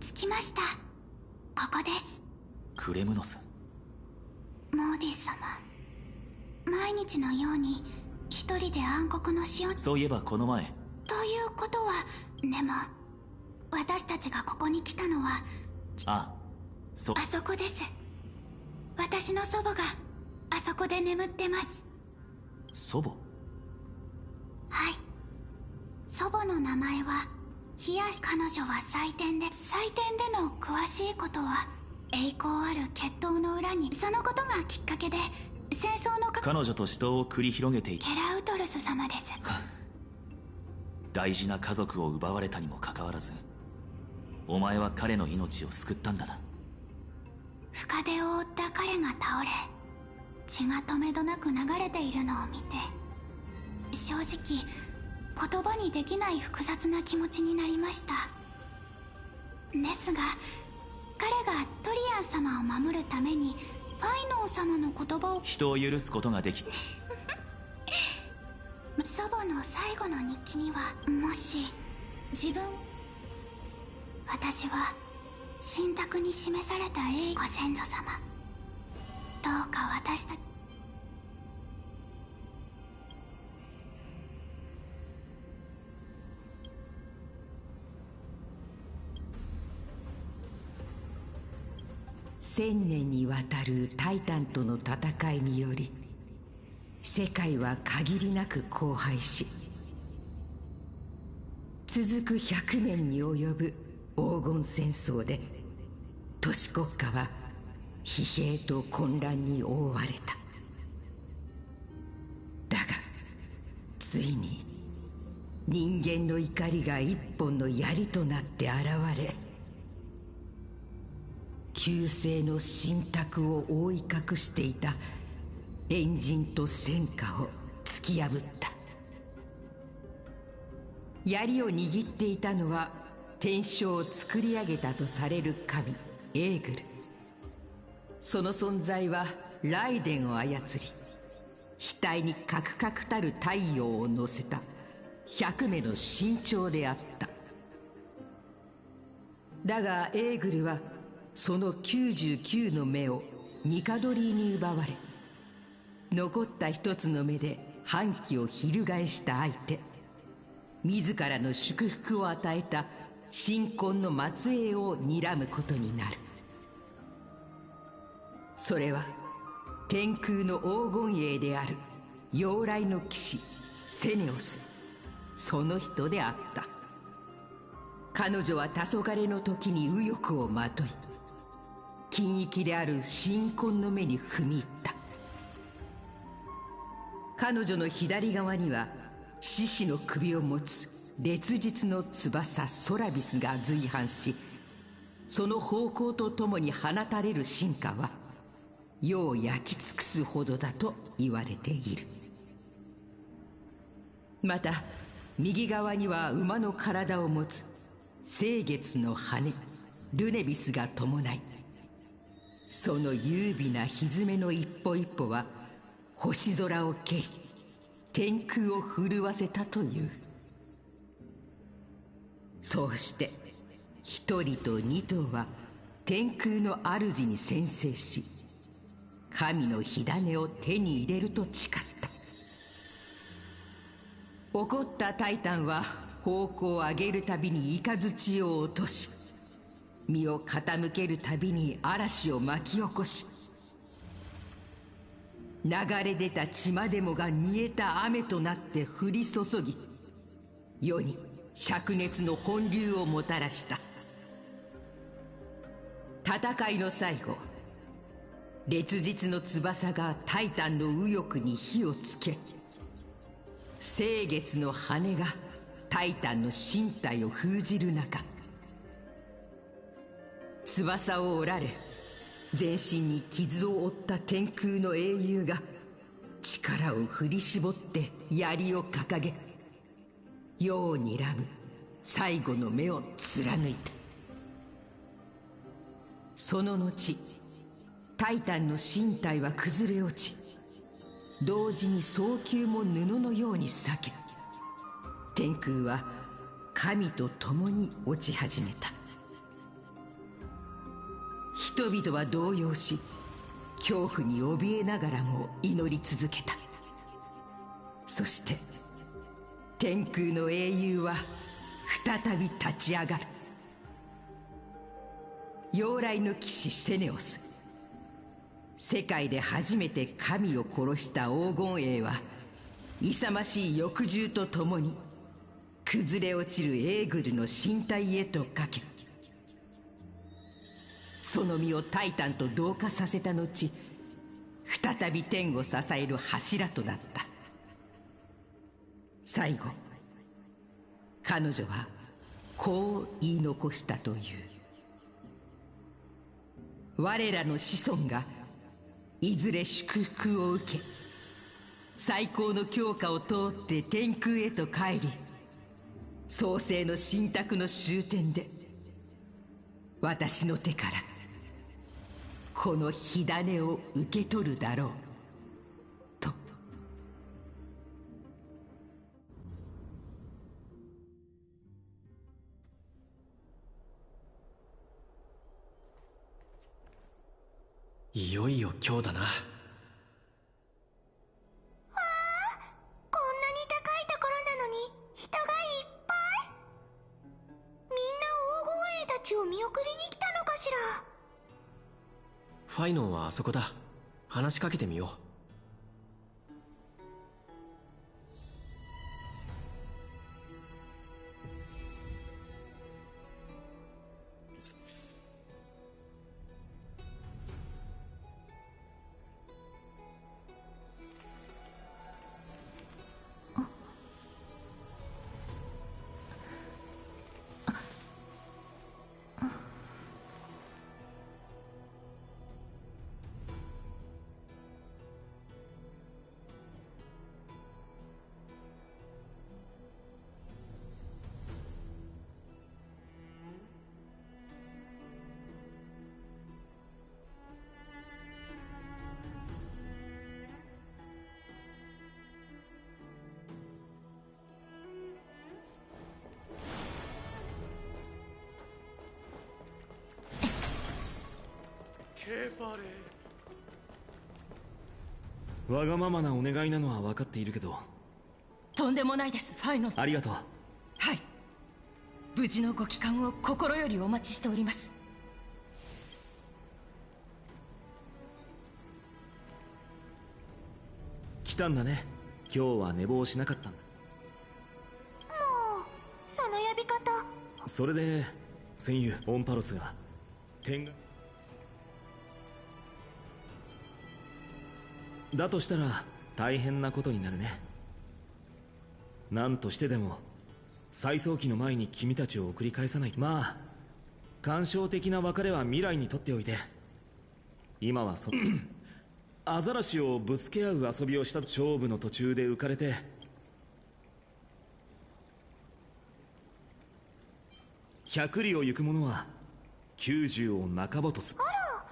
着きました。ここです。クレムノス。モーディス様、毎日のように一人で暗黒の死を。そういえばこの前。ということは、でも私たちがここに来たのは。あそこです。私の祖母があそこで眠ってます。祖母？はい、祖母の名前は彼女は祭典での詳しいことは栄光ある決闘の裏に、そのことがきっかけで戦争の彼女と死闘を繰り広げていたケラウトルス様です。大事な家族を奪われたにもかかわらず、お前は彼の命を救ったんだな。深手を負った彼が倒れ、血がとめどなく流れているのを見て、正直言葉にできない複雑な気持ちになりました。ですが彼がトリアン様を守るためにファイノー様の言葉を。人を許すことができ祖母の最後の日記には、もし私は神託に示されたご先祖様、どうか私たち。1000年にわたるタイタンとの戦いにより、世界は限りなく荒廃し、続く100年に及ぶ黄金戦争で都市国家は疲弊と混乱に覆われた。だがついに人間の怒りが一本の槍となって現れ、旧世の神託を覆い隠していた炎人と戦火を突き破った。槍を握っていたのは天正を作り上げたとされる神エーグル。その存在は雷電を操り、額にカクカクたる太陽を乗せた100目の身長であった。だがエーグルはその99の目を帝に奪われ、残った一つの目で反旗を翻した相手、自らの祝福を与えた新婚の末裔を睨むことになる。それは天空の黄金栄である妖雷の騎士セネオス、その人であった。彼女は黄昏の時に右翼をまとい、金域である新婚の目に踏み入った。彼女の左側には獅子の首を持つ烈日の翼ソラビスが随伴し、その方向とともに放たれる進化は世を焼き尽くすほどだと言われている。また右側には馬の体を持つ星月の羽ルネビスが伴い、その優美な蹄の一歩一歩は星空を蹴り天空を震わせたという。そうして一人と二頭は天空の主に宣誓し、神の火種を手に入れると誓った。怒ったタイタンは方向を上げるたびに雷を落とし、身を傾けるたびに嵐を巻き起こし、流れ出た血までもが煮えた雨となって降り注ぎ、世に灼熱の本流をもたらした。戦いの最後、烈日の翼がタイタンの右翼に火をつけ、星月の羽がタイタンの身体を封じる中、翼を折られ全身に傷を負った天空の英雄が力を振り絞って槍を掲げ、世を睨む最後の目を貫いた。その後タイタンの身体は崩れ落ち、同時に早急も布のように裂け、天空は神と共に落ち始めた。人々は動揺し、恐怖に怯えながらも祈り続けた。そして天空の英雄は再び立ち上がる。妖来の騎士セネオス、世界で初めて神を殺した黄金英は勇ましい翼獣とともに崩れ落ちるエーグルの身体へとかけ、その身をタイタンと同化させた後、再び天を支える柱となった。最後、彼女はこう言い残したという。我らの子孫がいずれ祝福を受け、最高の強化を通って天空へと帰り、創世の神託の終点で私の手からこの火種を受け取るだろうと。いよいよ今日だな。こんなに高いところなのに人がいっぱい。みんな黄金栄たちを見送りに来たのかしら。ファイノンはあそこだ。話しかけてみよう。わがままなお願いなのは分かっているけど。とんでもないです、ファイノンさん。ありがとう。はい、無事のご帰還を心よりお待ちしております。来たんだね。今日は寝坊しなかったんだ。もうその呼び方。それで戦友オンパロスが天がだとしたら大変なことになるね。何としてでも再送機の前に君たちを送り返さないと。まあ感傷的な別れは未来にとっておいて、今はアザラシをぶつけ合う遊びをした勝負の途中で浮かれて、100里を行く者は90を半ばとす。あら、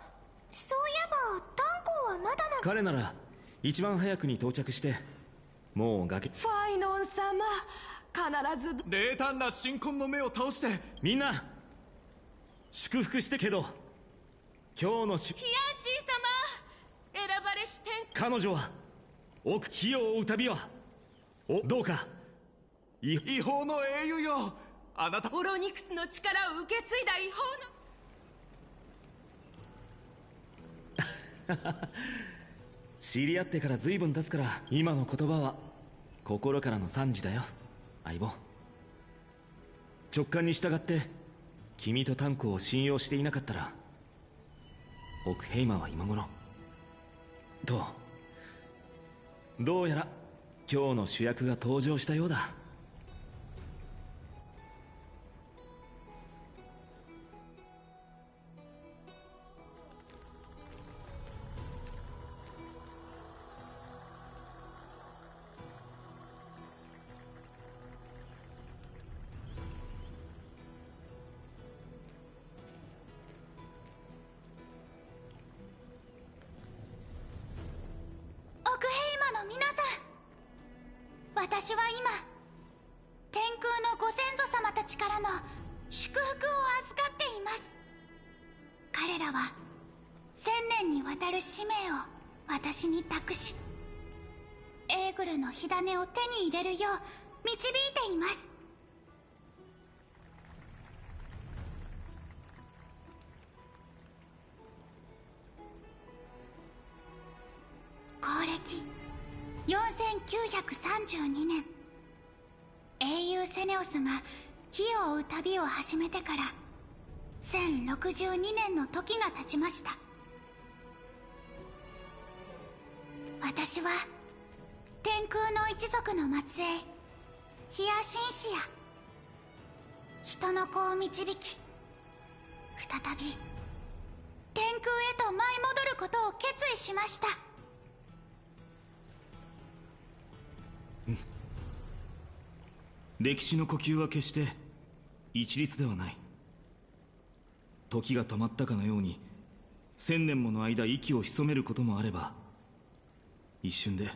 そういえば炭鉱はまだな。彼なら一番早くに到着して、もう崖。ファイノン様、必ず。冷淡な新婚の目を倒して。みんな祝福してけど、今日のヒヤンシー様、選ばれし天。彼女は奥火を追う旅はどうか。違法の英雄よ、あなた。オロニクスの力を受け継いだ違法の知り合ってから随分経つから、今の言葉は心からの賛辞だよ相棒。直感に従って君とタンコを信用していなかったら、奥ヘイマは今頃と。どうやら今日の主役が登場したようだ。私は今天空のご先祖様たちからの祝福を預かっています。彼らは1000年にわたる使命を私に託し、エーグルの火種を手に入れるよう導いています。公歴4932年、英雄セネオスが火を追う旅を始めてから1062年の時が経ちました。私は天空の一族の末裔ヒアシンシア、人の子を導き、再び天空へと舞い戻ることを決意しました。歴史の呼吸は決して一律ではない。時が止まったかのように1000年もの間息を潜めることもあれば、一瞬で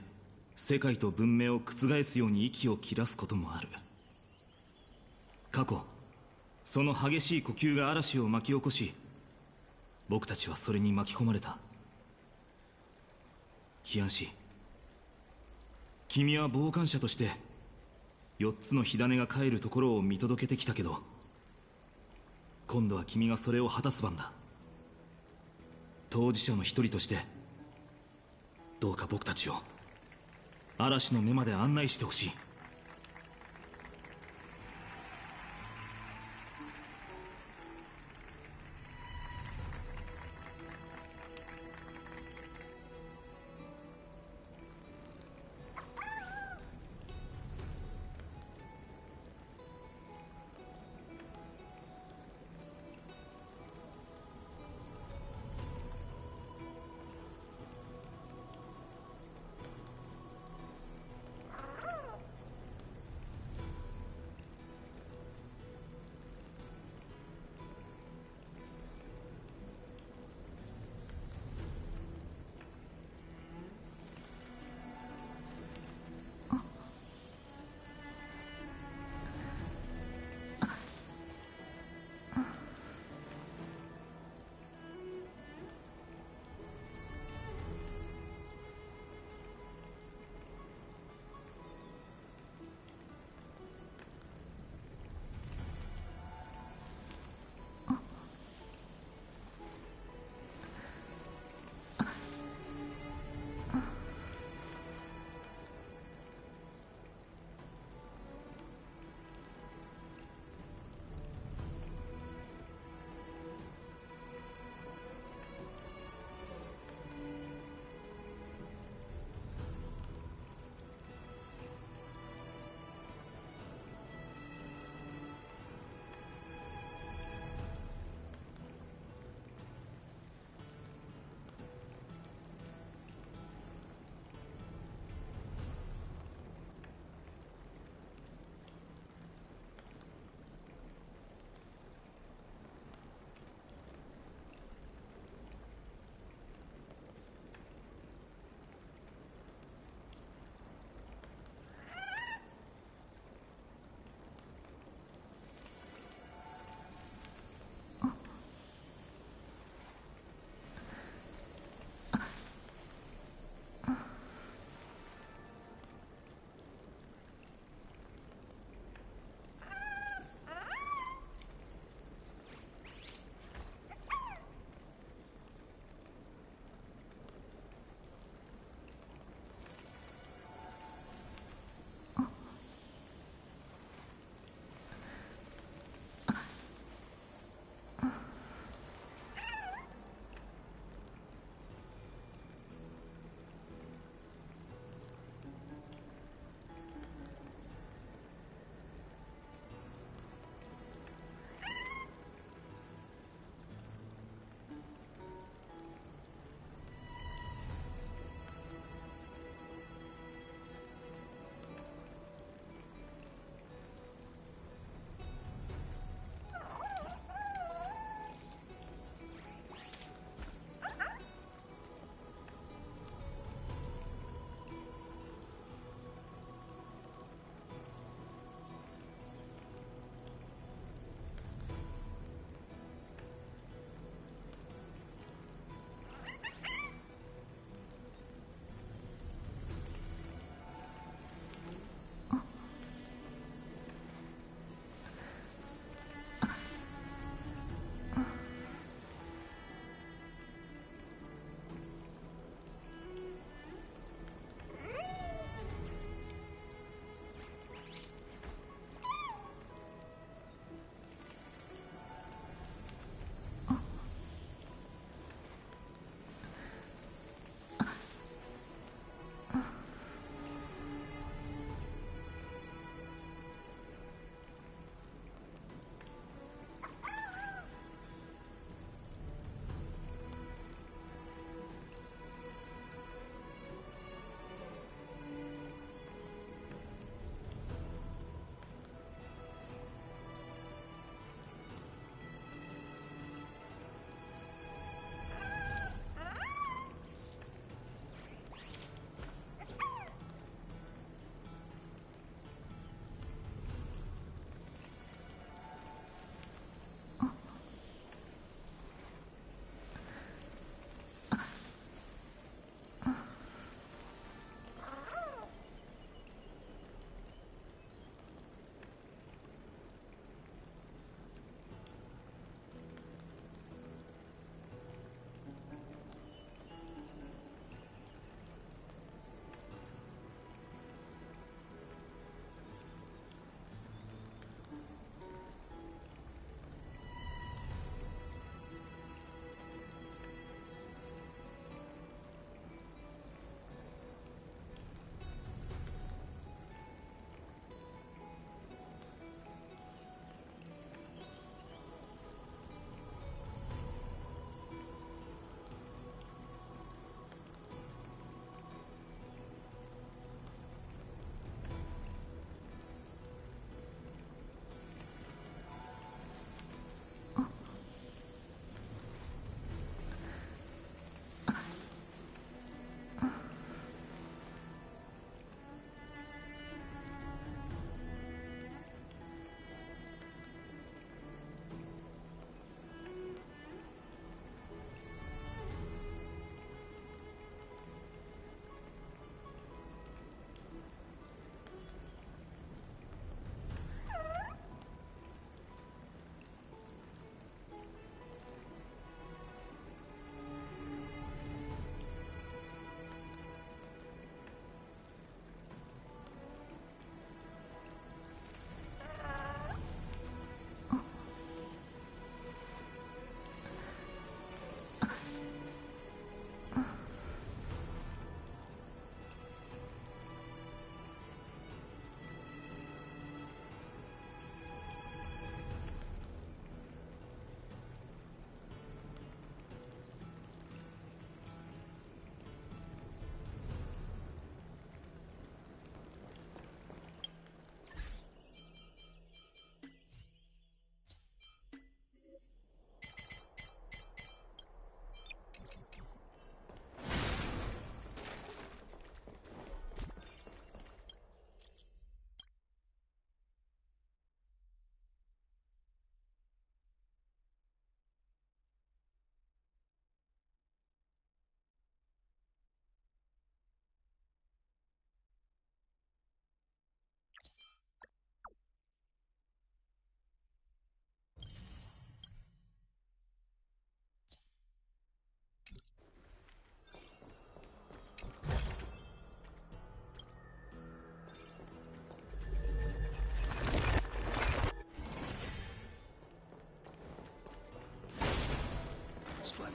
世界と文明を覆すように息を切らすこともある。過去、その激しい呼吸が嵐を巻き起こし、僕たちはそれに巻き込まれた。キアンシ、君は傍観者として4つの火種が帰るところを見届けてきたけど、今度は君がそれを果たす番だ。当事者の一人として、どうか僕たちを嵐の目まで案内してほしい。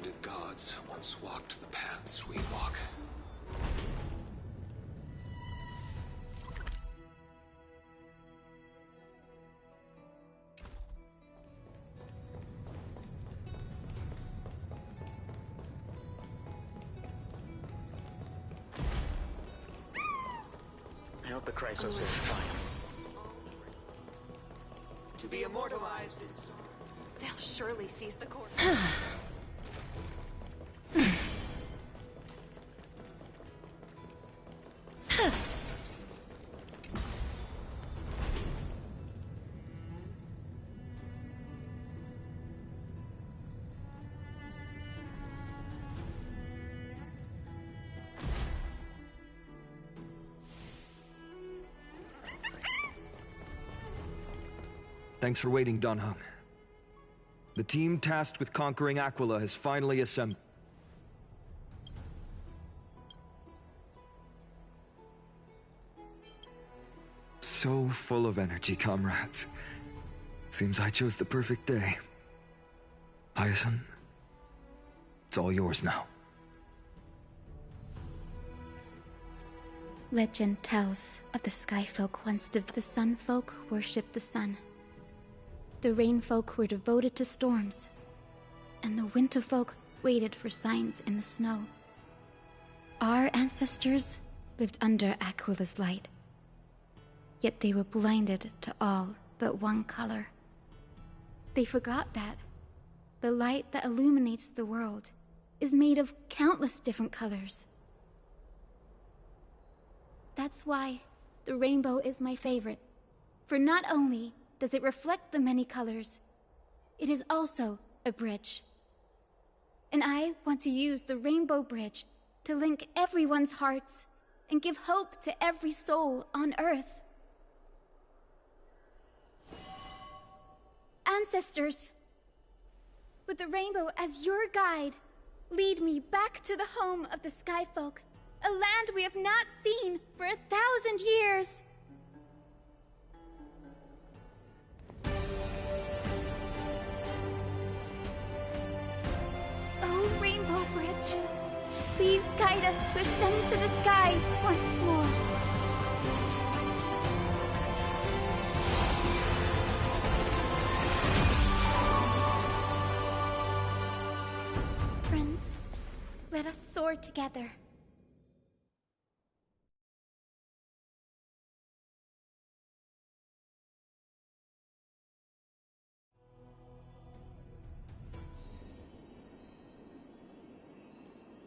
Splendid gods once walked the paths we walk. I hope the Chrysos is triumph. To be immortalized in song. They'll surely seize the court. Thanks for waiting, Dan Heng. The team tasked with conquering Aquila has finally assembled. So full of energy, comrades. Seems I chose the perfect day. Hyacin, it's all yours now. Legend tells of the Sky Folk once the Sun Folk worshipped the sun. The Rain Folk were devoted to storms, and the Winter Folk waited for signs in the snow. Our ancestors lived under Aquila's light, yet they were blinded to all but one color. They forgot that the light that illuminates the world is made of countless different colors. That's why the rainbow is my favorite, for not only does it reflect the many colors, it is also a bridge. And I want to use the Rainbow Bridge to link everyone's hearts and give hope to every soul on Earth. Ancestors, with the rainbow as your guide, lead me back to the home of the Skyfolk, a land we have not seen for 1,000 years. Oh, Rainbow Bridge, please guide us to ascend to the skies once more. Friends, let us soar together.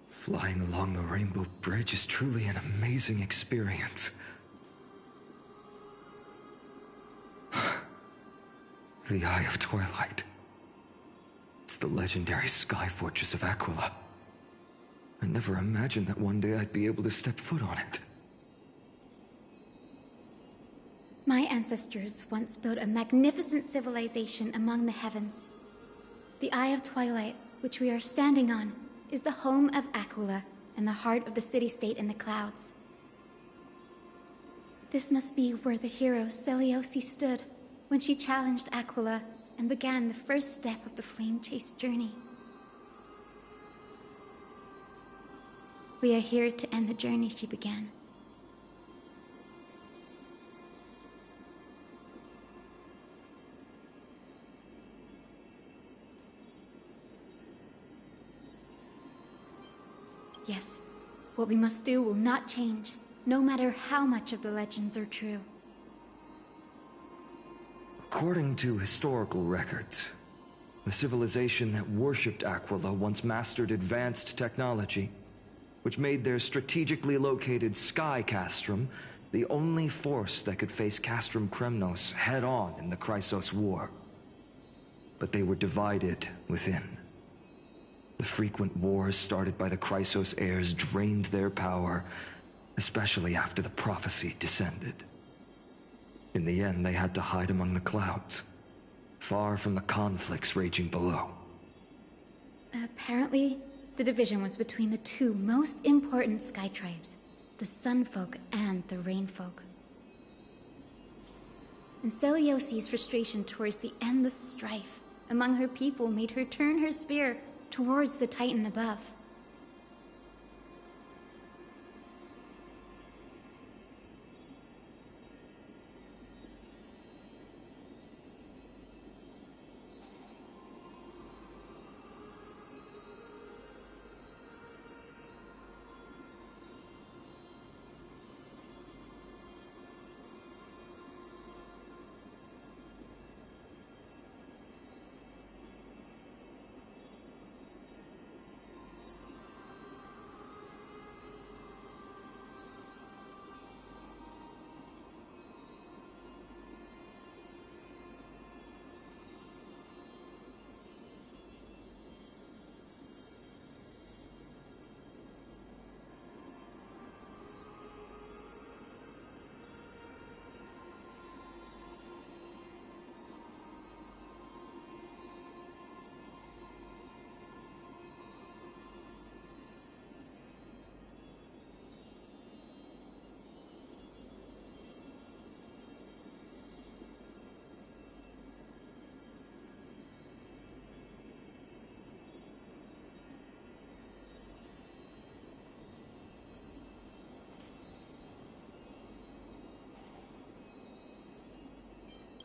Flying along the Rainbow Bridge is truly an amazing experience. The Eye of Twilight. It's the legendary sky fortress of Aquila. I never imagined that one day I'd be able to step foot on it. My ancestors once built a magnificent civilization among the heavens. The Eye of Twilight, which we are standing on, is the home of Aquila and the heart of the city-state in the clouds. This must be where the hero Selioce stood when she challenged Aquila and began the first step of the Flame Chase journey. We are here to end the journey she began. Yes, what we must do will not change, no matter how much of the legends are true. According to historical records, the civilization that worshipped Aquila once mastered advanced technology, which made their strategically located Sky Castrum the only force that could face Castrum Kremnos head-on in the Chrysos War. But they were divided within. The frequent wars started by the Chrysos heirs drained their power, especially after the prophecy descended. In the end, they had to hide among the clouds, far from the conflicts raging below. Apparently, the division was between the two most important sky tribes, the Sun Folk and the Rain Folk. And Selioce's frustration towards the endless strife among her people made her turn her spear towards the Titan above.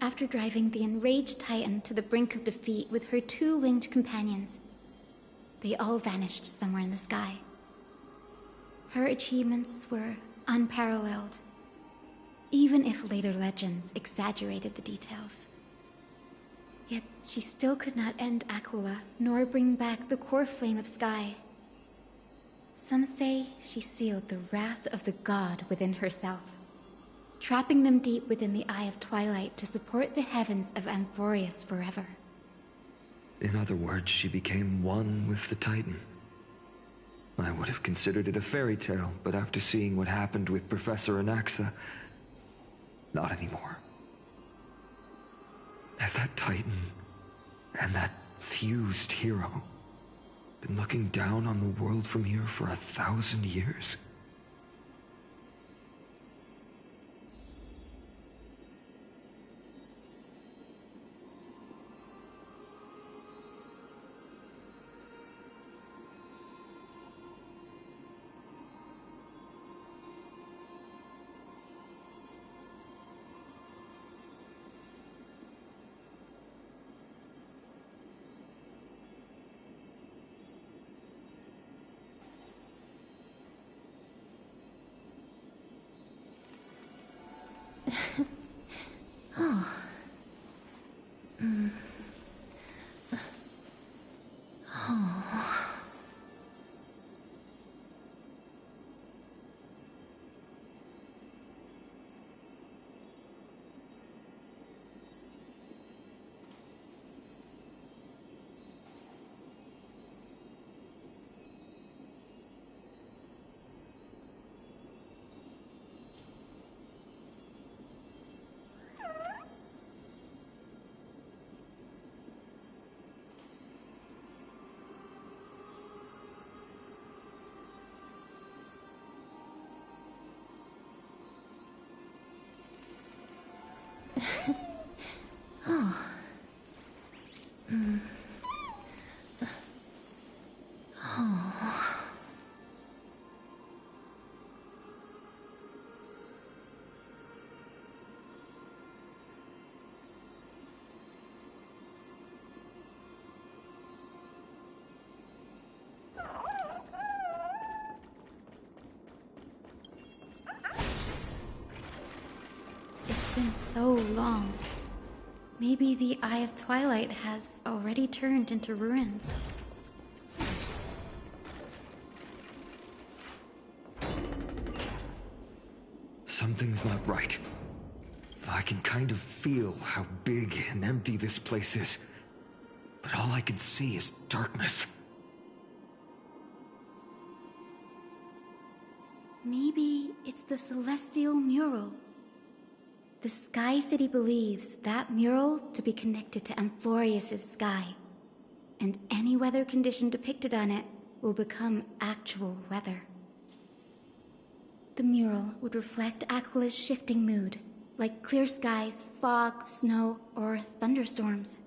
After driving the enraged Titan to the brink of defeat with her two winged companions, they all vanished somewhere in the sky. Her achievements were unparalleled, even if later legends exaggerated the details. Yet she still could not end Aquila, nor bring back the core flame of Sky. Some say she sealed the wrath of the god within herself, trapping them deep within the Eye of Twilight to support the heavens of Amphorius forever. In other words, she became one with the Titan. I would have considered it a fairy tale, but after seeing what happened with Professor Anaxa, not anymore. Has that Titan and that fused hero been looking down on the world from here for 1,000 years? It's been so long. Maybe the Eye of Twilight has already turned into ruins. Something's not right. I can kind of feel how big and empty this place is, but all I can see is darkness. Maybe it's the Celestial Mural. The Sky City believes that mural to be connected to Amphorius' sky, and any weather condition depicted on it will become actual weather. The mural would reflect Aquila's shifting mood, like clear skies, fog, snow, or thunderstorms.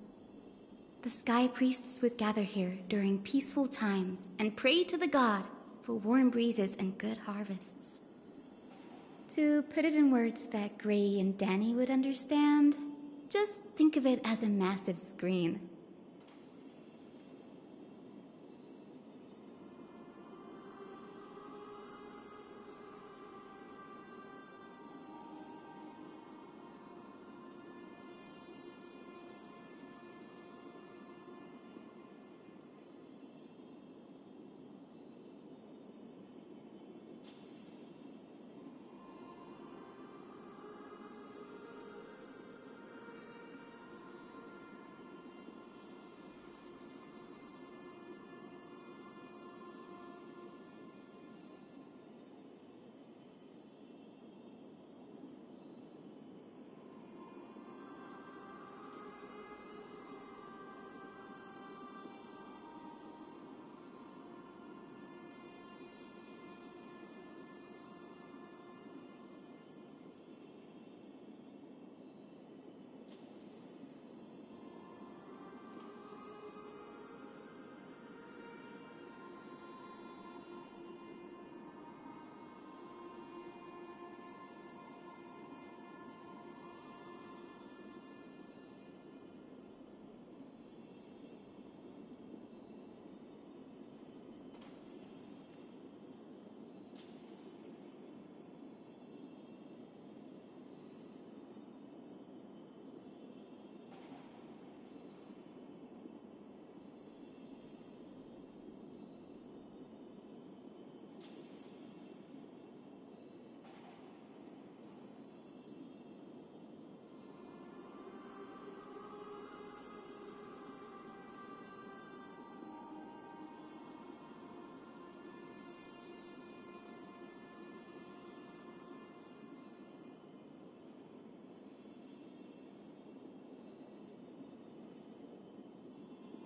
the Sky Priests would gather here during peaceful times and pray to the god for warm breezes and good harvests. To put it in words that Gray and Danny would understand, just think of it as a massive screen.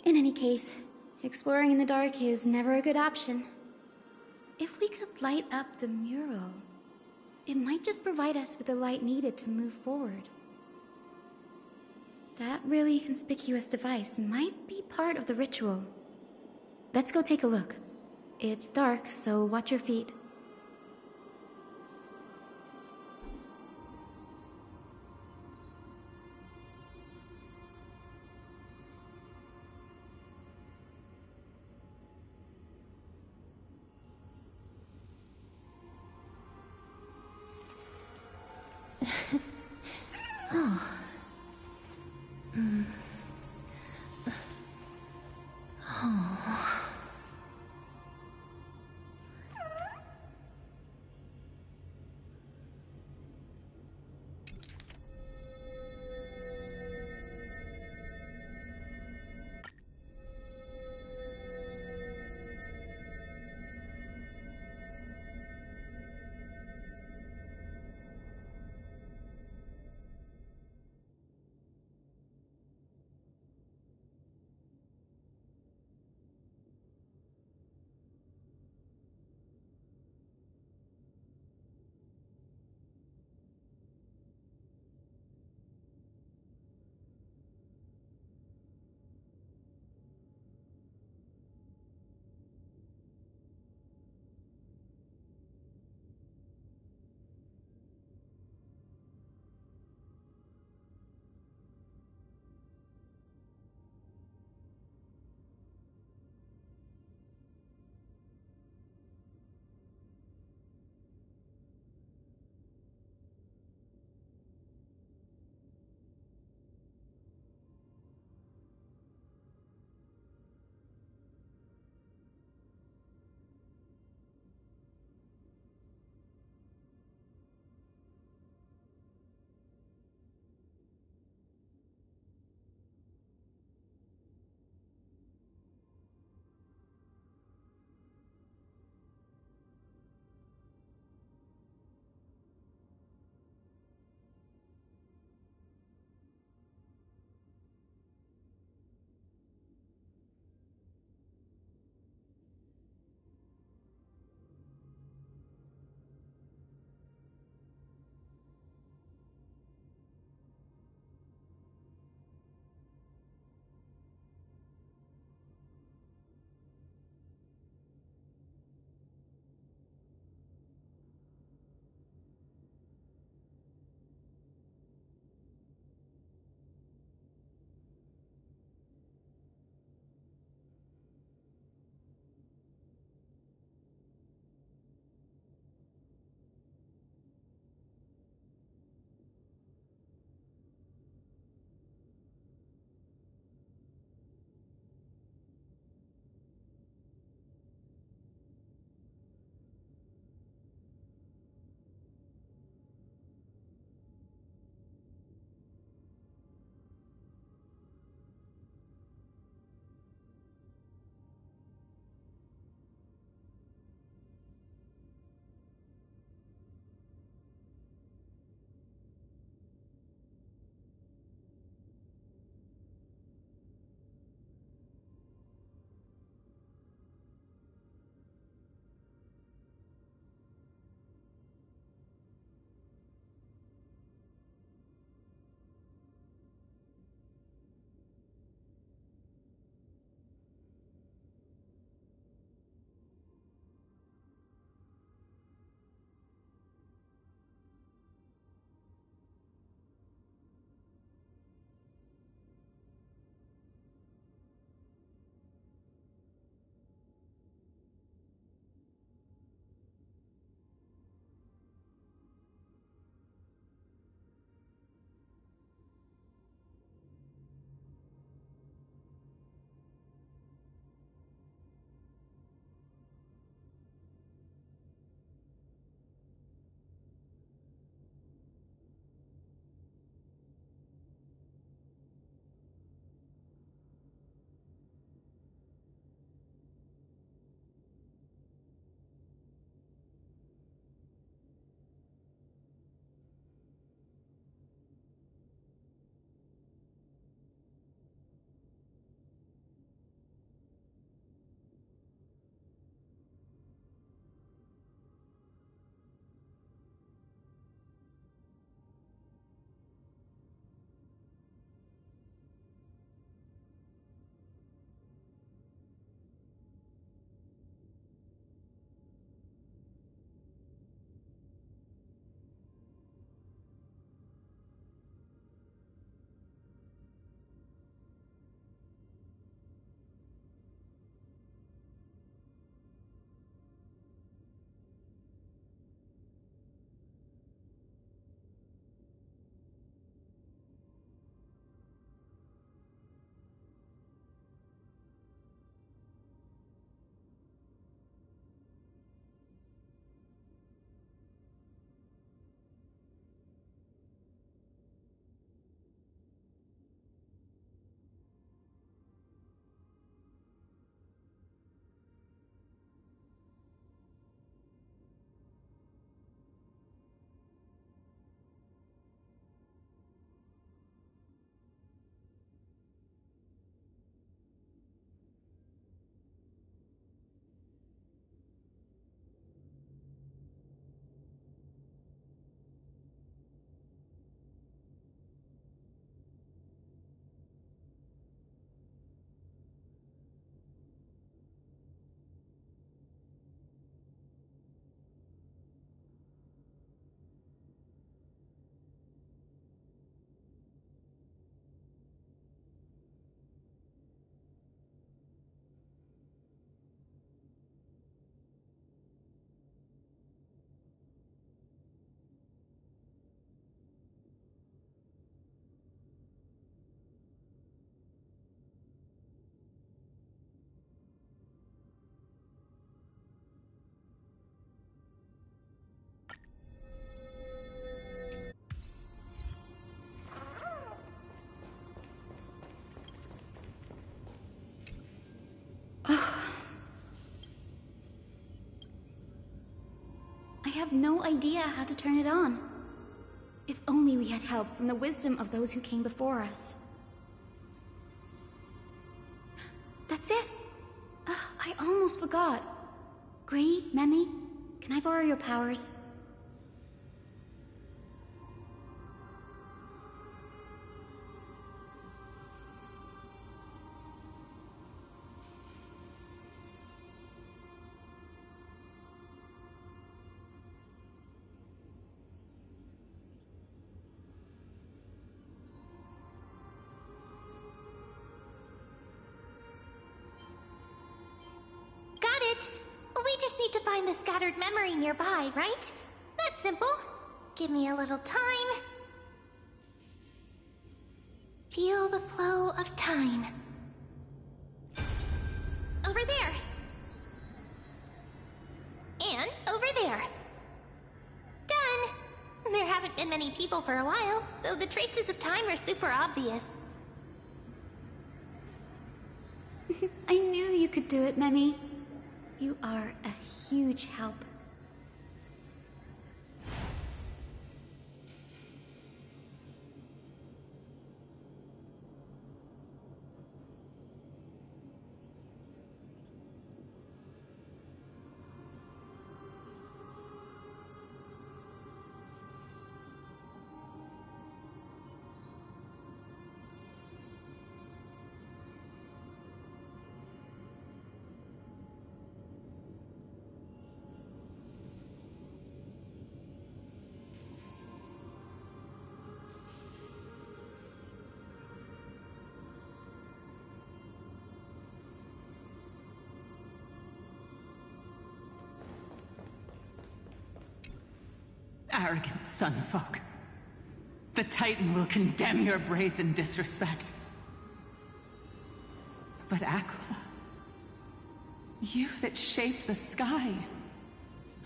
In any case, exploring in the dark is never a good option. If we could light up the mural, it might just provide us with the light needed to move forward. That really conspicuous device might be part of the ritual. Let's go take a look. It's dark, so watch your feet. have no idea how to turn it on. If only we had help from the wisdom of those who came before us. That's it! I almost forgot. Gray, Memi, can I borrow your powers? We just need to find the scattered memory nearby, right? That's simple. Give me a little time. Feel the flow of time. Over there. And over there. Done! There haven't been many people for a while, so the traces of time are super obvious. I knew you could do it, Memi. You are a huge help. Arrogant sunfolk. The Titan will condemn your brazen disrespect. But Aquila, you that shape the sky,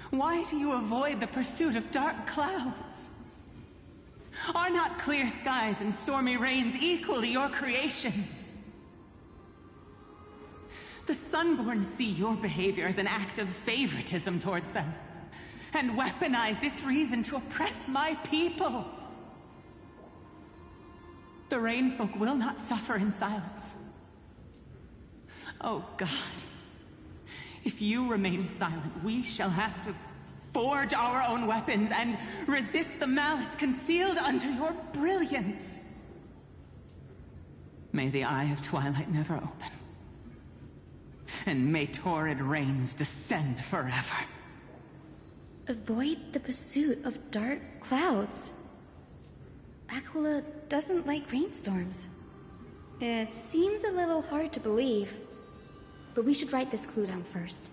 why do you avoid the pursuit of dark clouds? Are not clear skies and stormy rains equally your creations? The Sunborn see your behavior as an act of favoritism towards them, and weaponize this reason to oppress my people. The Rainfolk will not suffer in silence. Oh God, if you remain silent, we shall have to forge our own weapons and resist the malice concealed under your brilliance. May the Eye of Twilight never open, and may torrid rains descend forever. Avoid the pursuit of dark clouds. Aquila doesn't like rainstorms. It seems a little hard to believe, but we should write this clue down first.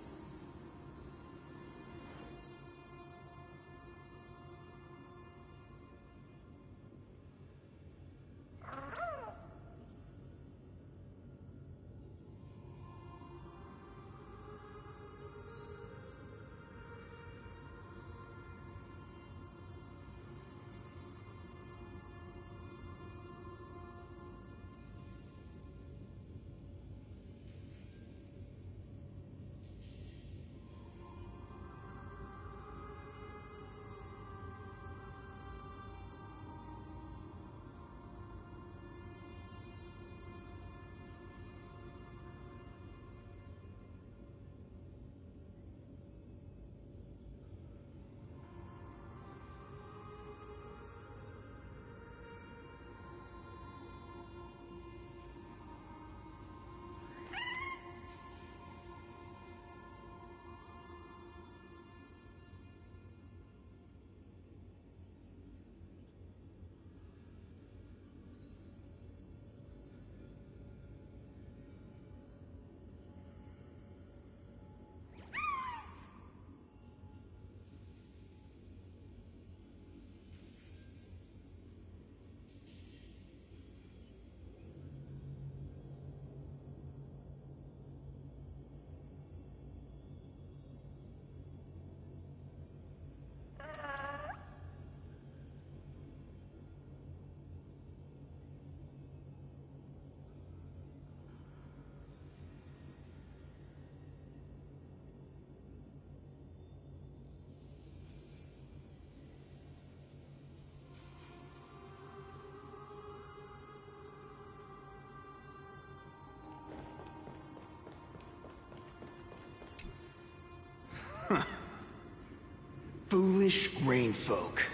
Foolish rain folk.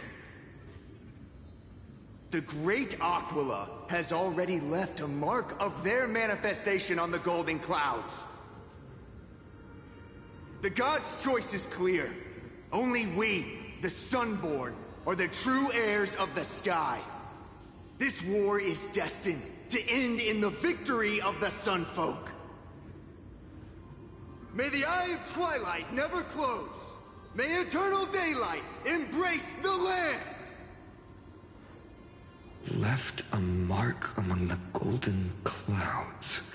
The great Aquila has already left a mark of their manifestation on the golden clouds. The gods' choice is clear. Only we, the Sunborn, are the true heirs of the sky. This war is destined to end in the victory of the Sunfolk. May the Eye of Twilight never close. May eternal daylight embrace the land! Left a mark among the golden clouds.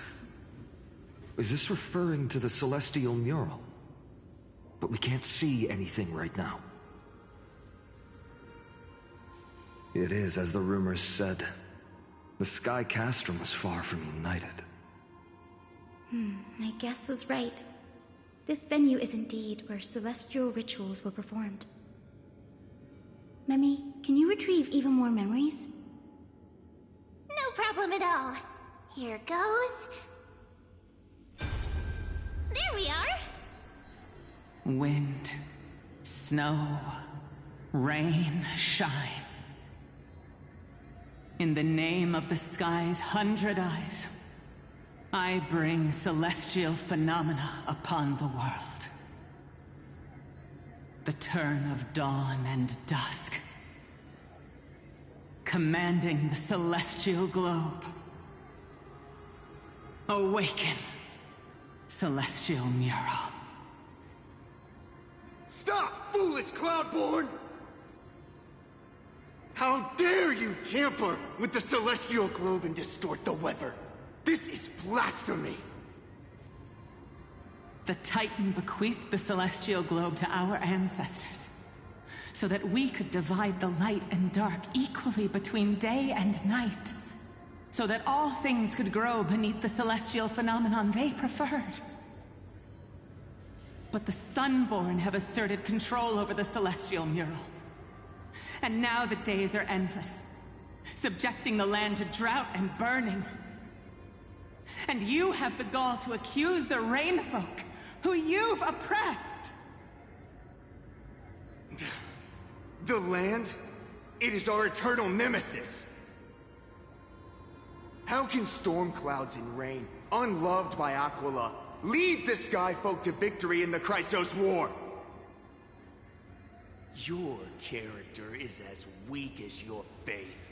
Is this referring to the celestial mural? But we can't see anything right now. It is as the rumors said. The Sky Castrum was far from united. My guess was right. This venue is indeed where celestial rituals were performed. Memi, can you retrieve even more memories? No problem at all. Here goes. There we are. Wind, snow, rain, shine. In the name of the sky's 100 eyes, I bring celestial phenomena upon the world. The turn of dawn and dusk, commanding the celestial globe. Awaken, celestial mural. Stop, foolish Cloudborn! How dare you tamper with the celestial globe and distort the weather? This is blasphemy! The Titan bequeathed the celestial globe to our ancestors, so that we could divide the light and dark equally between day and night, so that all things could grow beneath the celestial phenomenon they preferred. But the Sunborn have asserted control over the celestial mural. And now the days are endless, subjecting the land to drought and burning. And you have the gall to accuse the Rainfolk, who you've oppressed! The land? It is our eternal nemesis! How can storm clouds and rain, unloved by Aquila, lead the Skyfolk to victory in the Chrysos War? Your character is as weak as your faith.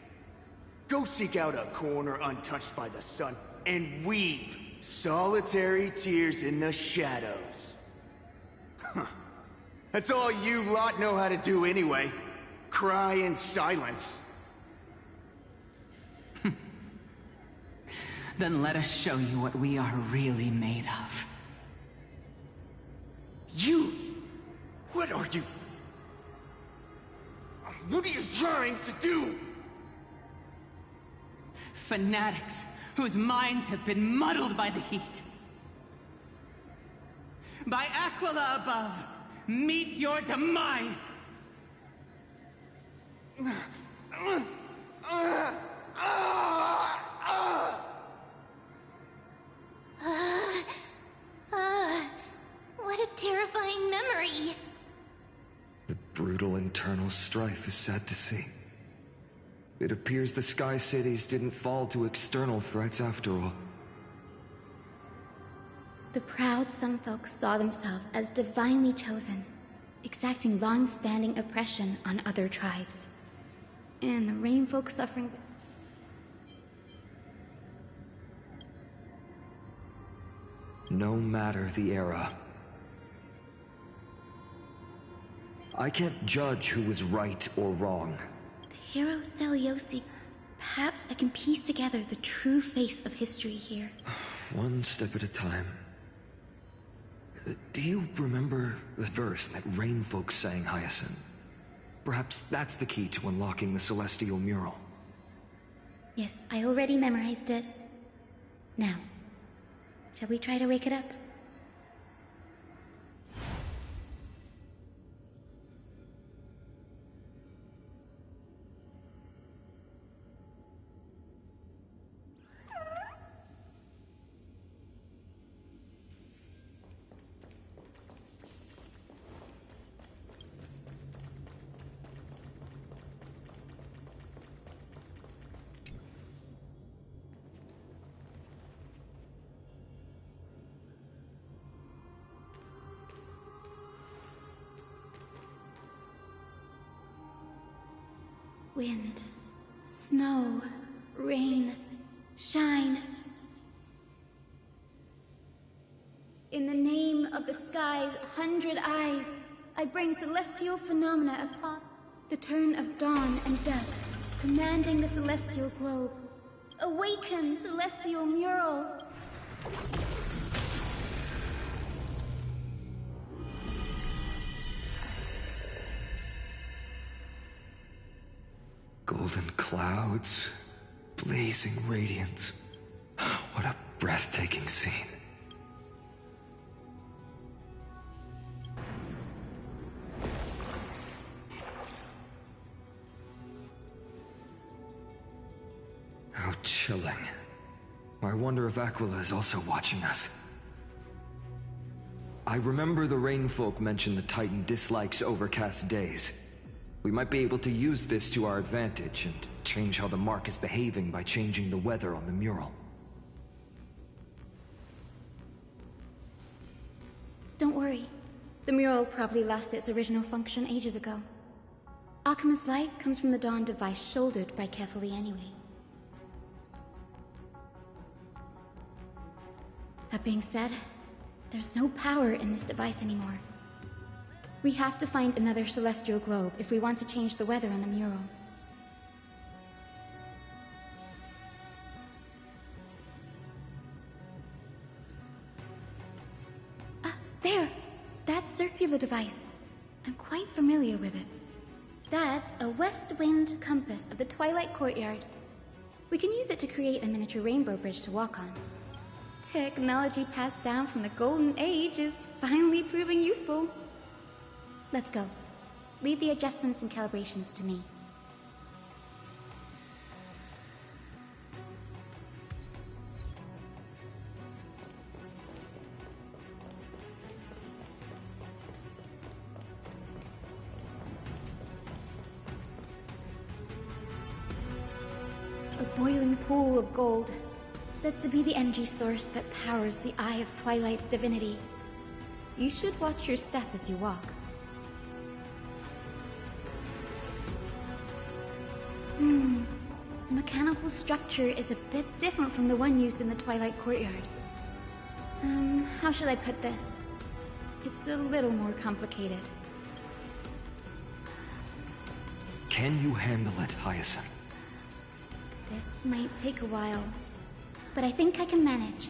Go seek out a corner untouched by the sun and weep solitary tears in the shadows. That's all you lot know how to do anyway. Cry in silence. Then let us show you what we are really made of. You? What are you? What are you trying to do? Fanatics whose minds have been muddled by the heat. By Aquila above, meet your demise! What a terrifying memory! The brutal internal strife is sad to see. It appears the Sky Cities didn't fall to external threats after all. The proud Sunfolk saw themselves as divinely chosen, exacting long-standing oppression on other tribes. And the Rainfolk suffering... No matter the era. I can't judge who was right or wrong. The hero Seliosi... Perhaps I can piece together the true face of history here. One step at a time. Do you remember the verse that Rainfolk sang, Hyacinth? Perhaps that's the key to unlocking the celestial mural. Yes, I already memorized it. Now, shall we try to wake it up? Wind, snow, rain, shine. In the name of the sky's 100 eyes, I bring celestial phenomena upon the turn of dawn and dusk, commanding the celestial globe. Awaken, celestial mural! Golden clouds, blazing radiance. What a breathtaking scene. How chilling. I wonder if Aquila is also watching us. I remember the Rainfolk mentioned the Titan dislikes overcast days. We might be able to use this to our advantage and change how the mark is behaving by changing the weather on the mural. Don't worry. The mural probably lost its original function ages ago. Akima's light comes from the Dawn device shouldered by Kefali anyway. That being said, there's no power in this device anymore. We have to find another celestial globe if we want to change the weather on the mural. Ah, there! That circular device. I'm quite familiar with it. That's a west wind compass of the Twilight Courtyard. We can use it to create a miniature rainbow bridge to walk on. Technology passed down from the Golden Age is finally proving useful. Let's go. Leave the adjustments and calibrations to me. A boiling pool of gold, said to be the energy source that powers the Eye of Twilight's divinity. You should watch your step as you walk. The mechanical structure is a bit different from the one used in the Twilight Courtyard. How should I put this? It's a little more complicated. Can you handle it, Hyacinth? This might take a while, but I think I can manage.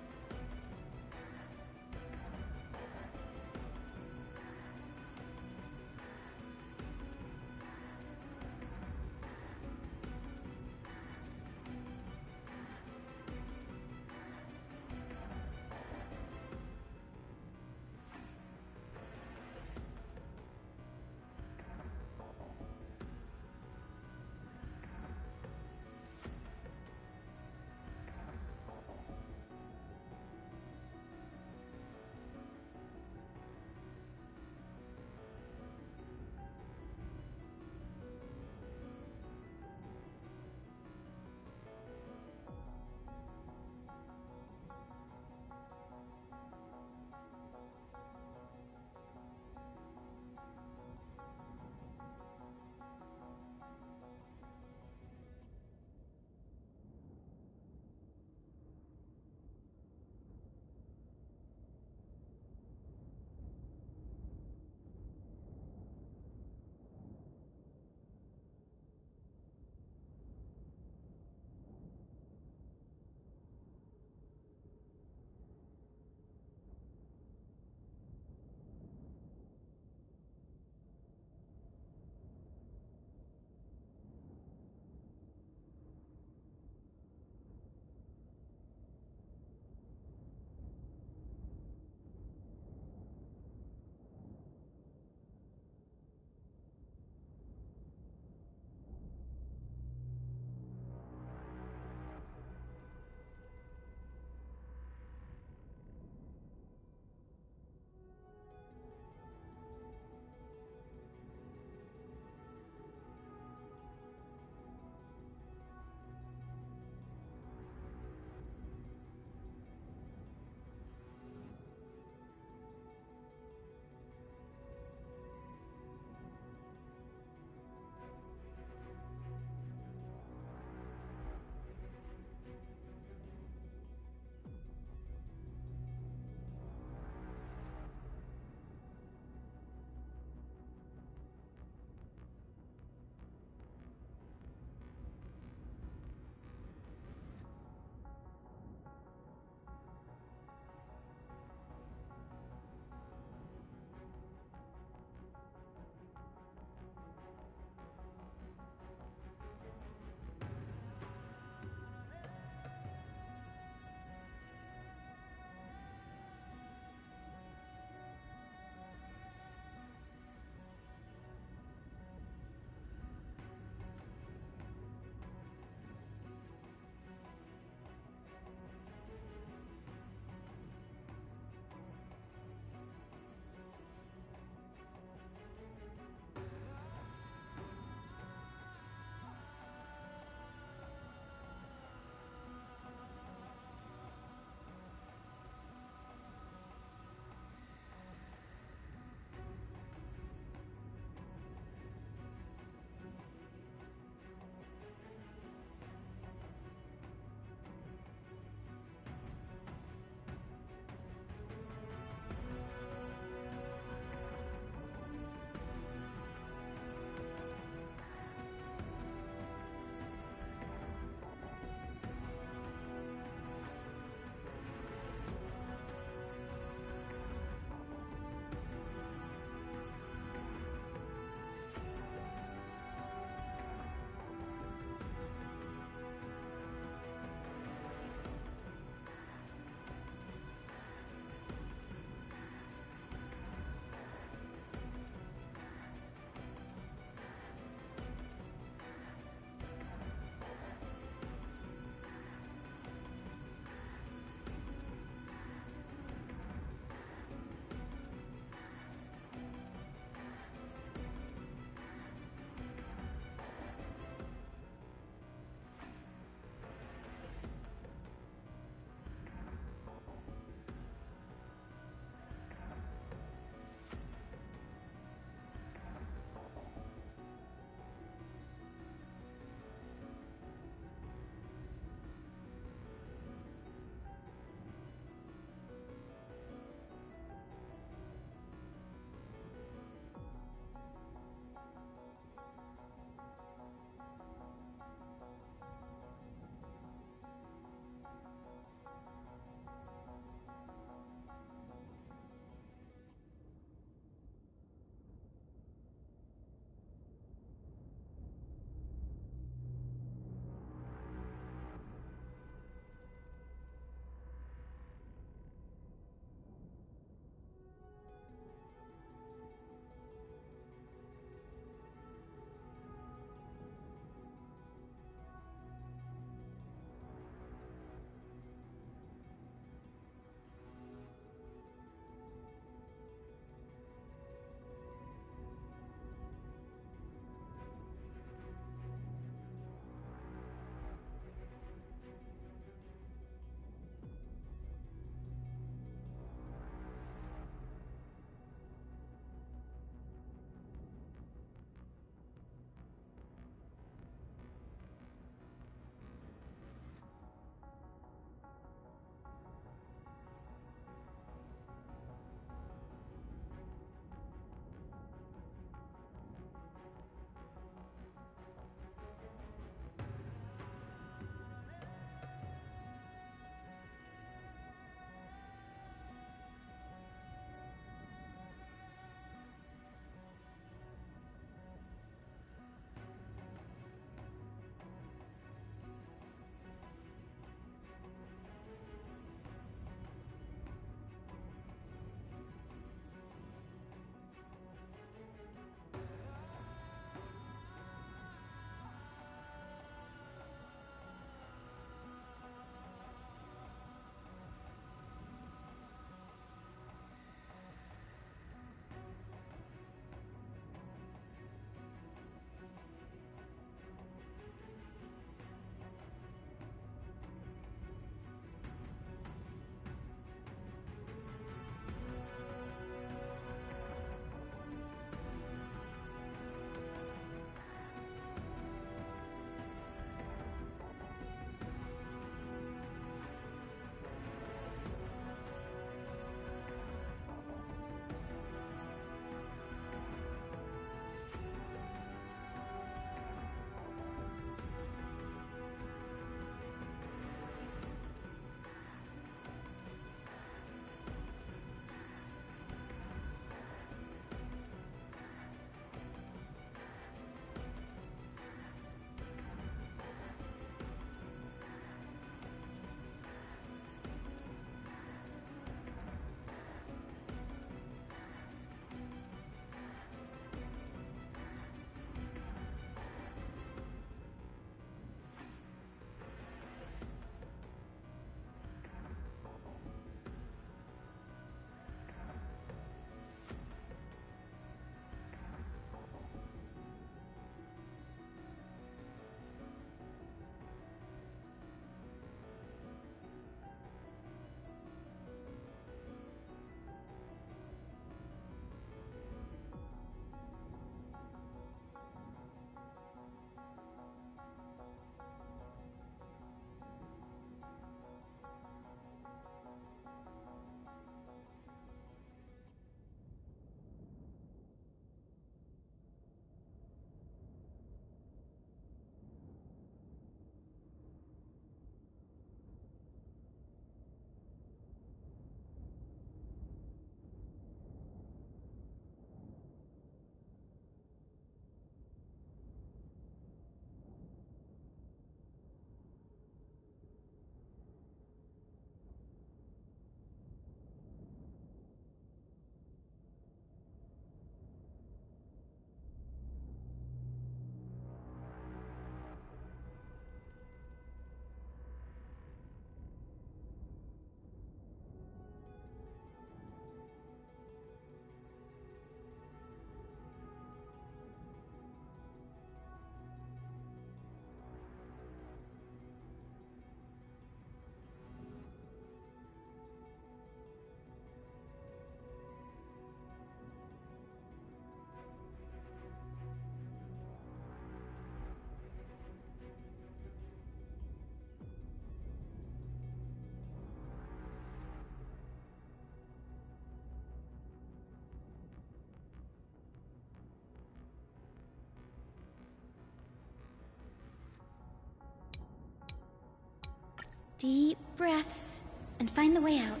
Deep breaths and find the way out.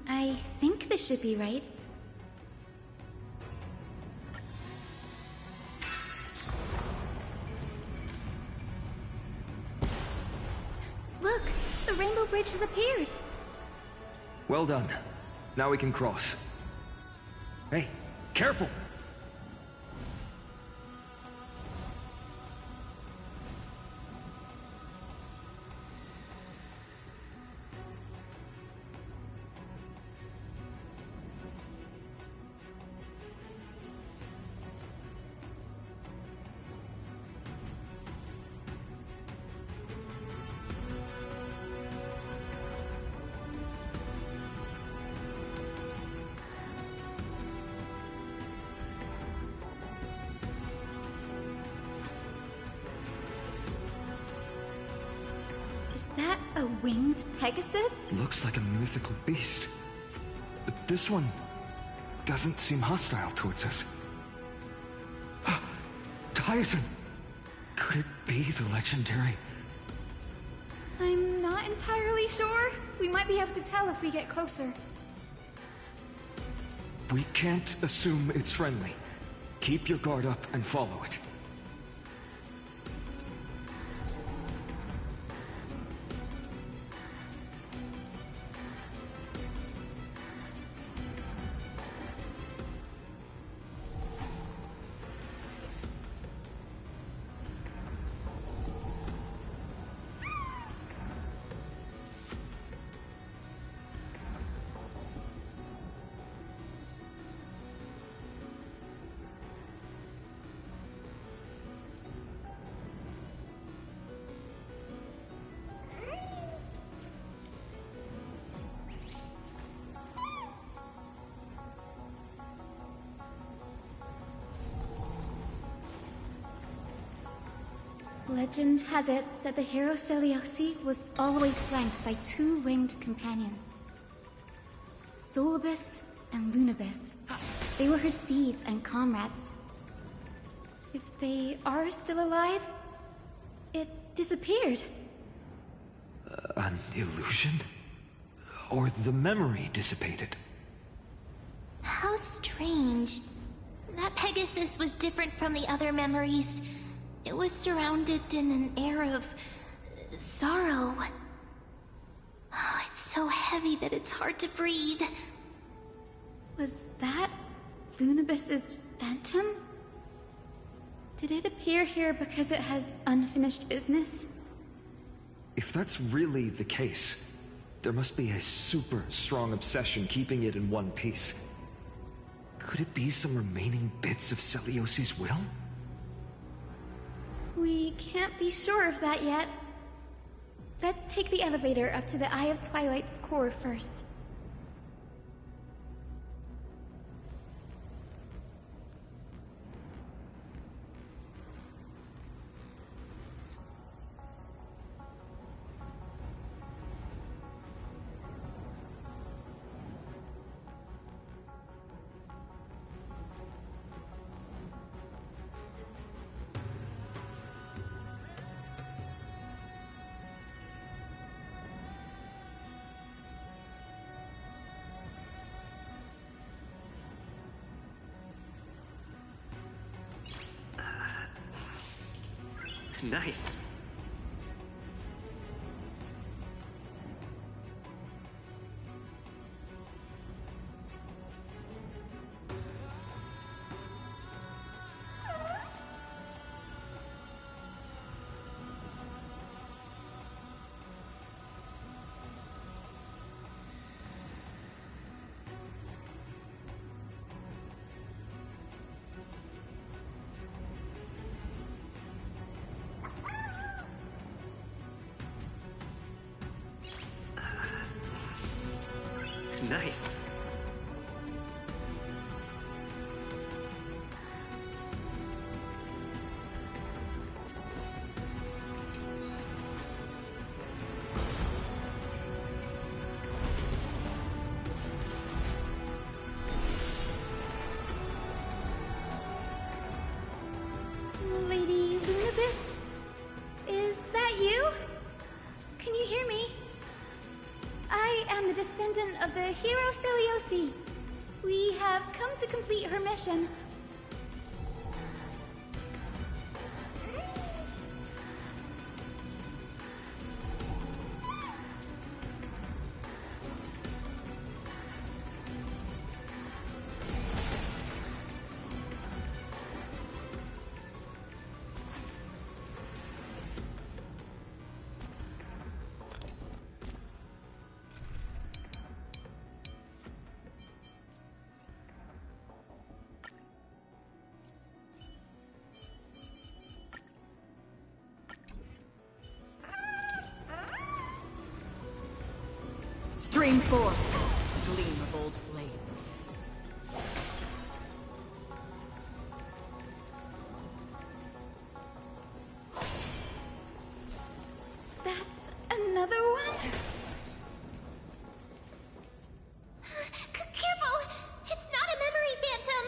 I think this should be right. Look, the Rainbow Bridge has appeared. Well done. Now we can cross. Hey, careful! Is that a winged Pegasus? Looks like a mythical beast. But this one doesn't seem hostile towards us. Hyacinth! Could it be the legendary? I'm not entirely sure. We might be able to tell if we get closer. We can't assume it's friendly. Keep your guard up and follow it. Legend has it that the hero Seliosi was always flanked by two winged companions. Solibus and Lunibus. They were her steeds and comrades. If they are still alive, it disappeared. An illusion? Or the memory dissipated? How strange. That Pegasus was different from the other memories. It was surrounded in an air of sorrow. Oh, it's so heavy that it's hard to breathe. Was that Lunibus's phantom? Did it appear here because it has unfinished business? If that's really the case, there must be a super strong obsession keeping it in one piece. Could it be some remaining bits of Celiosi's will? We can't be sure of that yet. Let's take the elevator up to the Eye of Twilight's core first. Nice. Nice. Lunabis? Is that you? Can you hear me? I am the descendant of the hero Celiosi. We have come to complete her mission. Stream 4. Gleam of old blades. That's another one? Careful! It's not a memory phantom!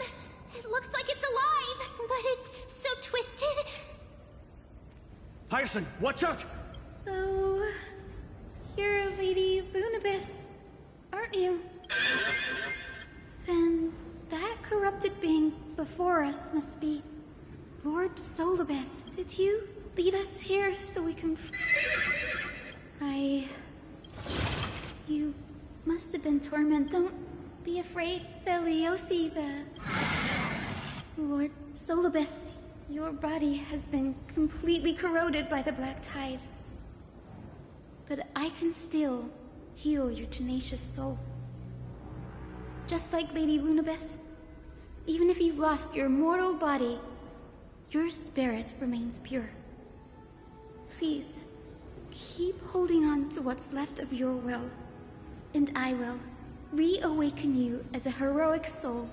It looks like it's alive, but it's so twisted. Hyacinth, watch out! So... you're Lady Lunabis, aren't you? Then that corrupted being before us must be Lord Solibus. Did you lead us here so we can... You must have been tormented. Don't be afraid, Celiosi, the... Lord Solibus, your body has been completely corroded by the Black Tide. But I can still heal your tenacious soul. Just like Lady Lunabis, even if you've lost your mortal body, your spirit remains pure. Please, keep holding on to what's left of your will, and I will reawaken you as a heroic soul.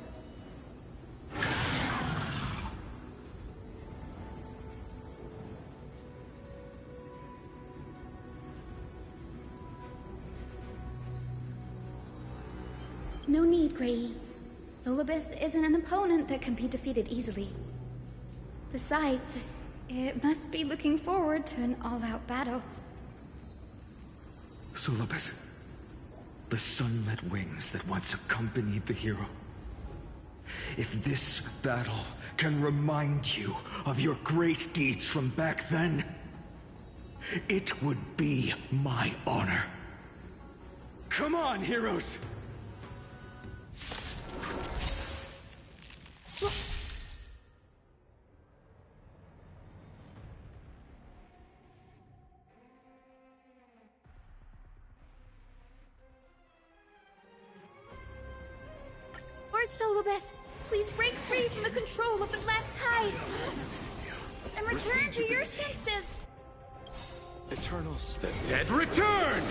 No need, Grey. Solibus isn't an opponent that can be defeated easily. Besides, it must be looking forward to an all-out battle. Solibus, the sunlit wings that once accompanied the hero. If this battle can remind you of your great deeds from back then, it would be my honor. Come on, heroes! Lord Solibus, please break free from the control of the Black Tide and return to your senses. Eternals. The dead return!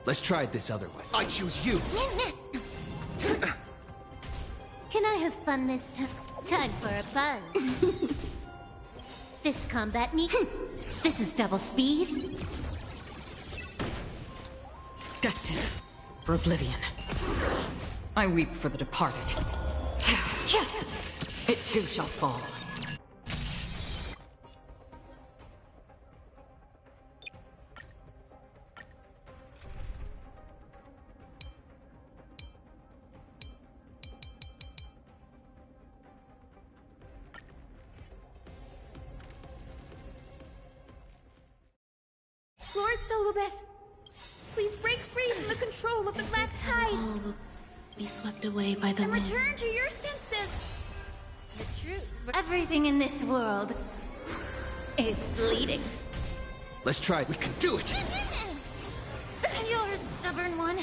Let's try it this other way. I choose you! Can I have fun this time? Time for a buzz. This combat me. This is double speed. Destined for oblivion. I weep for the departed. It too shall fall. Lord Solibus, please break free from the control of the Black Tide. All will be swept away by the and wind. return to your senses. The truth. Everything in this world is bleeding. Let's try it. We can do it! You're a stubborn one.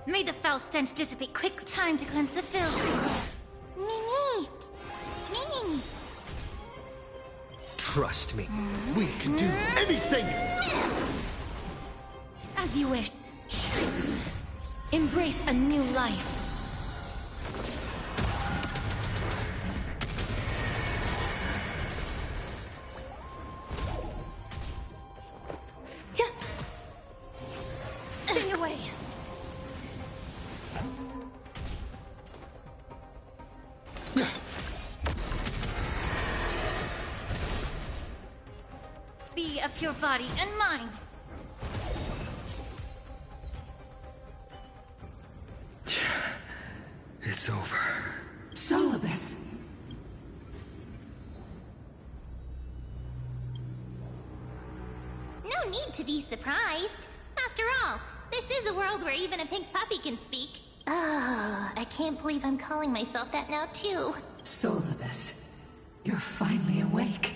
May the foul stench dissipate quick. Time to cleanse the filth. Mimi! Mimi! Trust me. We can do anything! As you wish. Embrace a new life. Stay away. your body and mind. It's over. Solibus. No need to be surprised. After all, this is a world where even a pink puppy can speak. Oh, I can't believe I'm calling myself that now, too. Solibus, you're finally awake.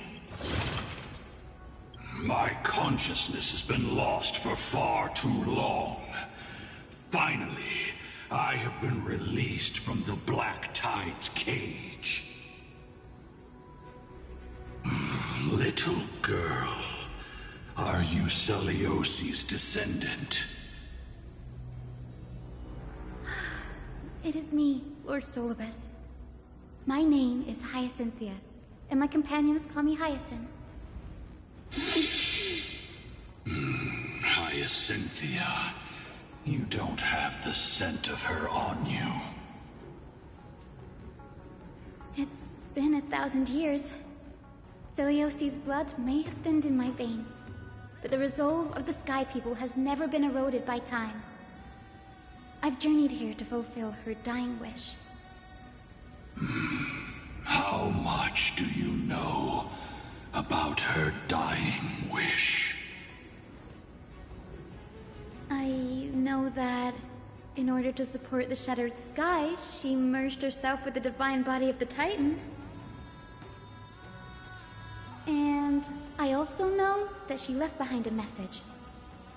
My consciousness has been lost for far too long. Finally, I have been released from the Black Tide's cage. Little girl, are you Celiosi's descendant? It is me, Lord Solibus. My name is Hyacinthia, and my companions call me Hyacinth. Hyacinthia, you don't have the scent of her on you. It's been 1,000 years. Celiosi's blood may have thinned in my veins, but the resolve of the Sky People has never been eroded by time. I've journeyed here to fulfill her dying wish. How much do you know about her dying wish? I know that in order to support the shattered sky, she merged herself with the divine body of the Titan. And I also know that she left behind a message,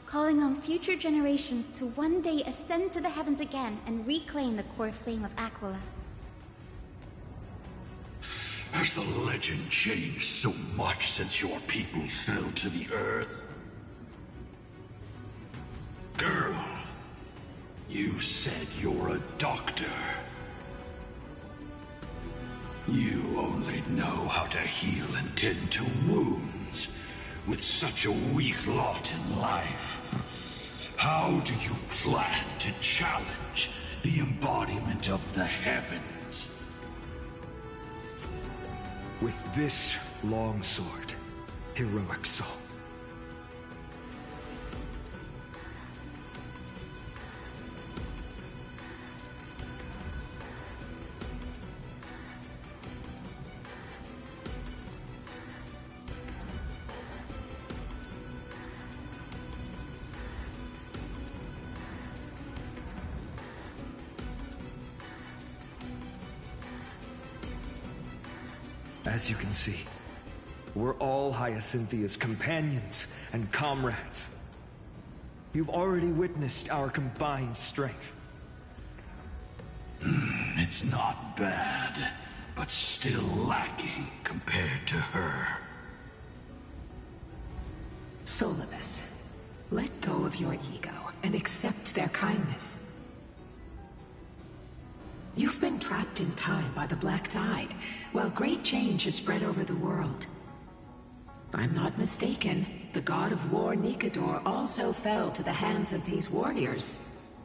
calling on future generations to one day ascend to the heavens again and reclaim the core flame of Aquila. Has the legend changed so much since your people fell to the earth? Girl, you said you're a doctor. You only know how to heal and tend to wounds with such a weak lot in life. How do you plan to challenge the embodiment of the heavens? With this long sword, heroic soul. As you can see, we're all Hyacinthia's companions and comrades. You've already witnessed our combined strength. It's not bad, but still lacking compared to her. Solibus, let go of your ego and accept their kindness. You've been trapped in time by the Black Tide, while great change has spread over the world. If I'm not mistaken, the god of war Nikador also fell to the hands of these warriors.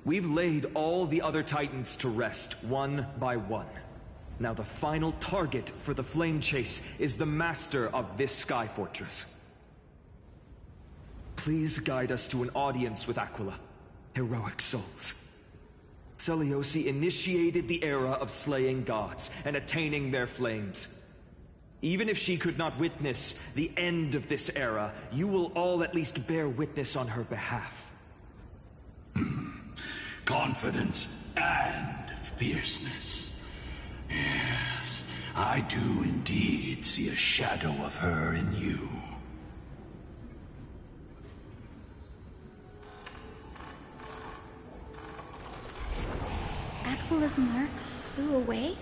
We've laid all the other Titans to rest, one by one. Now the final target for the Flame Chase is the master of this Sky Fortress. Please guide us to an audience with Aquila, heroic souls. Celiosi initiated the era of slaying gods and attaining their flames. Even if she could not witness the end of this era, you will all at least bear witness on her behalf. Confidence and fierceness. Yes, I do indeed see a shadow of her in you. Aquila's mark flew away?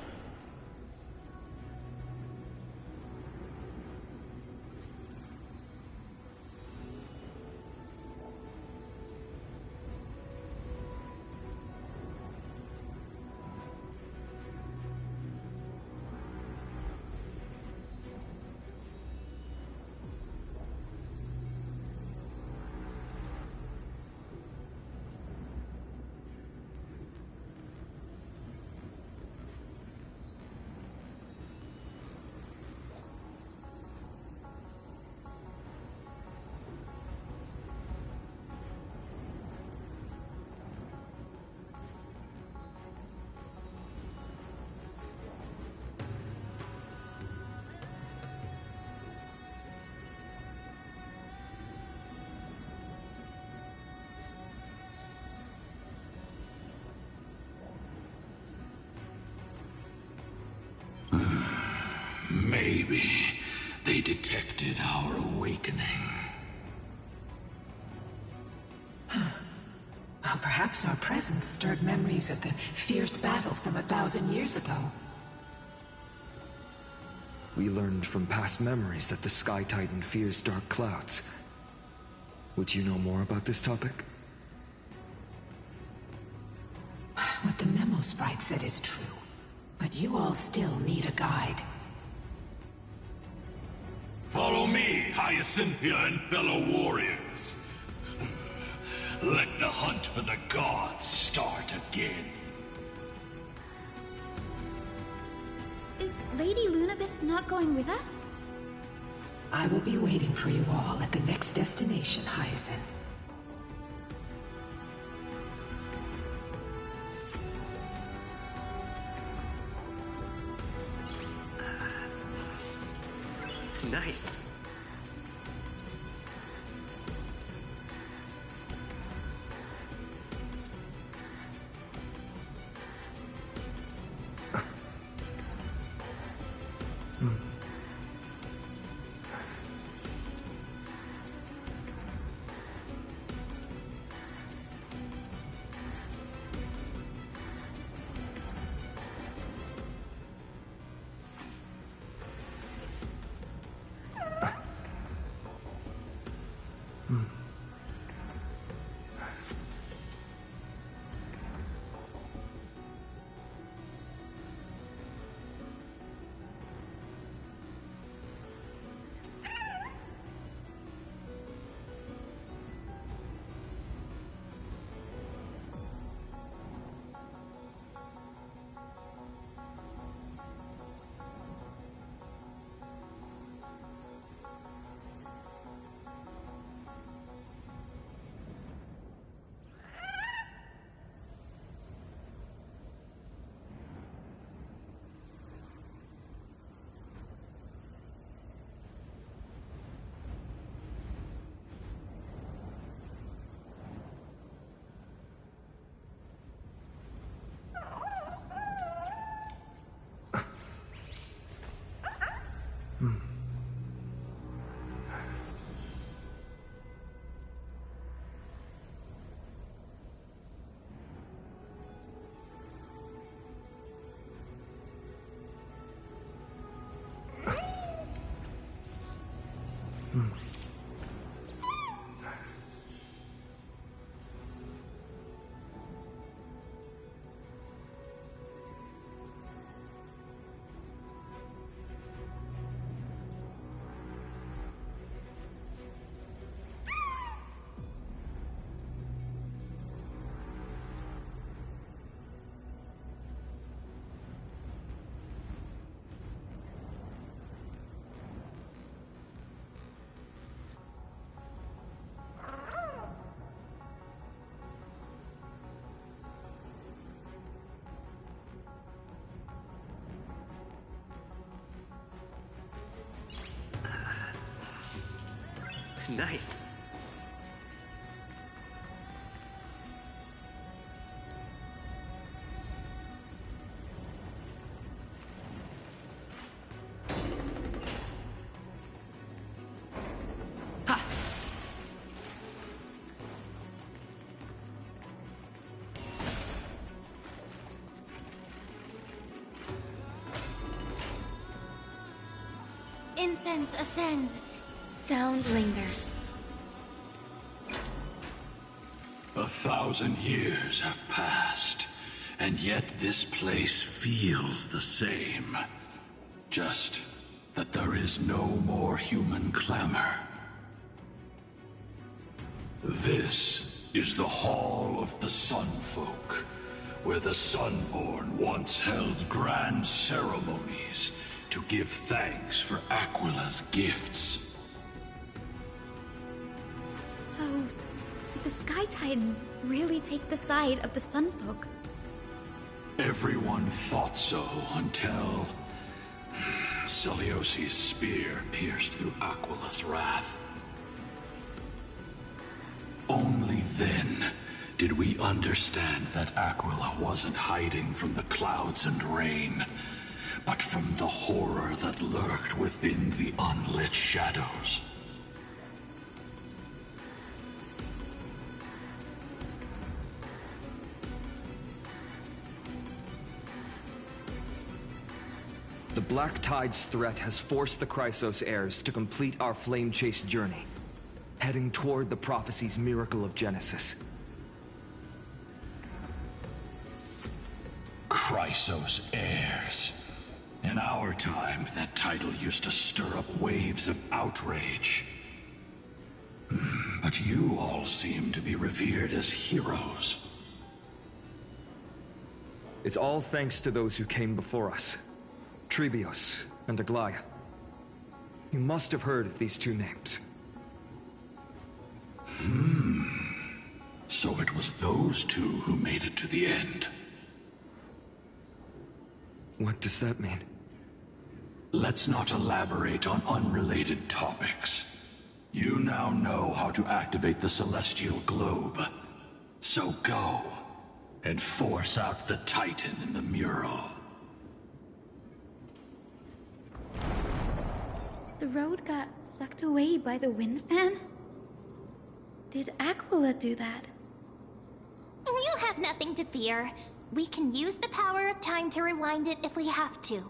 maybe they detected our awakening. Well, perhaps our presence stirred memories of the fierce battle from 1,000 years ago. We learned from past memories that the Sky Titan fears dark clouds. Would you know more about this topic? What the memo sprite said is true, but you all still need a guide. Follow me, Hyacinthia and fellow warriors. Let the hunt for the gods start again. Is Lady Lunabis not going with us? I will be waiting for you all at the next destination, Hyacinth. Nice. Nice. Incense ascends. Sound lingers. 1,000 years have passed, and yet this place feels the same. Just that there is no more human clamor. This is the Hall of the Sunfolk, where the Sunborn once held grand ceremonies to give thanks for Aquila's gifts. So, did the Sky Titan really take the side of the Sunfolk? Everyone thought so until Celiosi's spear pierced through Aquila's wrath. Only then did we understand that Aquila wasn't hiding from the clouds and rain, but from the horror that lurked within the unlit shadows. The Black Tide's threat has forced the Chrysos heirs to complete our flame chase journey, heading toward the prophecy's miracle of Genesis. Chrysos heirs. In our time, that title used to stir up waves of outrage. But you all seem to be revered as heroes. It's all thanks to those who came before us. Trebios and Aglaya. You must have heard of these two names. So it was those two who made it to the end. What does that mean? Let's not elaborate on unrelated topics. You now know how to activate the celestial globe. So go, and force out the Titan in the mural. The road got sucked away by the wind fan? Did Aquila do that? You have nothing to fear. We can use the power of time to rewind it if we have to.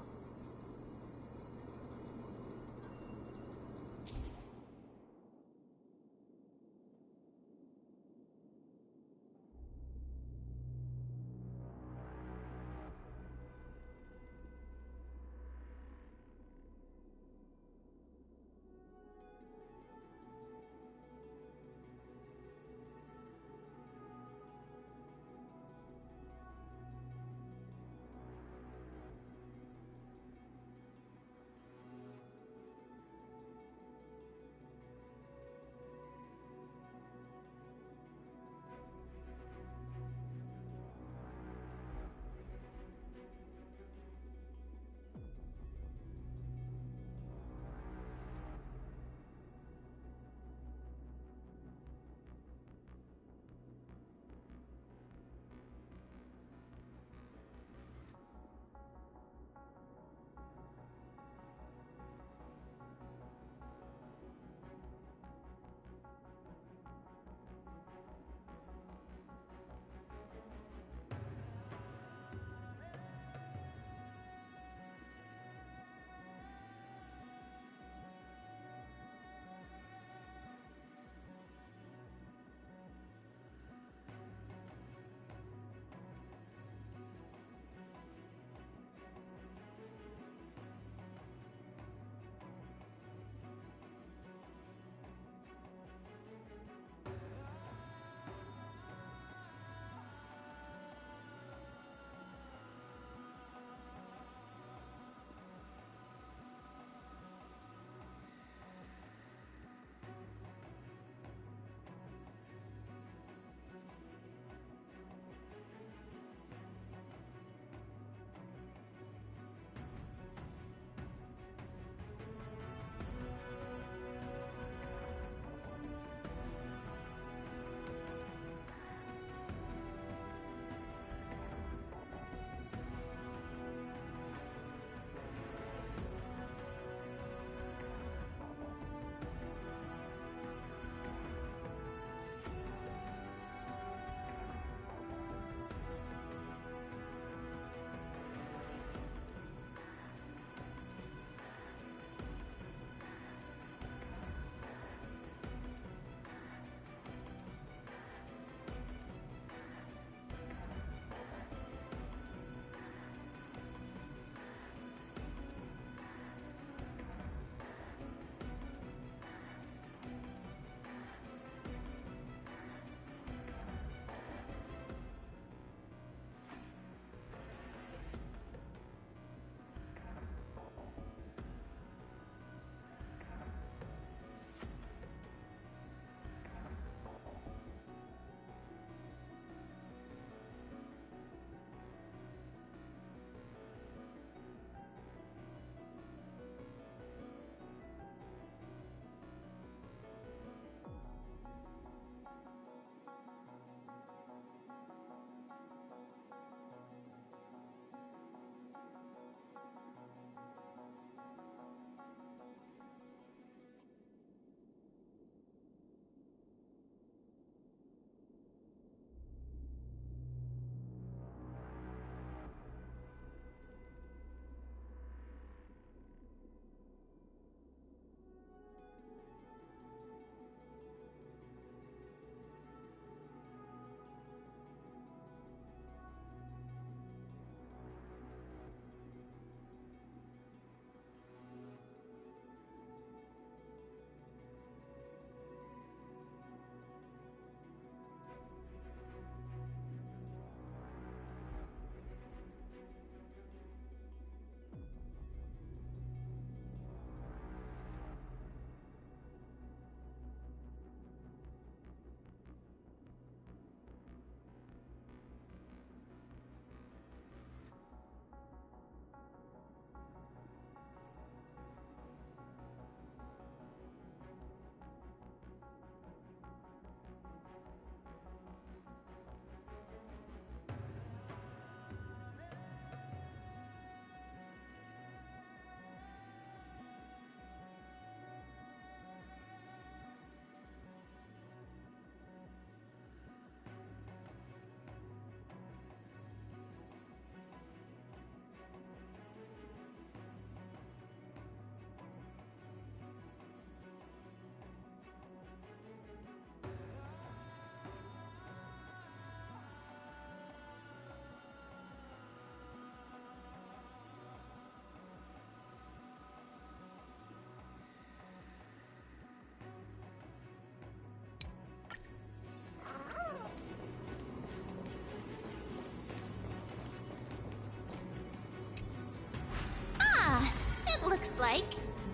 looks like.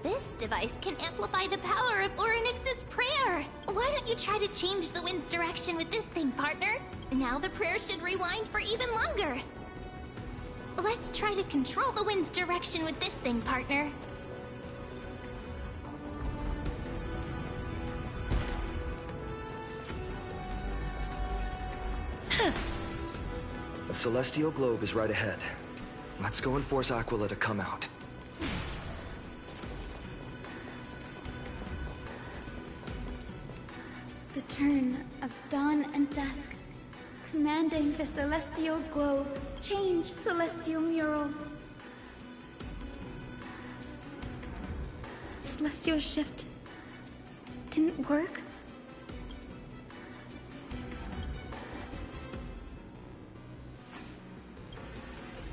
This device can amplify the power of Orynyx's prayer. Why don't you try to change the wind's direction with this thing, partner? Now the prayer should rewind for even longer. Let's try to control the wind's direction with this thing, partner. The celestial globe is right ahead. Let's go and force Aquila to come out. The turn of dawn and dusk, commanding the celestial globe, change celestial mural. Celestial shift didn't work?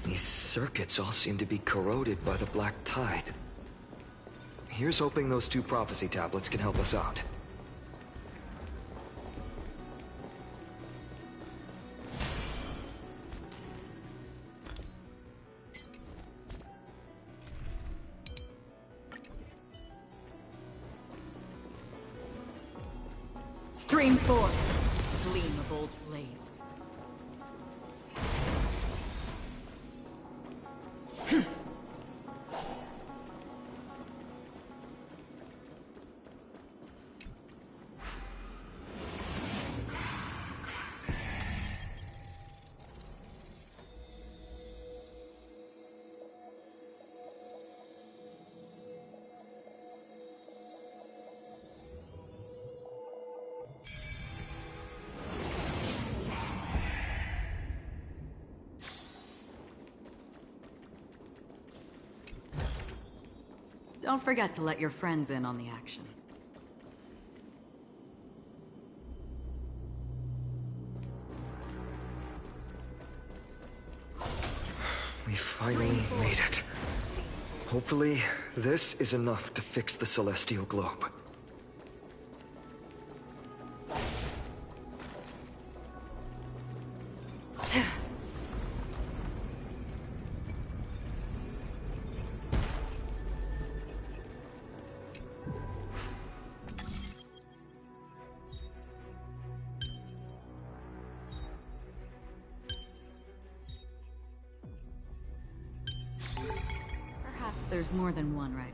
These circuits all seem to be corroded by the black tide. Here's hoping those 2 prophecy tablets can help us out. Stream forth, gleam of old blades. Don't forget to let your friends in on the action. We finally made it. Hopefully, this is enough to fix the celestial globe. Perhaps there's more than one right.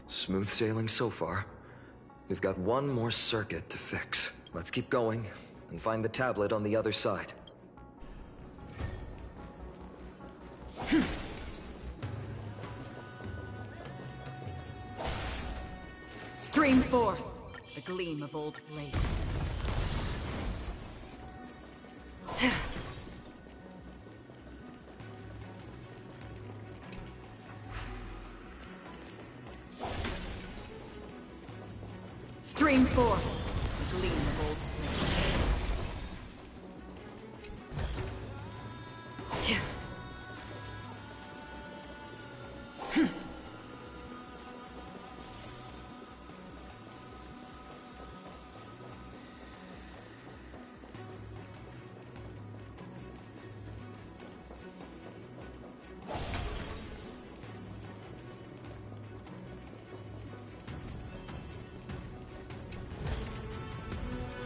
Smooth sailing so far. We've got one more circuit to fix. Let's keep going and find the tablet on the other side. Stream forth, the gleam of old blades. Stream forth, the gleam of old blades.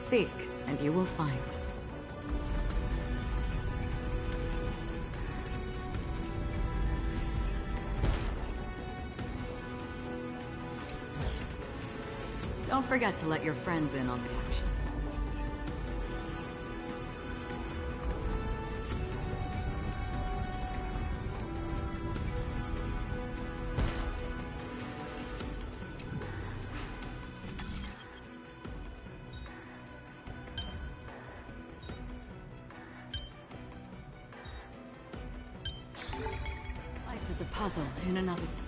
Seek, and you will find. Don't forget to let your friends in on the action. Life is a puzzle in and of itself.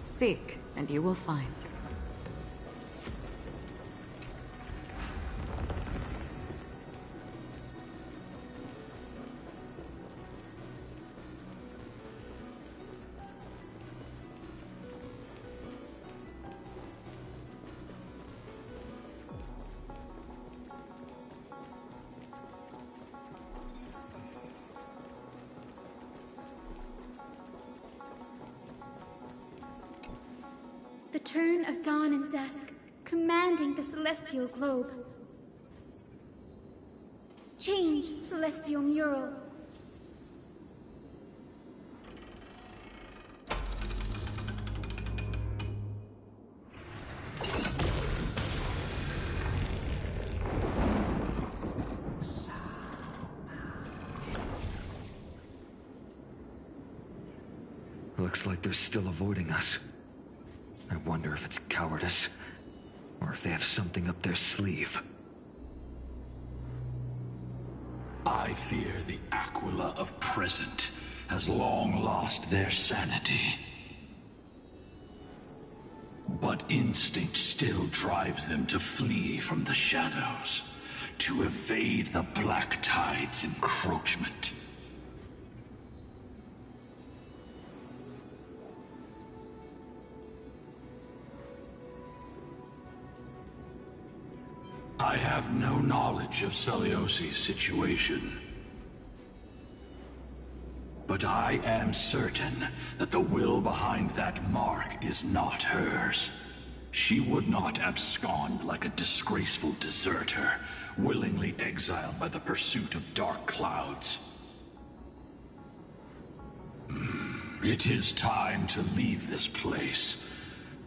Seek, and you will find. The turn of dawn and dusk, commanding the celestial globe. Change, celestial mural. Looks like they're still avoiding us. I wonder if it's cowardice, or if they have something up their sleeve. I fear the Aquila of present has long lost their sanity. But instinct still drives them to flee from the shadows, to evade the Black Tide's encroachment. I have no knowledge of Celiosi's situation. But I am certain that the will behind that mark is not hers. She would not abscond like a disgraceful deserter, willingly exiled by the pursuit of dark clouds. It is time to leave this place.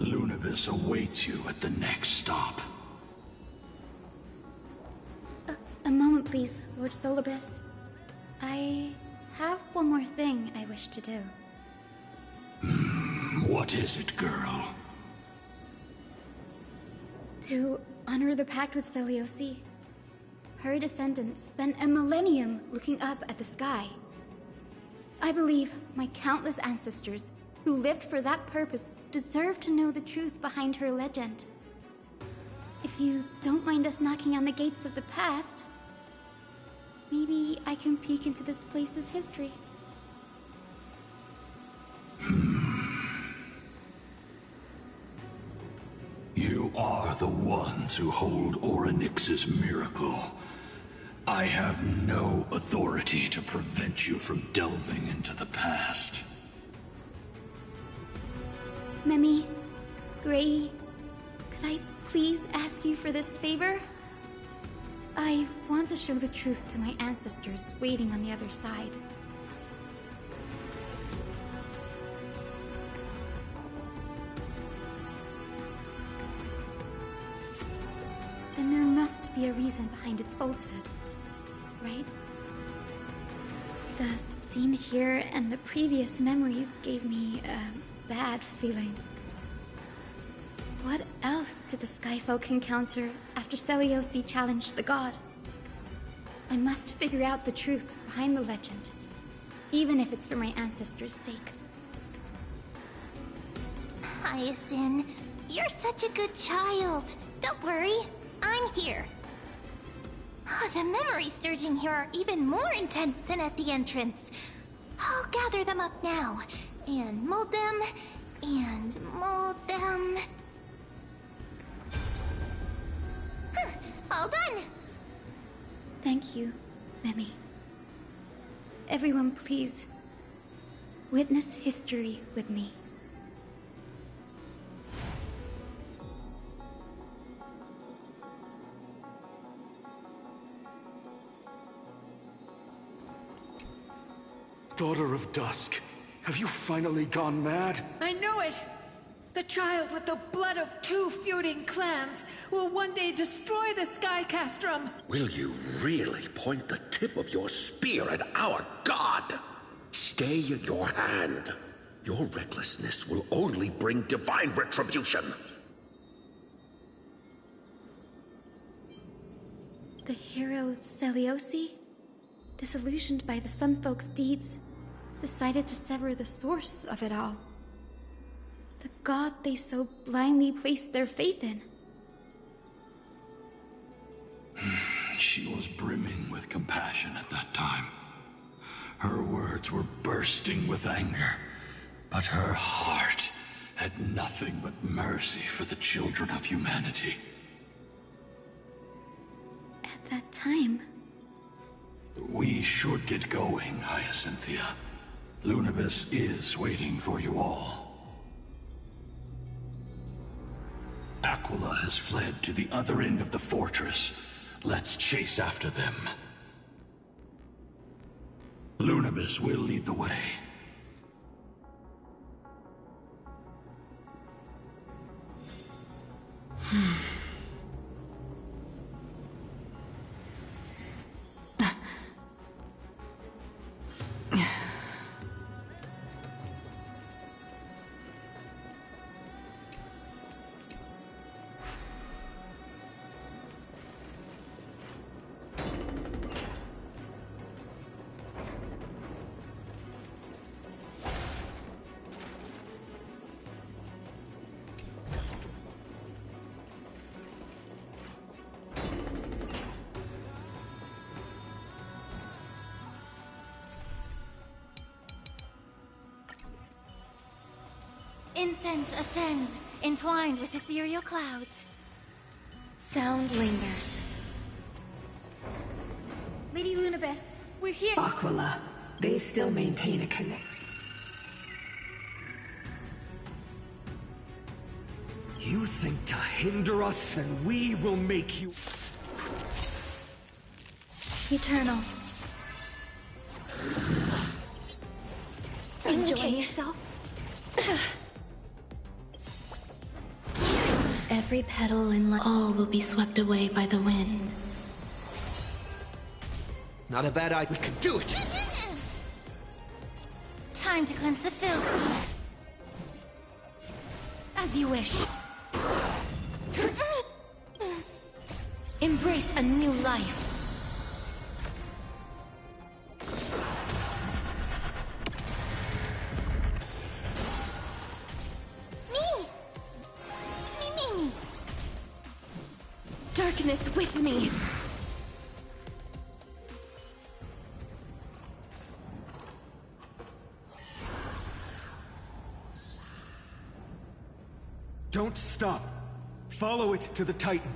Lunibus awaits you at the next stop. A moment, please, Lord Solibus. I have one more thing I wish to do. What is it, girl? To honor the pact with Celiosi. Her descendants spent a millennium looking up at the sky. I believe my countless ancestors who lived for that purpose deserve to know the truth behind her legend. If you don't mind us knocking on the gates of the past, maybe I can peek into this place's history. You are the ones who hold Orynyx's miracle. I have no authority to prevent you from delving into the past. Memi, Gray, could I please ask you for this favor? I want to show the truth to my ancestors waiting on the other side. Then there must be a reason behind its falsehood, right? The scene here and the previous memories gave me a bad feeling. What else did the Skyfolk encounter after Celiosi challenged the god? I must figure out the truth behind the legend, even if it's for my ancestors' sake. Hyacinth, you're such a good child. Don't worry, I'm here. The memories surging here are even more intense than at the entrance. I'll gather them up now, and mold them, and mold them. All done! Thank you, Memi. Everyone, please, witness history with me. Daughter of Dusk, have you finally gone mad? I knew it! The child with the blood of 2 feuding clans will one day destroy the Sky Castrum! Will you really point the tip of your spear at our god? Stay your hand. Your recklessness will only bring divine retribution. The hero Celiosi, disillusioned by the Sun Folk's deeds, decided to sever the source of it all. The god they so blindly placed their faith in. She was brimming with compassion at that time. Her words were bursting with anger, but her heart had nothing but mercy for the children of humanity. At that time... We should get going, Hyacinthia. Lunabis is waiting for you all. Aquila has fled to the other end of the fortress. Let's chase after them. Lunabis will lead the way. Incense ascends, entwined with ethereal clouds. Sound lingers. Lady Lunabis, we're here. Aquila, they still maintain a connection. You think to hinder us, and we will make you... Eternal. Enjoying yourself? Every petal in life, all will be swept away by the wind. Not a bad idea. We can do it! Time to cleanse the filth. As you wish. Embrace a new life. Darkness with me. Don't stop. Follow it to the Titan.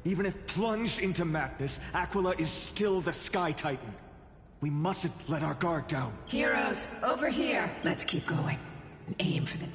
Even if plunged into madness, Aquila is still the Sky Titan. We mustn't let our guard down. Heroes, over here. Let's keep going and aim for the...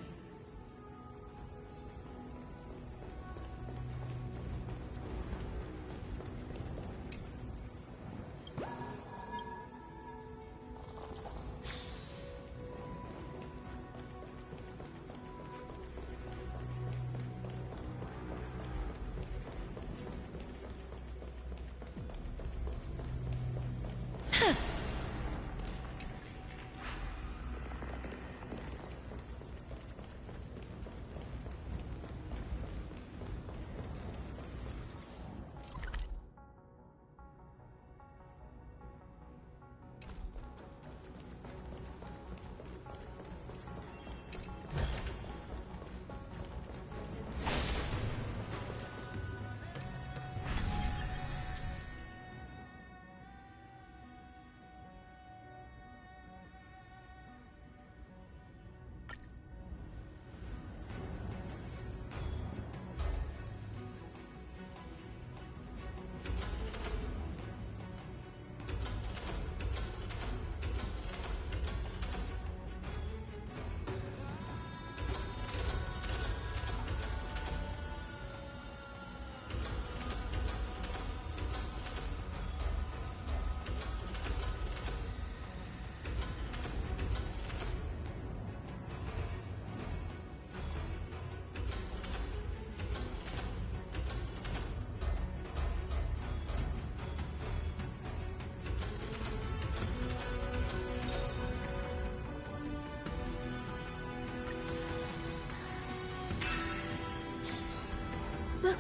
Look,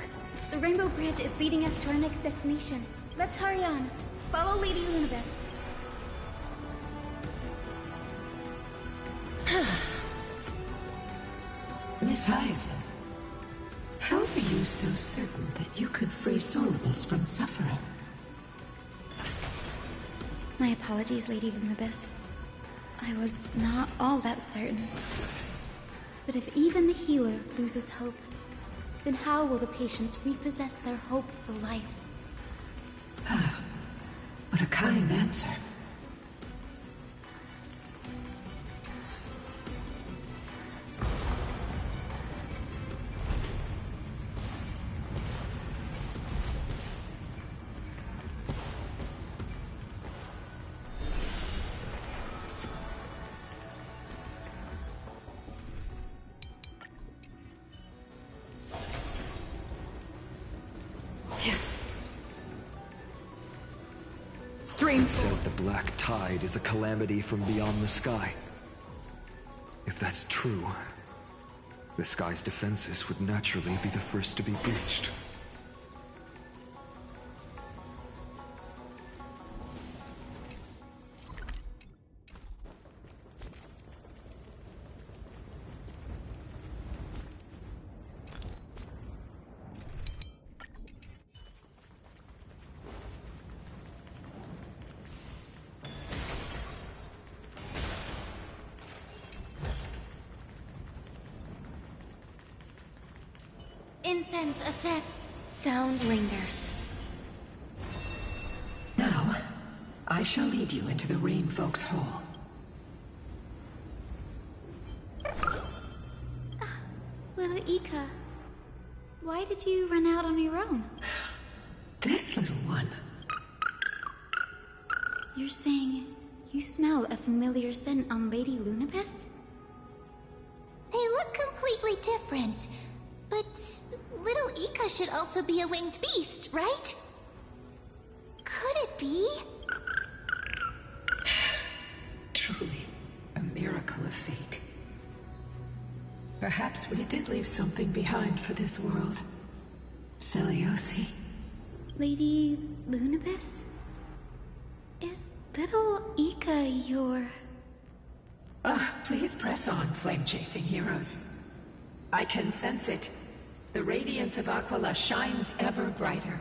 the Rainbow Bridge is leading us to our next destination. Let's hurry on. Follow Lady Lunabis. Miss Hyzen, how are you so certain that you could free Solibus from suffering? My apologies, Lady Lunabis. I was not all that certain. But if even the healer loses hope, then how will the patients repossess their hope for life? What a kind answer. It said the black tide is a calamity from beyond the sky. If that's true, the sky's defenses would naturally be the first to be breached. Incense ascent. Sound lingers. Now, I shall lead you into the Rain Folks Hall. Little Ika, why did you run out on your own? This little one. You're saying you smell a familiar scent on Lady Lunabis? They look completely different, but little Ika should also be a winged beast, right? Could it be? Truly, a miracle of fate. Perhaps we did leave something behind for this world. Celiosi. Lady Lunabis? Is little Ika your... Please press on, flame-chasing heroes. I can sense it. The radiance of Aquila shines ever brighter.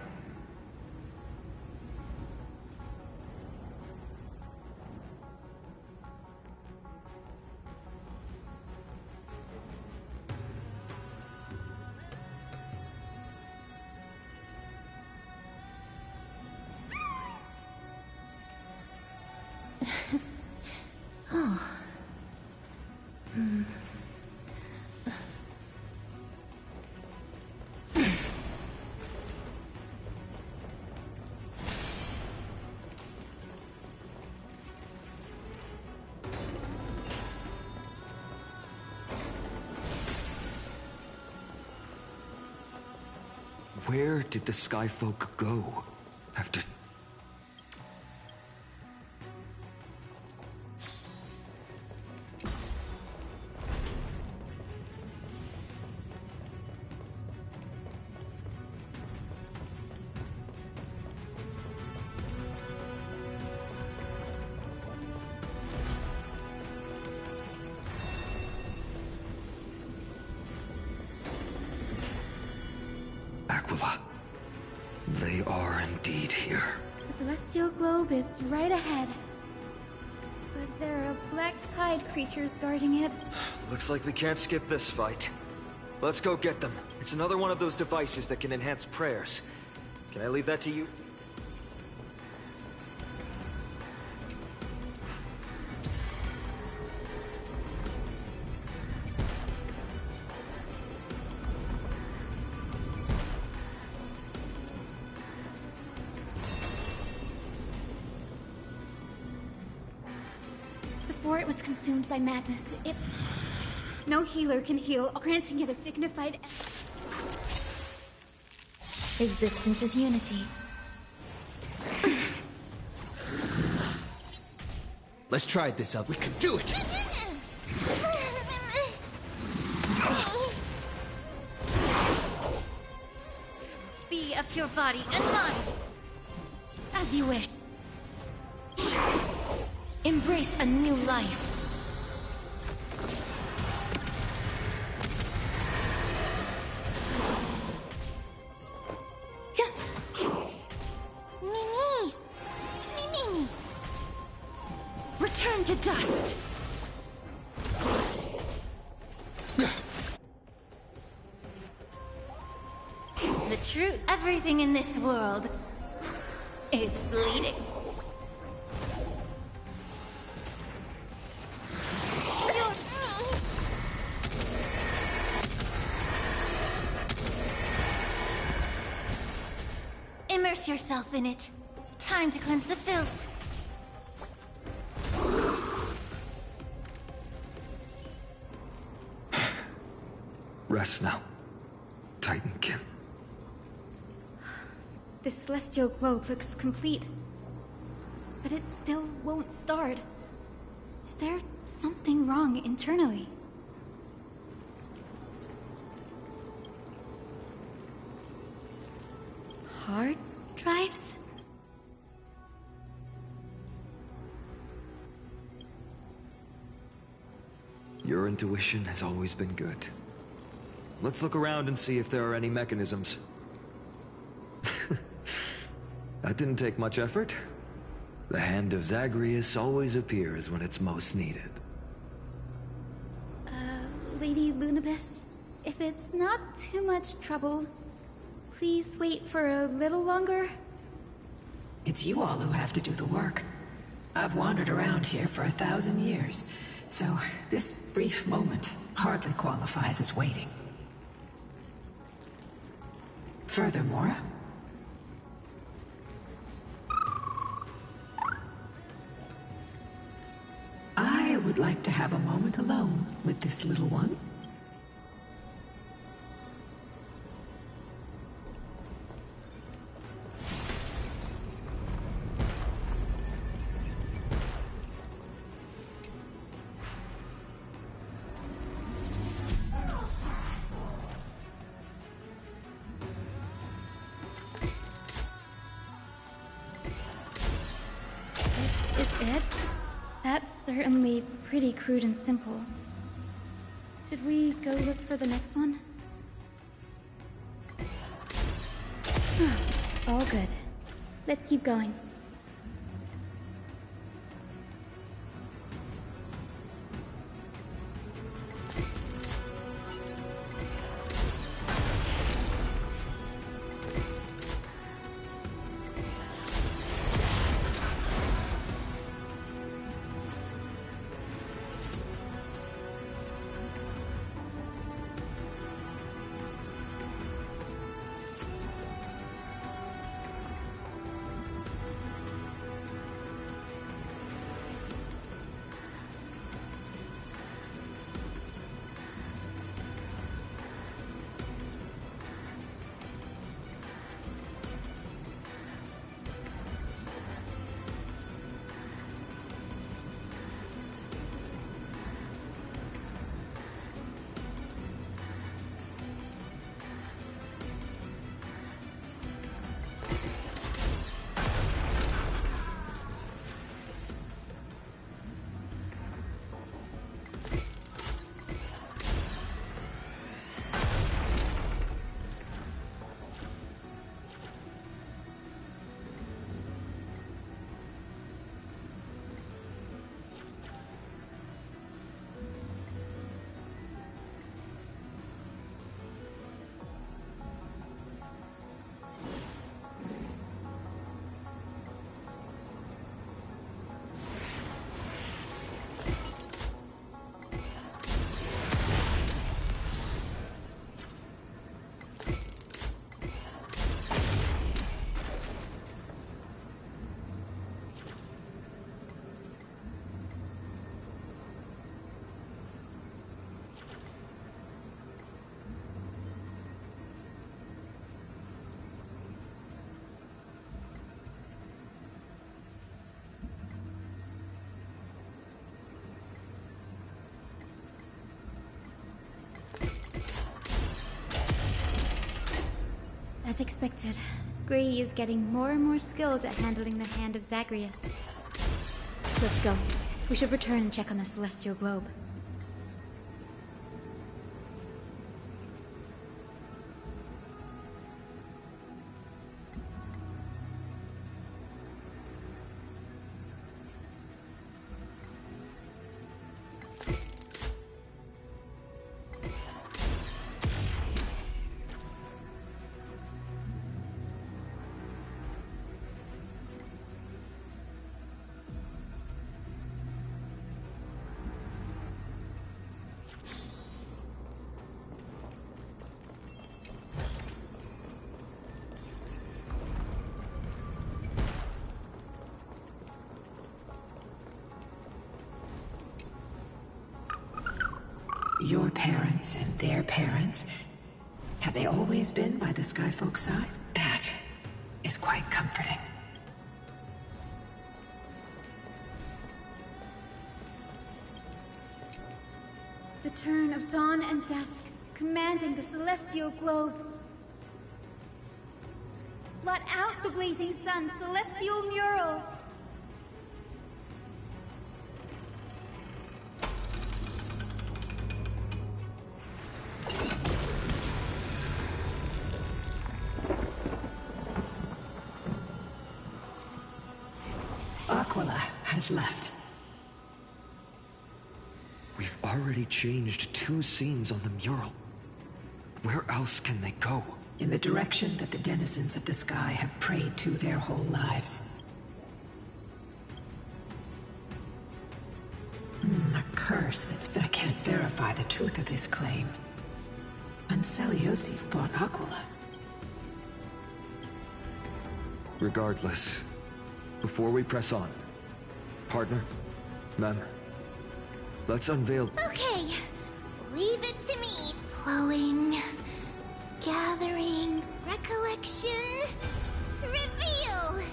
Oh. Where did the Skyfolk go after... Aquila. They are indeed here. The celestial globe is right ahead. But there are black tide creatures guarding it. Looks like we can't skip this fight. Let's go get them. It's another one of those devices that can enhance prayers. Can I leave that to you? Before it was consumed by madness, it... No healer can heal, granting it a dignified... Existence is unity. Let's try this out. We can do it! Be of your body and mind. As you wish. Embrace a new life. Mimi! Mimi! Return to dust. The truth. Everything in this world is bleeding. Immerse yourself in it. Time to cleanse the filth. Rest now, Titankin. The celestial globe looks complete, but it still won't start. Is there something wrong internally? Hard drives? Your intuition has always been good. Let's look around and see if there are any mechanisms. That didn't take much effort. The hand of Zagreus always appears when it's most needed. Lady Lunabis, if it's not too much trouble, please wait for a little longer. It's you all who have to do the work. I've wandered around here for 1,000 years, so this brief moment hardly qualifies as waiting. Furthermore, I would like to have a moment alone with this little one. This is it? That's certainly pretty crude and simple. Should we go look for the next one? All good. Let's keep going. As expected, Gray is getting more and more skilled at handling the hand of Zagreus. Let's go. We should return and check on the celestial globe. Your parents and their parents, have they always been by the Skyfolk's side? That is quite comforting. The turn of dawn and dusk, commanding the celestial globe. Blot out the blazing sun, celestial mural! Aquila has left. We've already changed 2 scenes on the mural. Where else can they go? In the direction that the denizens of the sky have prayed to their whole lives. A curse that I can't verify the truth of this claim. When Celiosi fought Aquila. Regardless, before we press on, partner, ma'am, let's unveil... Okay, leave it to me. Flowing, gathering, recollection, reveal!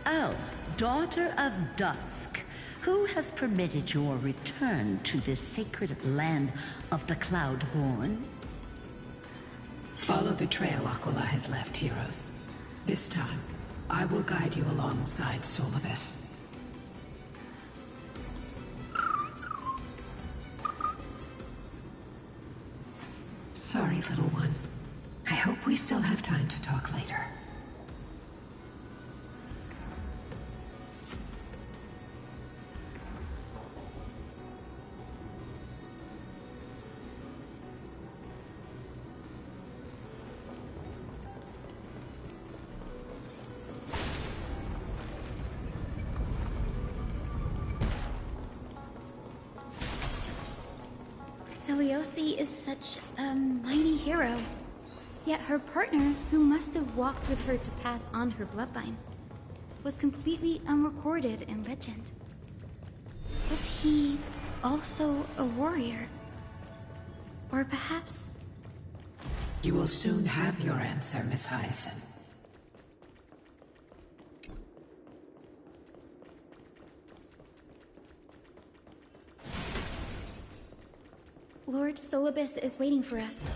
Oh, daughter of dusk, who has permitted your return to this sacred land of the Cloud Horn? Follow the trail Aquila has left, heroes. This time, I will guide you alongside Solibus. Sorry, little one. I hope we still have time to talk later. Celiosi is such a mighty hero. Yet her partner, who must have walked with her to pass on her bloodline, was completely unrecorded in legend. Was he also a warrior? Or perhaps... You will soon have your answer, Miss Hyacinth. Lord Solibus is waiting for us.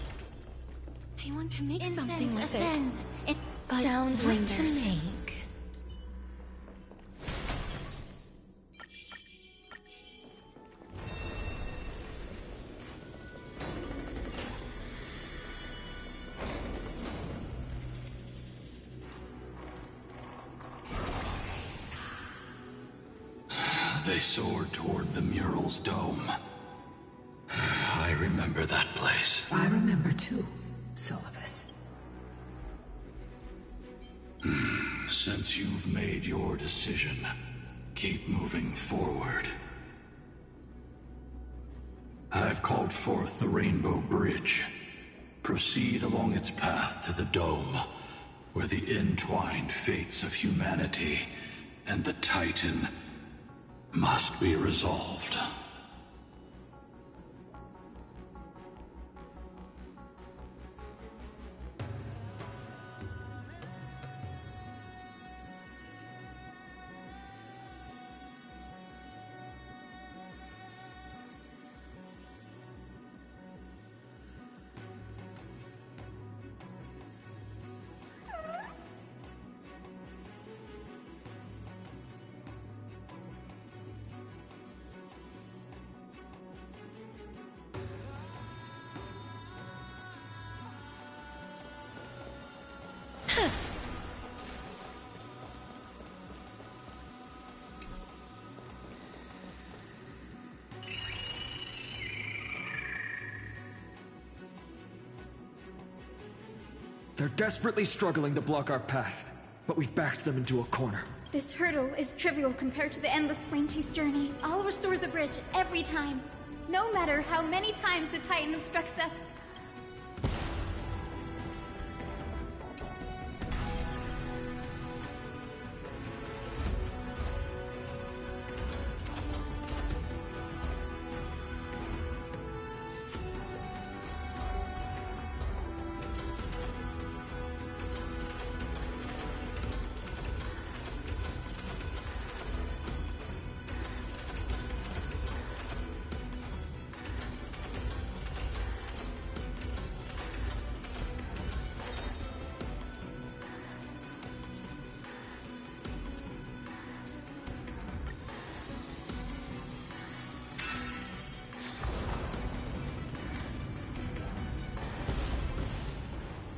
I want to make Incense something with ascends. it. But Sound what lingers. to make? They soared toward the mural's dome. I remember that place. I remember too, Solibus. Since you've made your decision, keep moving forward. I've called forth the Rainbow Bridge. Proceed along its path to the dome, where the entwined fates of humanity and the Titan must be resolved. They're desperately struggling to block our path, but we've backed them into a corner. This hurdle is trivial compared to the endless flame chase journey. I'll restore the bridge every time, no matter how many times the Titan obstructs us.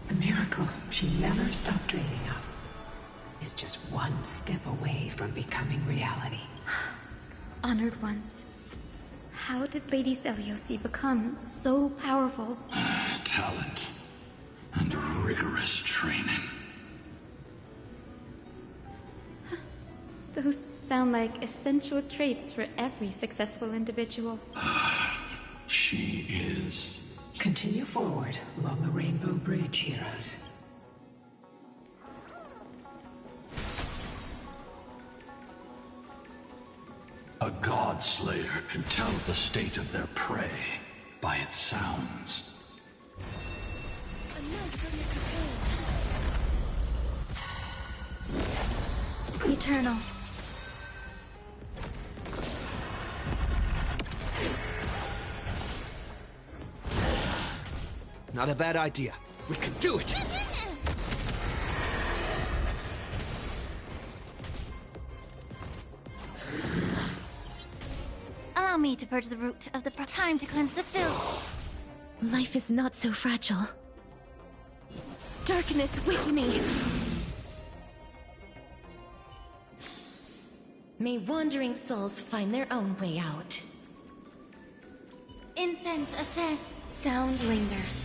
The miracle she never stopped dreaming of is just one step away from becoming reality. Honored ones. How did Lady Seliosi become so powerful? Talent and rigorous training. Those sound like essential traits for every successful individual. She is. Continue forward along the Rainbow Bridge, heroes. A god slayer can tell the state of their prey by its sounds. Eternal. Not a bad idea. We can do it! Allow me to purge the root of the time to cleanse the filth. Life is not so fragile. Darkness with me! May wandering souls find their own way out. Incense ascend. Sound lingers.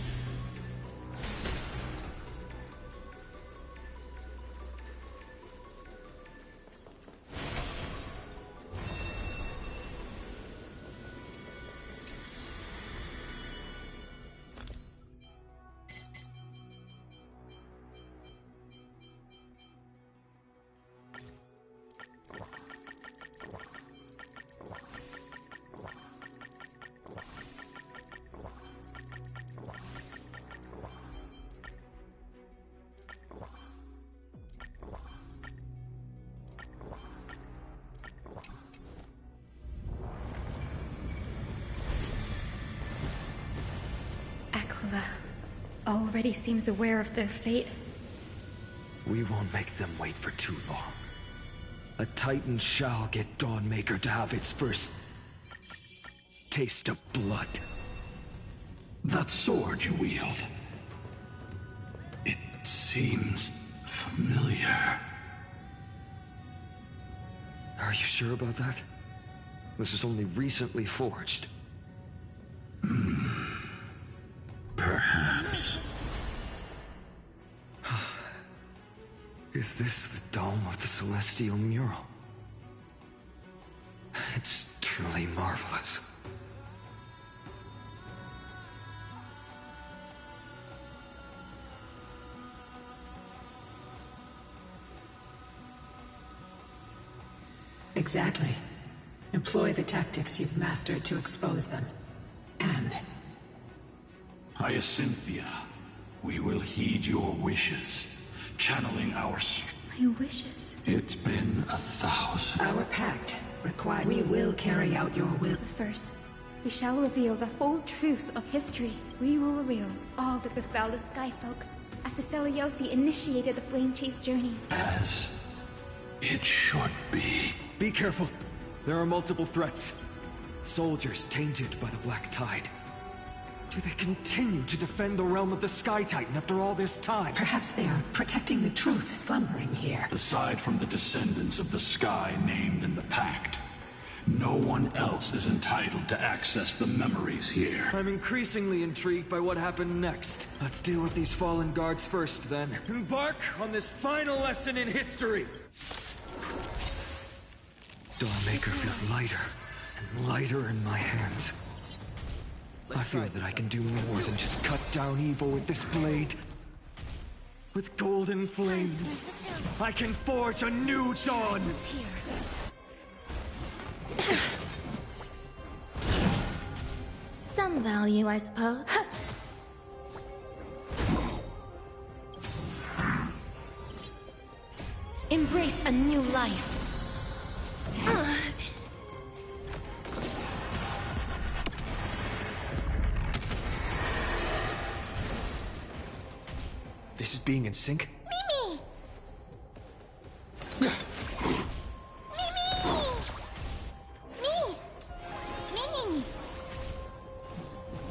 Already seems aware of their fate. We won't make them wait for too long. A Titan shall get Dawnmaker to have its first taste of blood. That sword you wield, it seems familiar. Are you sure about that? This is only recently forged. Perhaps. Is this the dome of the celestial mural? It's truly marvelous. Exactly. Employ the tactics you've mastered to expose them. And Hyacinthia, we will heed your wishes, channeling our My wishes? It's been 1,000. Our pact requires we will carry out your will. First, we shall reveal the whole truth of history. We will reveal all that befell the Skyfolk after Seliosi initiated the Flame Chase journey. As it should be. Be careful. There are multiple threats. Soldiers tainted by the Black Tide. Do they continue to defend the realm of the Sky Titan after all this time? Perhaps they are protecting the truth slumbering here. Aside from the descendants of the sky named in the pact, No one else is entitled to access the memories here. I'm increasingly intrigued by what happened next. Let's deal with these fallen guards first, then. Embark on this final lesson in history! Dawnmaker feels lighter and lighter in my hands. I feel that I can do more than just cut down evil with this blade. With golden flames, I can forge a new dawn! Some value, I suppose. Embrace a new life. This is being in sync? Mimi! Mimi!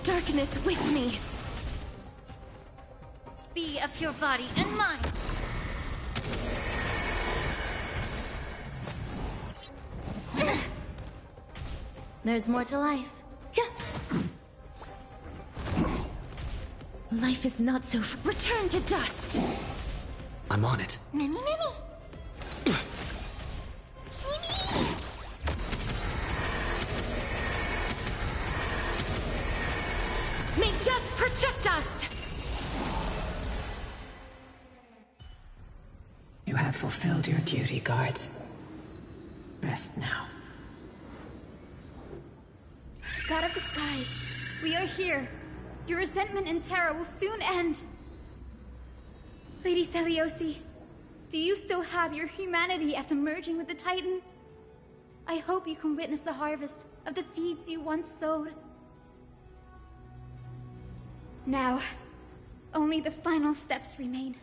Darkness with me. Be of your body and mine. There's more to life. Life is not so... Return to dust! I'm on it. Mimi! May death protect us! You have fulfilled your duty, guards. Rest now. God of the sky, we are here. Your resentment and terror will soon end. Lady Celiosi, do you still have your humanity after merging with the Titan? I hope you can witness the harvest of the seeds you once sowed. Now, only the final steps remain.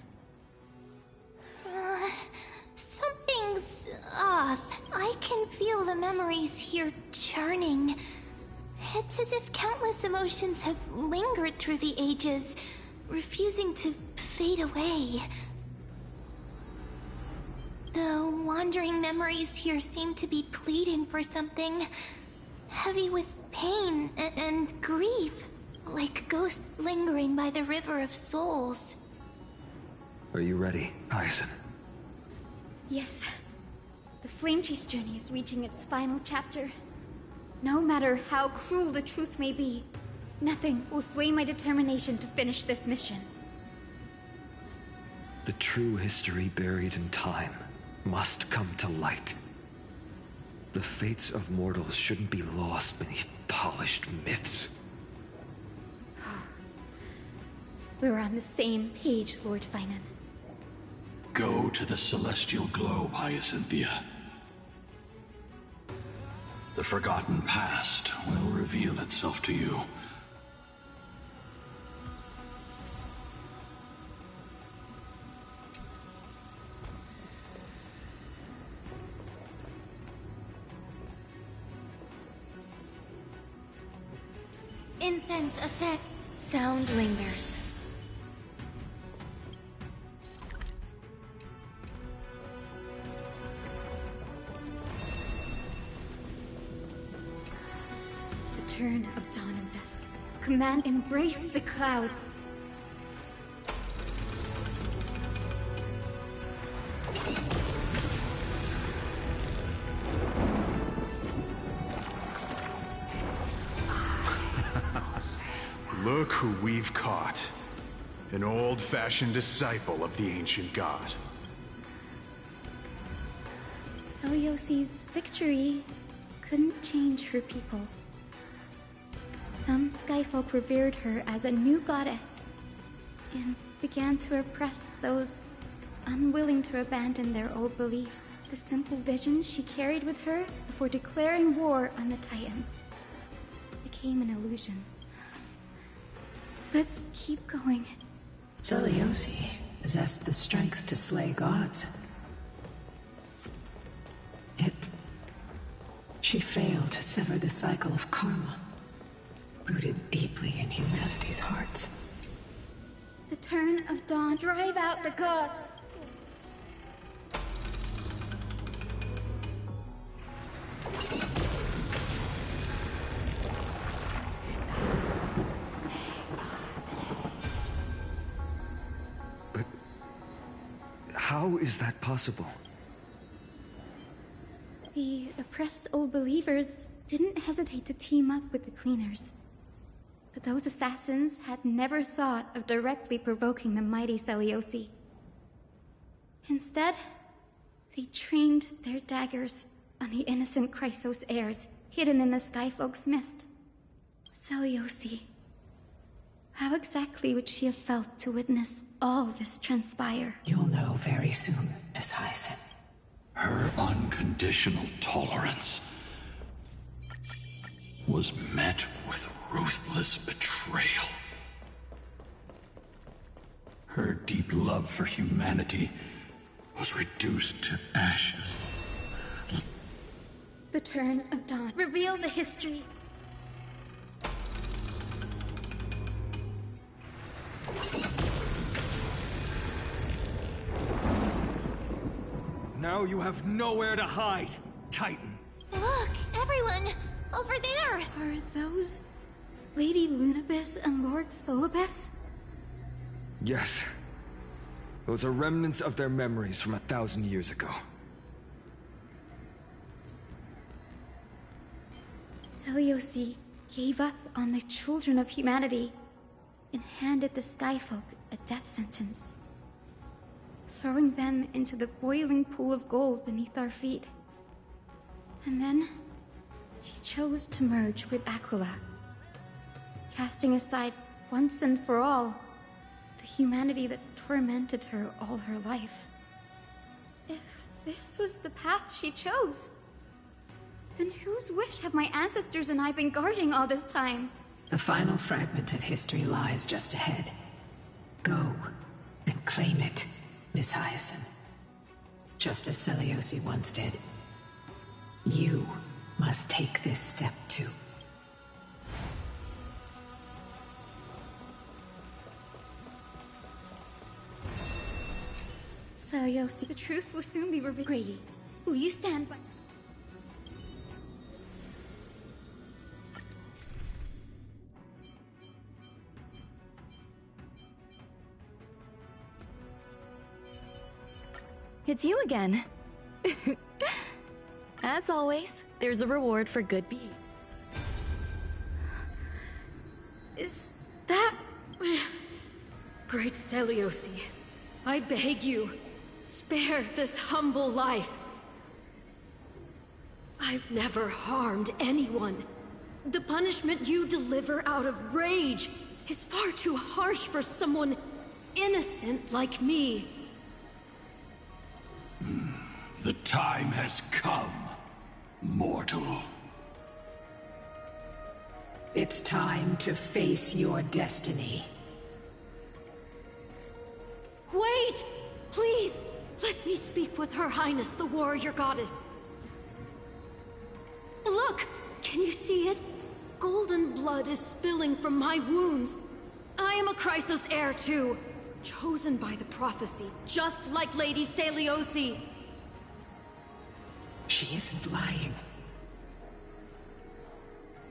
Something's off. I can feel the memories here churning. It's as if countless emotions have lingered through the ages, refusing to fade away. The wandering memories here seem to be pleading for something, heavy with pain and grief, like ghosts lingering by the river of souls. Are you ready, Aizen? Yes. The Flame Chase journey is reaching its final chapter. No matter how cruel the truth may be, nothing will sway my determination to finish this mission. The true history buried in time must come to light. The fates of mortals shouldn't be lost beneath polished myths. We're on the same page, Lord Finan. Go to the celestial globe, Hyacinthia. The forgotten past will reveal itself to you. Incense ascend. Sound lingers. Turn of dawn and dusk. Command, embrace the clouds. Look who we've caught. An old-fashioned disciple of the ancient god. Celiosi's victory couldn't change her people. Some skyfolk revered her as a new goddess, and began to oppress those unwilling to abandon their old beliefs. The simple vision she carried with her before declaring war on the Titans became an illusion. Let's keep going. Celiosi possessed the strength to slay gods. Yet, she failed to sever the cycle of karma, rooted deeply in humanity's hearts. The turn of dawn, drive out the gods! How is that possible? The oppressed old believers didn't hesitate to team up with the cleaners. But those assassins had never thought of directly provoking the mighty Seliosi. Instead, they trained their daggers on the innocent Chrysos heirs hidden in the Skyfolk's mist. Seliosi. How exactly would she have felt to witness all this transpire? You'll know very soon, Miss Hyacin. Her unconditional tolerance was met with ruthless betrayal. Her deep love for humanity was reduced to ashes. The turn of dawn. Reveal the history. Now you have nowhere to hide, Titan. Look, everyone! Over there! Are those Lady Lunabis and Lord Solibes? Yes. Those are remnants of their memories from 1,000 years ago. Seliosi gave up on the children of humanity and handed the Skyfolk a death sentence, throwing them into the boiling pool of gold beneath our feet. And then, she chose to merge with Aquila, casting aside once and for all the humanity that tormented her all her life. If this was the path she chose, then whose wish have my ancestors and I been guarding all this time? The final fragment of history lies just ahead. Go and claim it, Miss Hyacin. Just as Seliosi once did. You must take this step too. Seliosi, the truth will soon be revealed. Grady, will you stand by? It's you again. As always, there's a reward for good behavior. Is that... Great Seliosi, I beg you, spare this humble life. I've never harmed anyone. The punishment you deliver out of rage is far too harsh for someone innocent like me. The time has come, mortal. It's time to face your destiny. Wait! Please! Let me speak with Her Highness, the warrior goddess. Look! Can you see it? Golden blood is spilling from my wounds. I am a Chrysos heir too, chosen by the prophecy, just like Lady Seliosi. She isn't lying.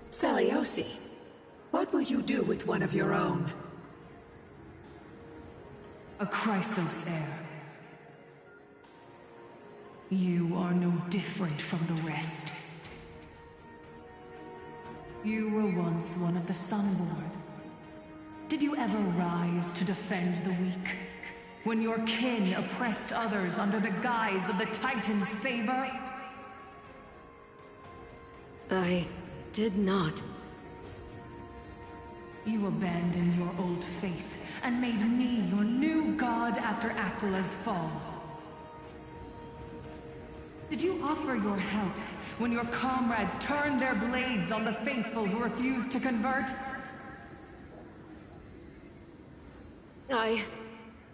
Seliosi, what will you do with one of your own? A Chrysos heir. You are no different from the rest. You were once one of the Sunborn. Did you ever rise to defend the weak? When your kin oppressed others under the guise of the Titan's favor? I did not. You abandoned your old faith and made me your new god after Aquila's fall. Did you offer your help when your comrades turned their blades on the faithful who refused to convert? I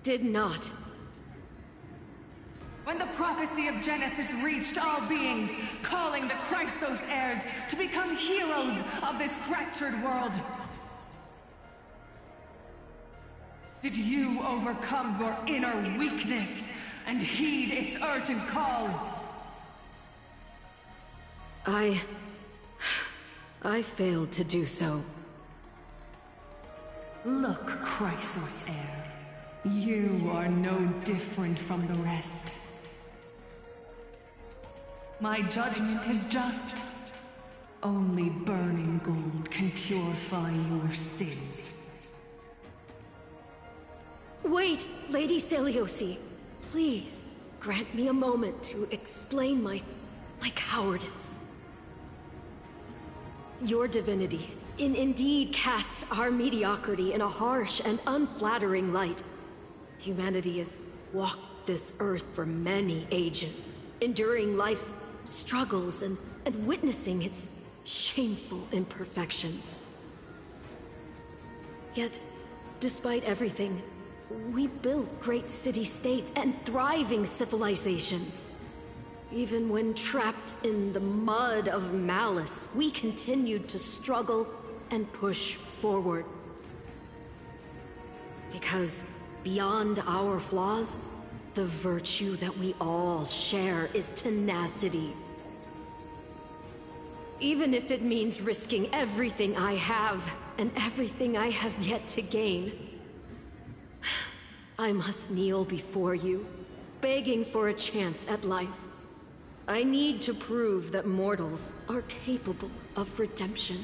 did not. When the prophecy of Genesis reached all beings, calling the Chrysos heirs to become heroes of this fractured world, did you overcome your inner weakness and heed its urgent call? I failed to do so. Look, Chrysos heir. You are no different from the rest. My judgment is just. Only burning gold can purify your sins. Wait, Lady Seliosi. Please, grant me a moment to explain my cowardice. Your divinity indeed casts our mediocrity in a harsh and unflattering light. Humanity has walked this earth for many ages, enduring life's struggles and witnessing its shameful imperfections. Yet, despite everything, we built great city-states and thriving civilizations. Even when trapped in the mud of malice, we continued to struggle and push forward. Because beyond our flaws, the virtue that we all share is tenacity. Even if it means risking everything I have and everything I have yet to gain, I must kneel before you, begging for a chance at life. I need to prove that mortals are capable of redemption.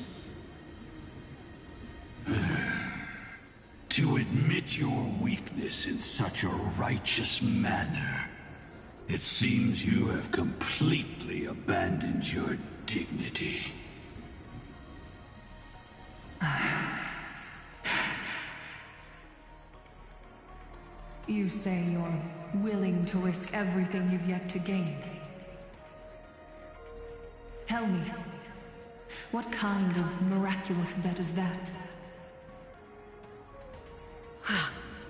To admit your weakness in such a righteous manner, it seems you have completely abandoned your dignity. You say you're willing to risk everything you've yet to gain. Tell me, what kind of miraculous bet is that?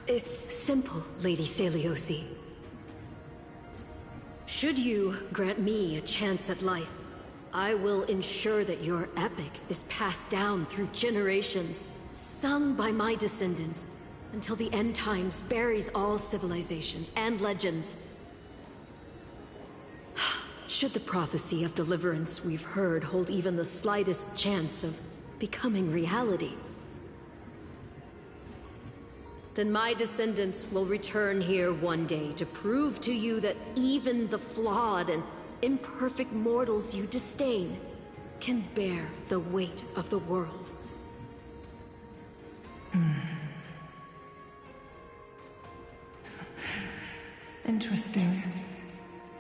It's simple, Lady Seliosi. Should you grant me a chance at life, I will ensure that your epic is passed down through generations, sung by my descendants, until the end times buries all civilizations and legends. Should the prophecy of deliverance we've heard hold even the slightest chance of becoming reality, then my descendants will return here one day to prove to you that even the flawed and imperfect mortals you disdain can bear the weight of the world. Interesting.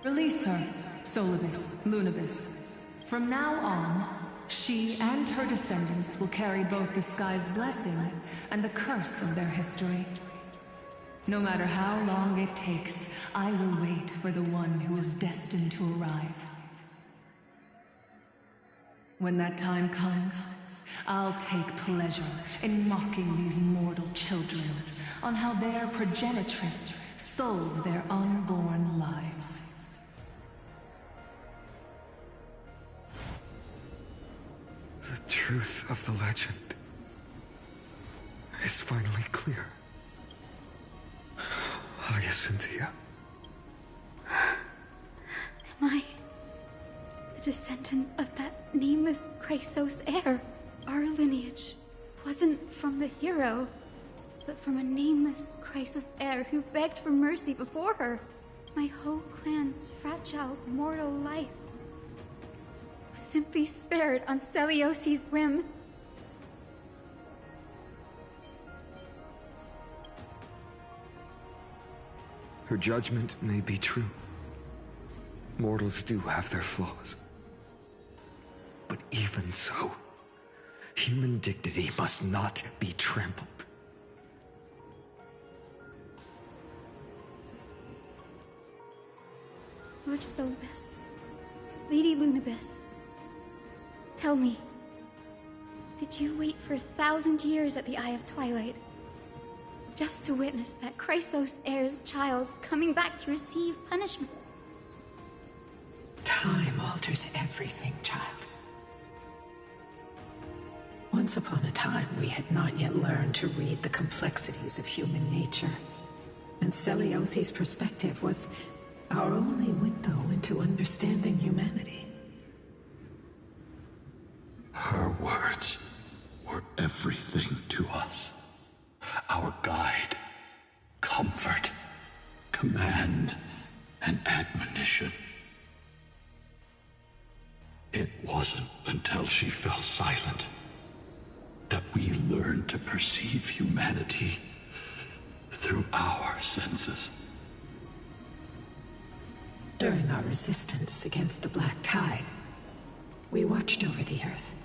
Release her, Solibus, Lunibus. From now on, she and her descendants will carry both the sky's blessings and the curse of their history. No matter how long it takes, I will wait for the one who is destined to arrive. When that time comes, I'll take pleasure in mocking these mortal children on how their progenitress sold their unborn lives. The truth of the legend is finally clear. Hyacinthia. Am I the descendant of that nameless Chrysos heir? Our lineage wasn't from the hero, but from a nameless Chrysos heir who begged for mercy before her. My whole clan's fragile mortal life was simply spared on Seliosi's whim. Her judgment may be true. Mortals do have their flaws. But even so, human dignity must not be trampled. Lord Solibus, Lady Lunibus, tell me, did you wait for 1,000 years at the Eye of Twilight just to witness that Chrysos heir's child coming back to receive punishment? Time alters everything, child. Once upon a time, we had not yet learned to read the complexities of human nature, and Seliosi's perspective was our only window into understanding humanity. Her words were everything to us. Our guide, command and admonition. It wasn't until she fell silent that we learned to perceive humanity through our senses. During our resistance against the Black Tide, we watched over the Earth,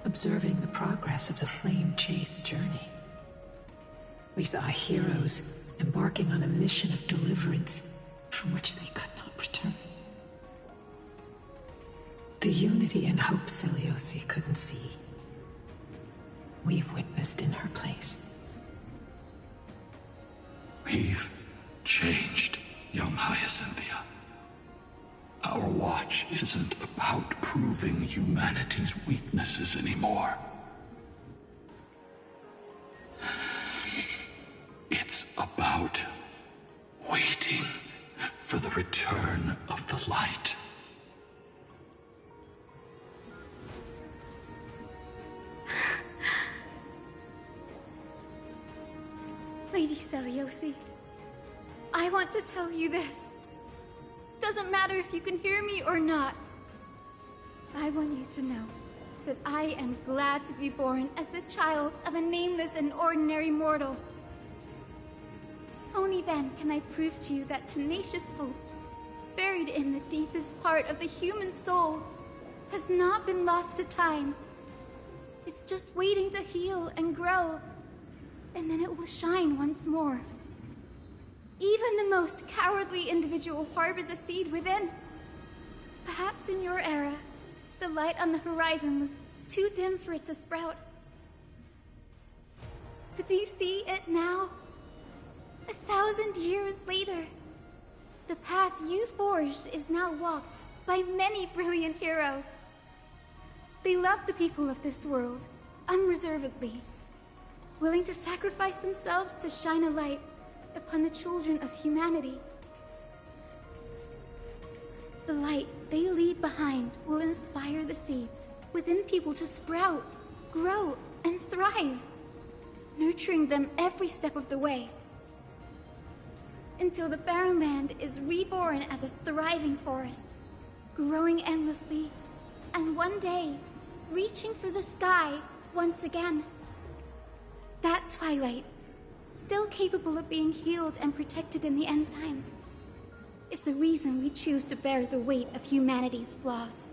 observing the progress of the Flame Chase journey. We saw heroes embarking on a mission of deliverance from which they could not return. The unity and hope Seliosi couldn't see, we've witnessed in her place. We've changed, young Hyacinthia. Our watch isn't about proving humanity's weaknesses anymore. It's about waiting for the return of the light. Lady Seliosi, I want to tell you this. Doesn't matter if you can hear me or not. I want you to know that I am glad to be born as the child of a nameless and ordinary mortal. Only then can I prove to you that tenacious hope, buried in the deepest part of the human soul, has not been lost to time. It's just waiting to heal and grow, and then it will shine once more. Even the most cowardly individual harbors a seed within. Perhaps in your era, the light on the horizon was too dim for it to sprout. But do you see it now? 1,000 years later, the path you forged is now walked by many brilliant heroes. They love the people of this world, unreservedly, willing to sacrifice themselves to shine a light upon the children of humanity. The light they leave behind will inspire the seeds within people to sprout, grow, and thrive, nurturing them every step of the way, until the barren land is reborn as a thriving forest, growing endlessly, and one day, reaching for the sky once again. That twilight, still capable of being healed and protected in the end times, is the reason we choose to bear the weight of humanity's flaws.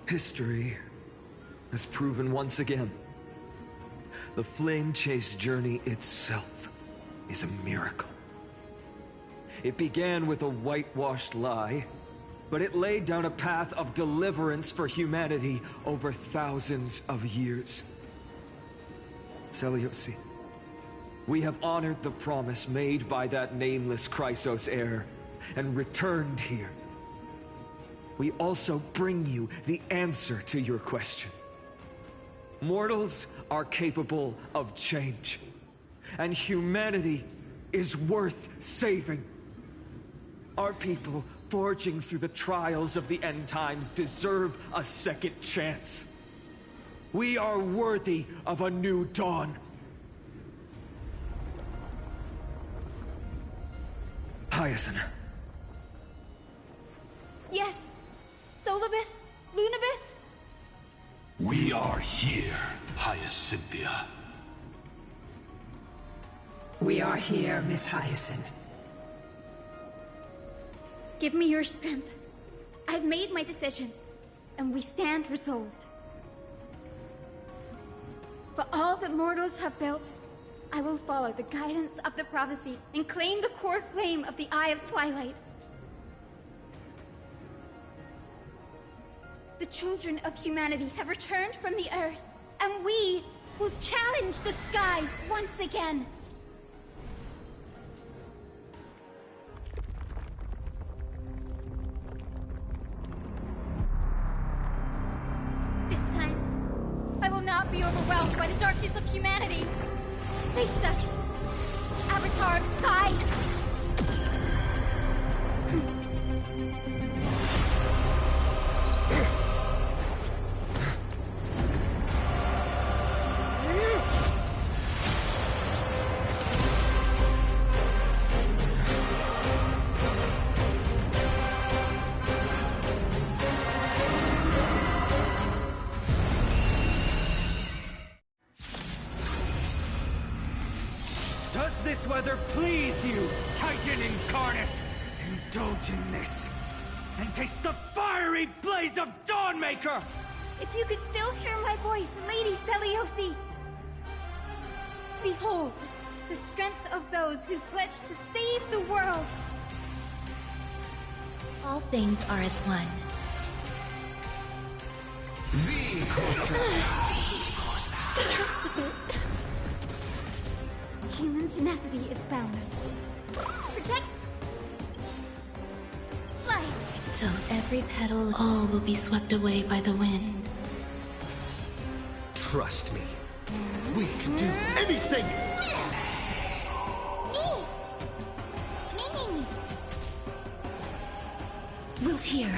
History has proven once again, the Flame Chase journey itself is a miracle. It began with a whitewashed lie, but it laid down a path of deliverance for humanity over thousands of years. Seliosi, we have honored the promise made by that nameless Chrysos heir and returned here. We also bring you the answer to your question. Mortals are capable of change, and humanity is worth saving. Our people, forging through the trials of the end times, deserve a second chance. We are worthy of a new dawn. Hyacinth. Yes! Solibus? Lunibus? We are here, Hyacinthia. We are here, Miss Hyacinth. Give me your strength. I've made my decision, and we stand resolved. For all that mortals have built, I will follow the guidance of the prophecy and claim the core flame of the Eye of Twilight. The children of humanity have returned from the earth, and we will challenge the skies once again. This time, I will not be overwhelmed by the darkness of humanity. Face us, Avatar of Sky! this weather please you, Titan Incarnate? Indulge in this, and taste the fiery blaze of Dawnmaker! If you could still hear my voice, Lady Seliosi! Behold, the strength of those who pledge to save the world! All things are as one. That hurts a bit. Human tenacity is boundless. Protect life. So every petal, all will be swept away by the wind. Trust me. We can do anything! Me. Wilt hear.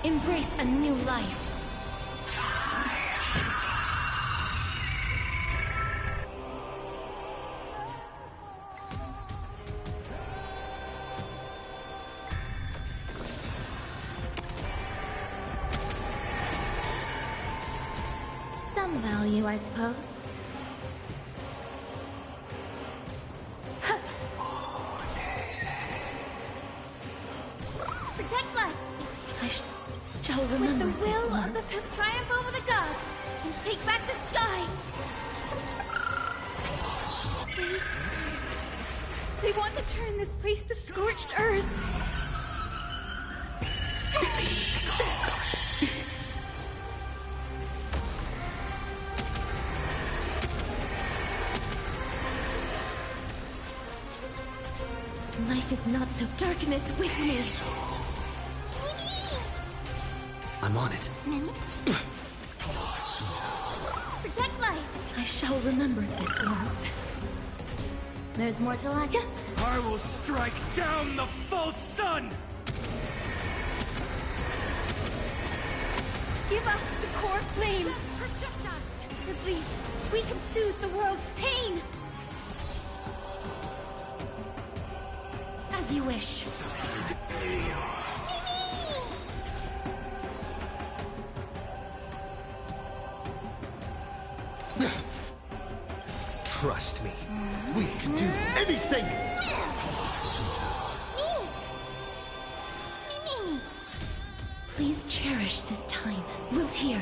Embrace a new life. Some value, I suppose. Protect life. I shall remember With the this will one. of the triumph over the gods, and take back the sky. They want to turn this place to scorched earth. Life is not so darkness with me. I'm on it. Protect life. I shall remember this warmth. There's more to like. I will strike down the false sun! Give us the core flame. Protect us. At least we can soothe the world's pain. As you wish. Trust me. We can do anything! Please cherish this time. Wilt hear.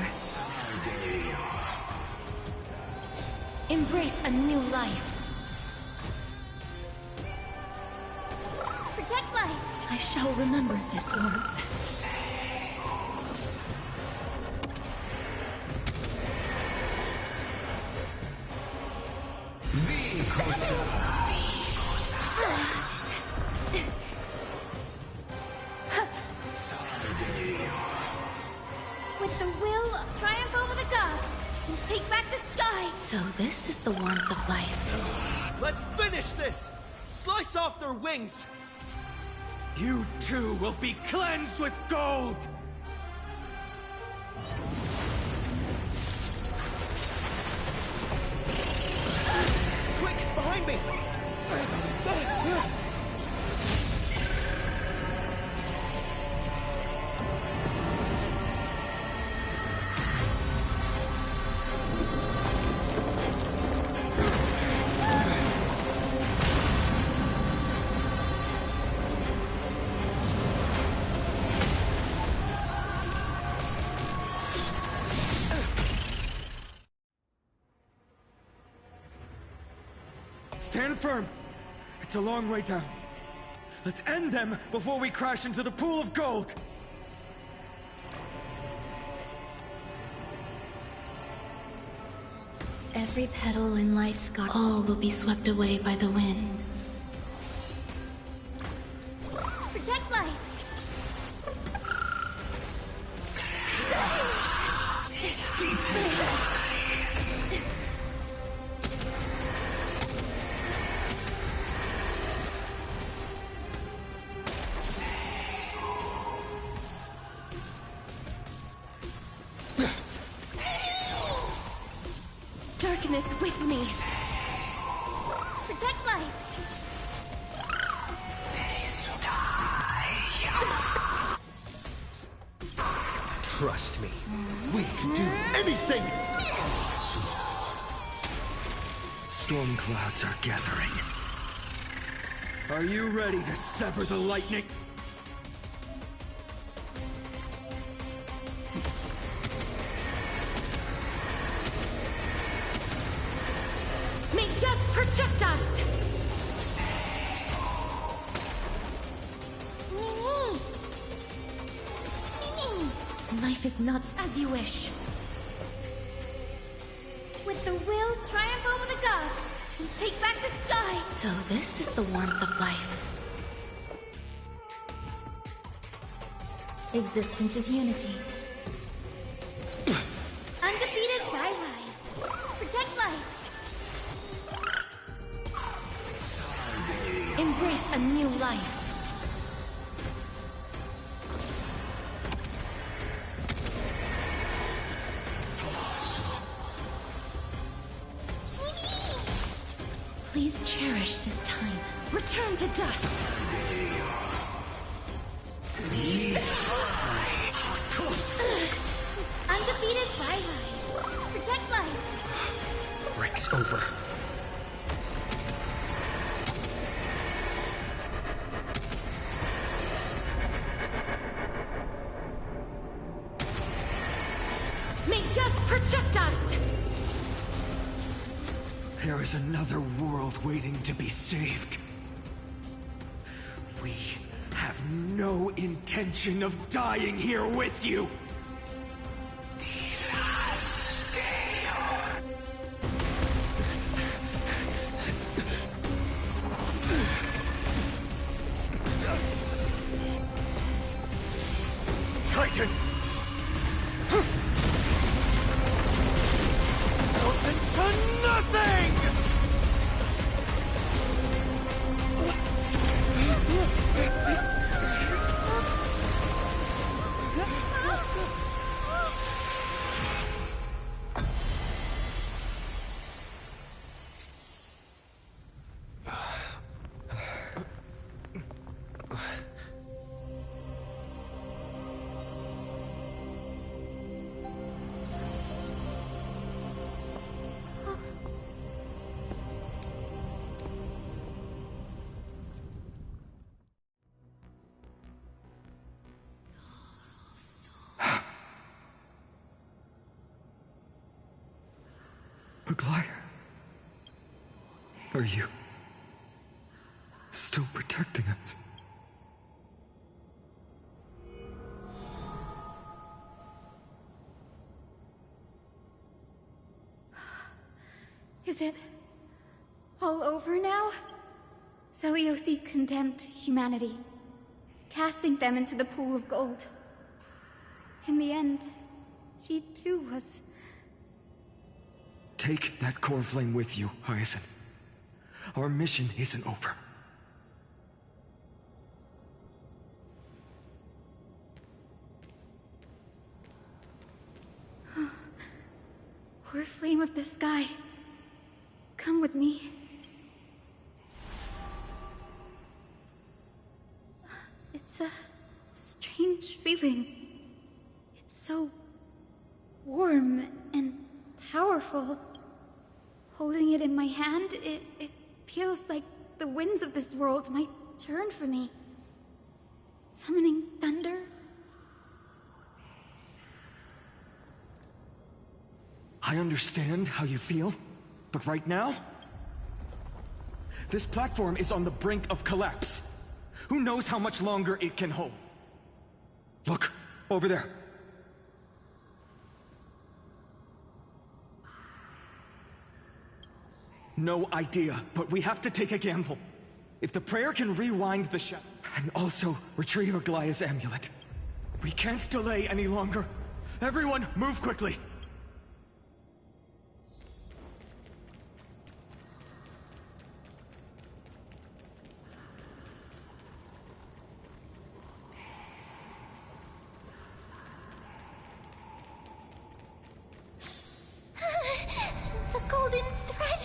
Embrace a new life. Protect life. I shall remember this warmth. With the will of triumph over the gods, and take back the sky. So this is the warmth of life. Let's finish this! Slice off their wings! You too will be cleansed with gold! Quick, behind me! Stand firm. It's a long way down. Let's end them before we crash into the pool of gold. Every petal in life's garden, all will be swept away by the wind. Protect life. Darkness with me. Protect life. Trust me, we can do anything! Storm clouds are gathering. Are you ready to sever the lightning? May death protect us! Mimi! Mimi! Life is not as you wish. With the will triumph over the gods and take back the sky. So this is the warmth of life. Existence is unity. Undefeated by rise. Protect life. Embrace a new life. Please cherish this time. Return to dust. Undefeated by rise. Protect life. Breaks over. May death protect us! There is another world waiting to be saved. We have no intention of dying here with you. Titan! To nothing! Maguire, are you still protecting us? Is it all over now? Seliosi condemned humanity, casting them into the pool of gold. In the end, she too was... Take that core flame with you, Hyacinth. Our mission isn't over. Core flame of the sky, come with me. It's a strange feeling. It's so warm and powerful. Holding it in my hand, it feels like the winds of this world might turn for me. Summoning thunder. I understand how you feel, but right now, this platform is on the brink of collapse. Who knows how much longer it can hold? Look, over there. No idea, but we have to take a gamble. If the prayer can rewind the shadow, and also retrieve Aglaya's amulet. We can't delay any longer. Everyone, move quickly. The golden thread!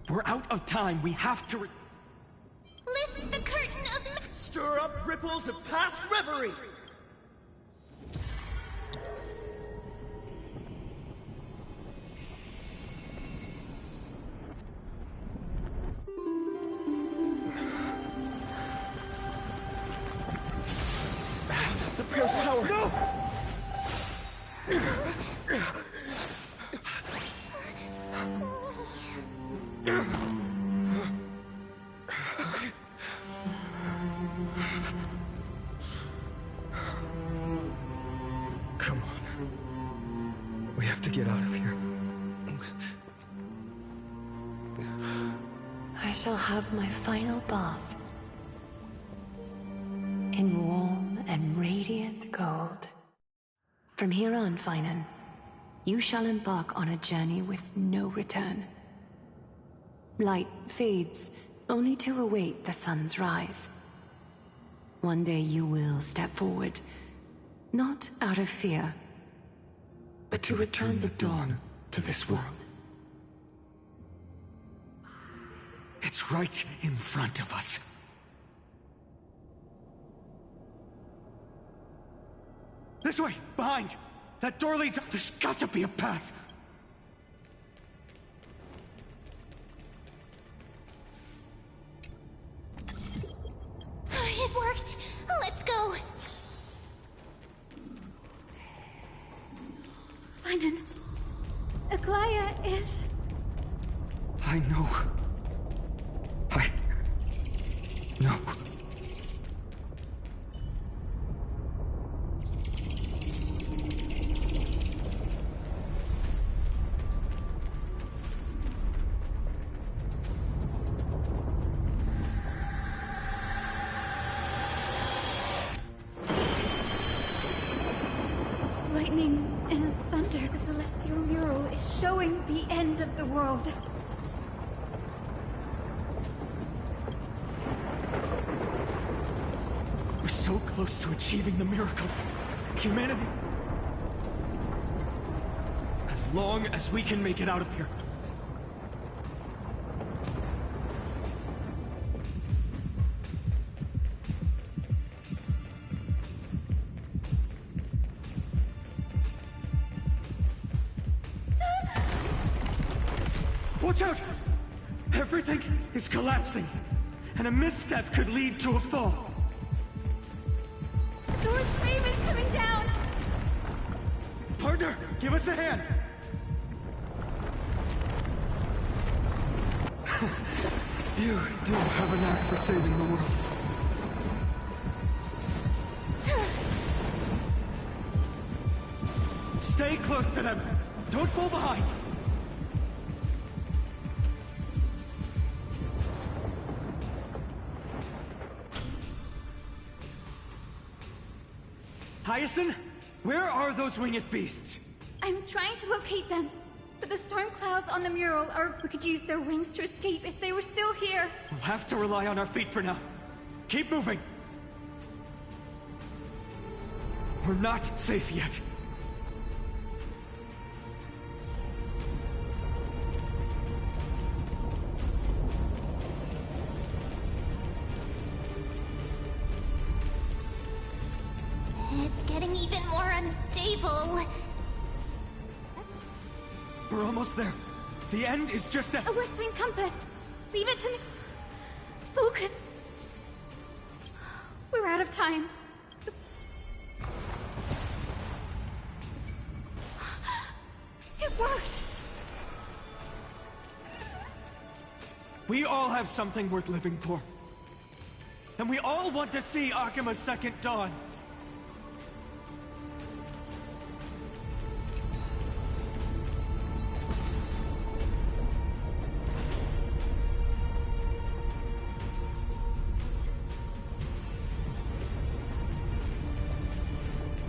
We're out of time. We have to Lift the curtain of... Stir up ripples of past reverie! Come on. We have to get out of here. I shall have my final bath in warm and radiant gold. From here on, Finan, you shall embark on a journey with no return. Light fades, only to await the sun's rise. One day you will step forward, not out of fear, but to return the dawn to this world. It's right in front of us. This way! Behind! That door leads up. There's got to be a path! It worked! Let's go! Finan, Aglaya is... I know. No. Lightning and thunder. The celestial mural is showing the end of the world. We're so close to achieving the miracle. Humanity... As long as we can make it out of here. Watch out! Everything is collapsing, and a misstep could lead to a fall. The door's frame is coming down! Partner, give us a hand! You do have a knack for saving the world. Stay close to them! Don't fall behind! Hyacinth, where are those winged beasts? I'm trying to locate them, but the storm clouds on the mural are... We could use their wings to escape if they were still here. We'll have to rely on our feet for now. Keep moving. We're not safe yet. It's getting even more unstable. We're almost there. The end is just A west wind compass. Leave it to me. Falcon. We're out of time. It worked! We all have something worth living for. And we all want to see Akima's second dawn.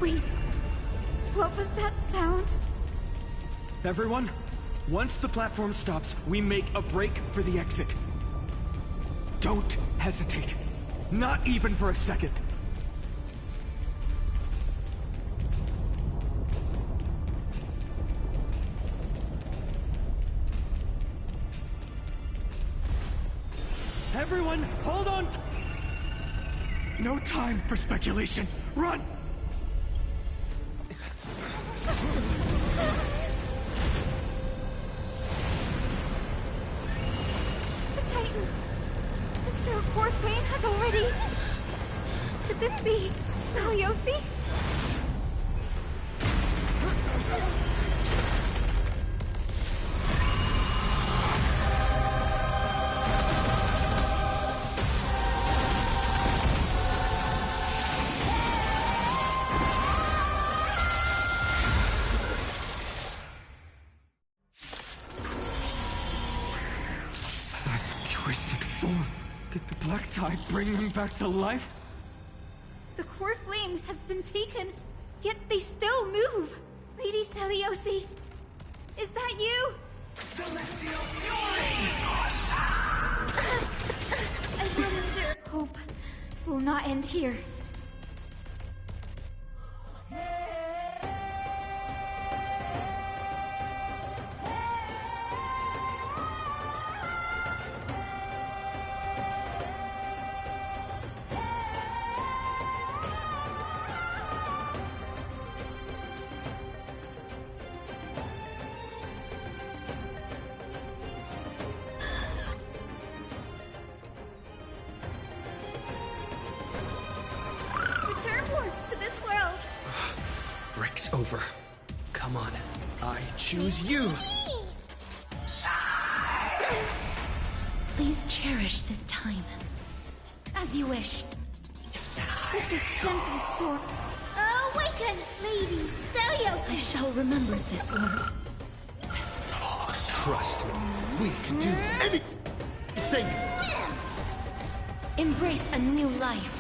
Wait. What was that sound? Everyone, once the platform stops, we make a break for the exit. Don't hesitate. Not even for a second. Everyone, hold on! No time for speculation. Run! The Titan. Their core flame has already... Could this be Saliosi? Twisted form. Did the black tide bring them back to life? The core flame has been taken, yet they still move. Lady Seliosi, is that you? Celestial fury! I will endure. Hope will not end here. Return warp to this world. Break's over. Come on. I choose you! Please cherish this time. As you wish. With this gentle storm. Awaken, Lady Seliosi! I shall remember this warmth. Trust me, we can do anything! Embrace a new life.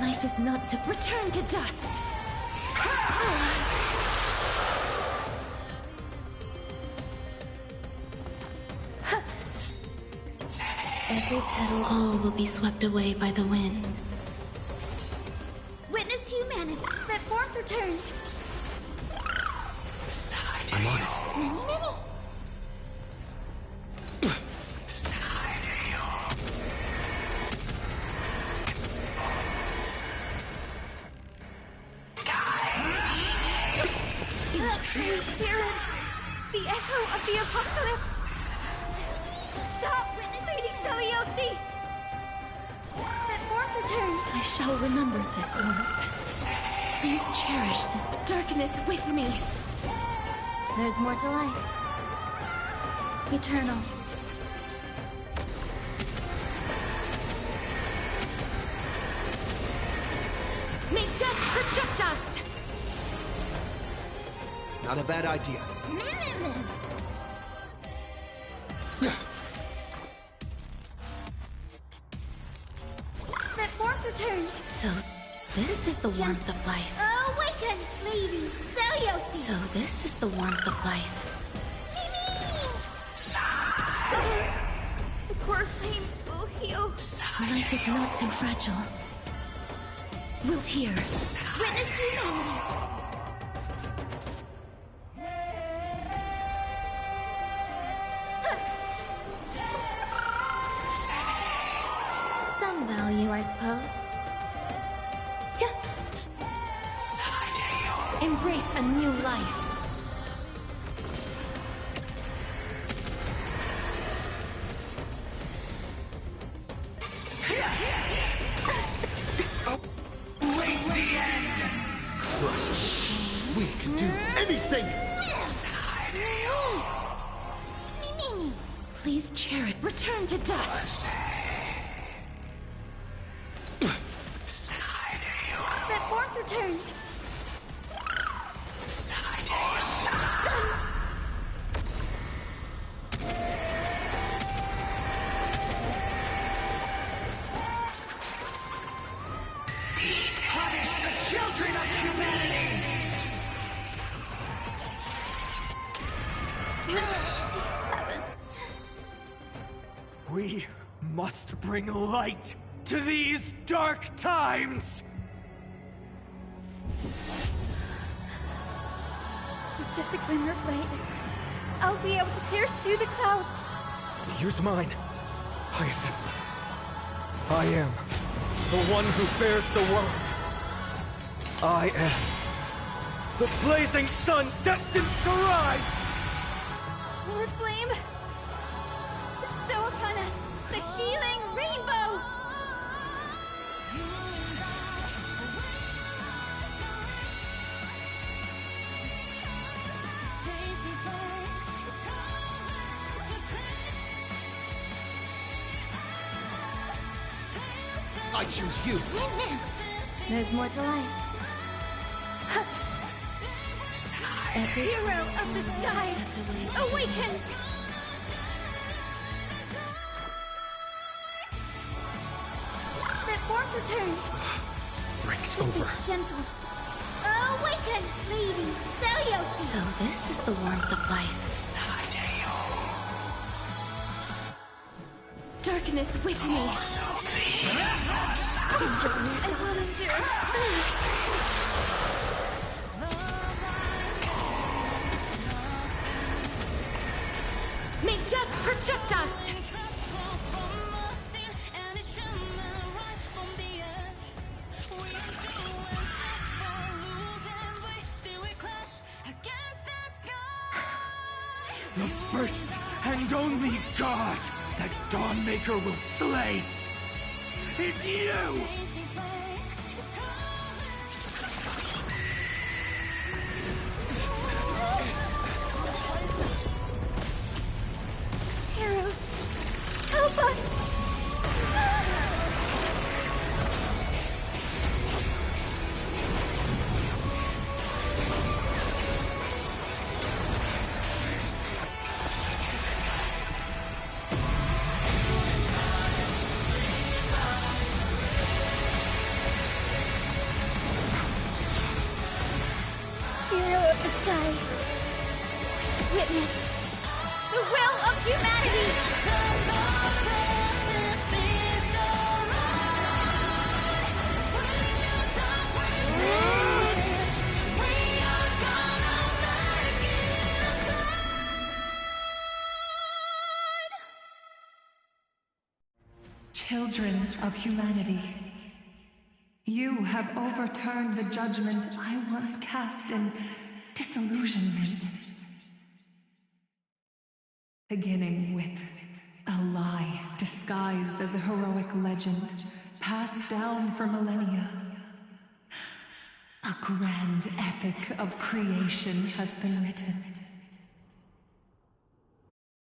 Life is not so. Return to dust! Every petal, all will be swept away by the wind. Witness humanity. Let warmth return. I'm on it. Many. Hear it. The echo of the apocalypse. Stop, witness Lady Seliosi. Let warmth return. I shall remember this warmth. Please cherish this darkness with me. There's more to life. Eternal. May death protect us! Not a bad idea. Let warmth return. So, this is the warmth of life. Awaken, Lady Seliosi. So, this is the warmth of life. The core flame will heal. Life is not so fragile. Wilt hear. Witness humanity. Some value, I suppose. Embrace a new life. Wait the end! Trust me, we can do anything! Please cherish. Return to dust. Let warmth return. Punish the children of humanity! We must bring light to these dark times! With just a glimmer of light, I'll be able to pierce through the clouds. Use mine, Hyacinth. I am the one who bears the world. I am the blazing sun destined to rise! Lord Flame, bestow upon us the healing rainbow! I choose you! There's more to life. Hero of the sky, awaken! That form returned. Breaks With over. this gentle awaken, Lady Celios! So this is the warmth of life. Darkness with me. I May death protect us! The first and only god that Dawnmaker will slay is you! Heroes, help us! Hero of the sky, witness the will of humanity! Children of humanity, you have overturned the judgment I once cast in disillusionment. Beginning with a lie disguised as a heroic legend, passed down for millennia. A grand epic of creation has been written.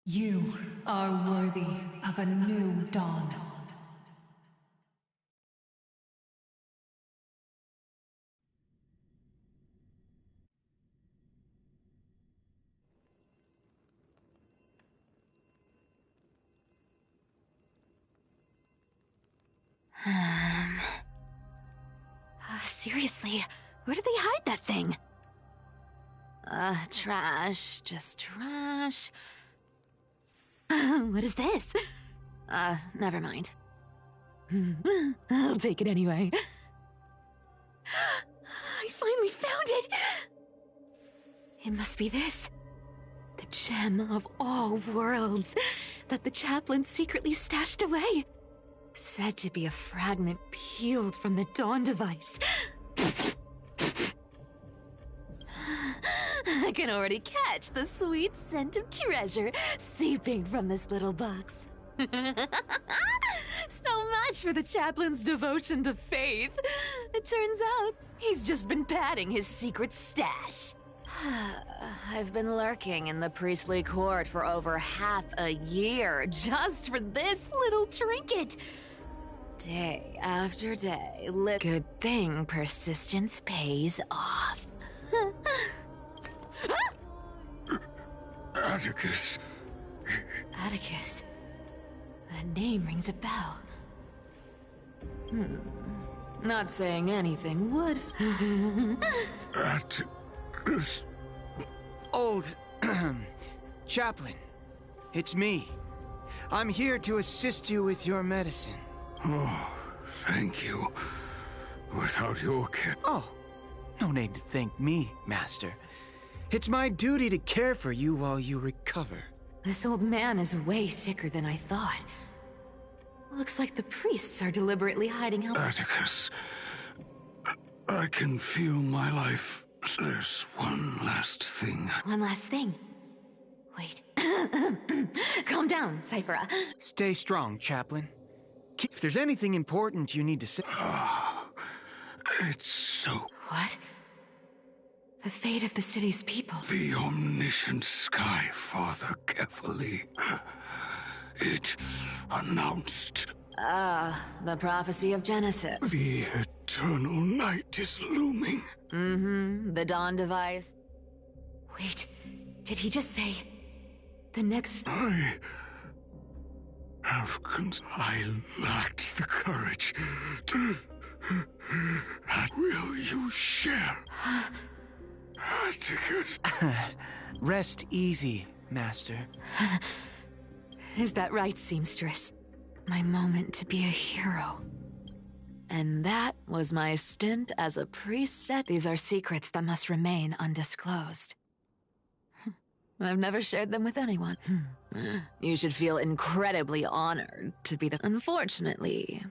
You are worthy of a new dawn. Seriously, where did they hide that thing? Trash. Just trash. What is this? Never mind. I'll take it anyway. I finally found it! It must be this. The gem of all worlds that the chaplain secretly stashed away. Said to be a fragment peeled from the Dawn device. I can already catch the sweet scent of treasure seeping from this little box. So much for the chaplain's devotion to faith. It turns out he's just been padding his secret stash. I've been lurking in the priestly court for over half a year just for this little trinket. Day after day, good thing persistence pays off. Atticus. Atticus. That name rings a bell. Not saying anything would. Atticus. Old chaplain, it's me. I'm here to assist you with your medicine. Oh, thank you. Without your care. Oh, no need to thank me, Master. It's my duty to care for you while you recover. This old man is way sicker than I thought. Looks like the priests are deliberately hiding out. Atticus, I can feel my life. There's one last thing. One last thing. Wait. Calm down, Cyphera. Stay strong, chaplain. If there's anything important you need to say... It's so... What? The fate of the city's people. The omniscient Sky Father carefully... It announced... The prophecy of Genesis. The eternal night is looming. Mm-hmm. The Dawn device. Wait, did he just say the next... I lacked the courage to... Will you share? Atticus. Rest easy, Master. Is that right, seamstress? My moment to be a hero. And that was my stint as a priestess. These are secrets that must remain undisclosed. I've never shared them with anyone. You should feel incredibly honored to be the... Unfortunately.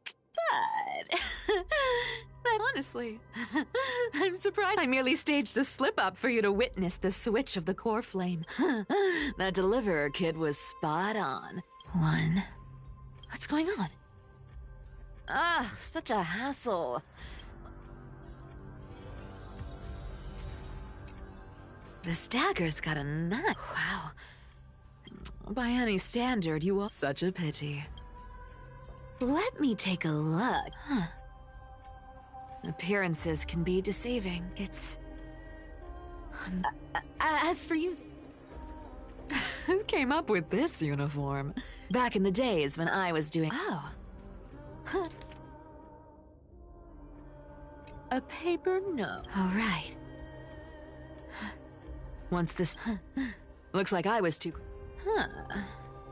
But... honestly, I'm surprised I merely staged the slip-up for you to witness the switch of the core flame. That Deliverer kid was spot on. What's going on? Ah, such a hassle. This dagger's got a nut. Wow. By any standard, you are such a pity. Let me take a look. Appearances can be deceiving. It's... as for you... Who came up with this uniform? Back in the days when I was doing... Oh. A paper note. All right. Once this... Looks like I was too...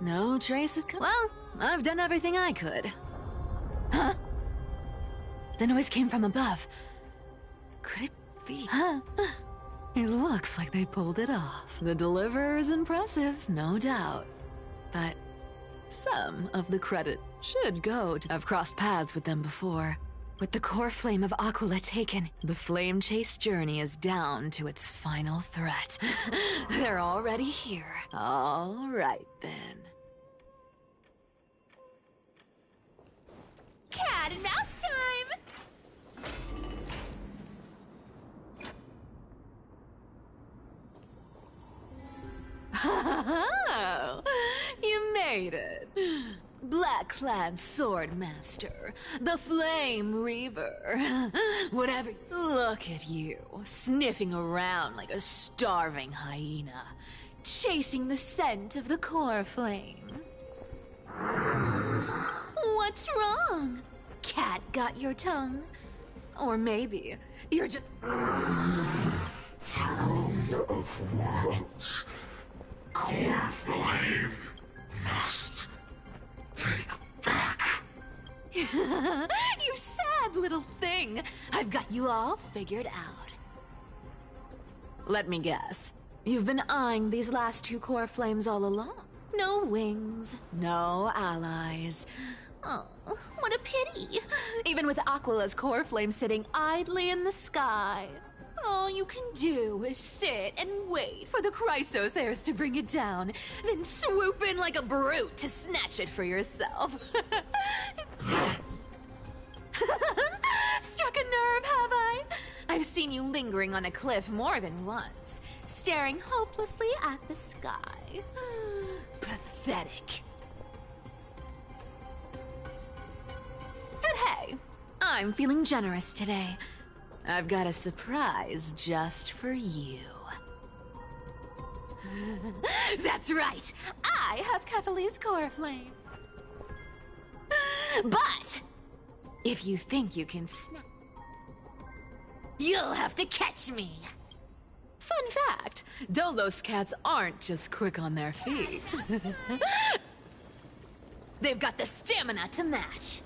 No trace of... Well, I've done everything I could. The noise came from above. Could it be? It looks like they pulled it off. The Deliverer's impressive, no doubt. But some of the credit should go to... I've crossed paths with them before. With the core flame of Aquila taken, the flame chase journey is down to its final threat. They're already here. All right, then. Cat and mouse time! Oh, you made it. Black-clad sword master, the flame reaver, whatever. Look at you, sniffing around like a starving hyena, chasing the scent of the core flames. What's wrong? Cat got your tongue? Or maybe you're just... Throne of worlds. Core flame must take back. You sad little thing. I've got you all figured out. Let me guess. You've been eyeing these last two core flames all along. No wings, no allies. Oh, what a pity. Even with Aquila's core flame sitting idly in the sky. All you can do is sit and wait for the Chrysos heirs to bring it down, then swoop in like a brute to snatch it for yourself. Struck a nerve, have I? I've seen you lingering on a cliff more than once, staring hopelessly at the sky. Pathetic. But hey, I'm feeling generous today. I've got a surprise just for you. That's right, I have Kefali's core flame. But if you think you can snap, you'll have to catch me. Fun fact, Dolos cats aren't just quick on their feet. They've got the stamina to match.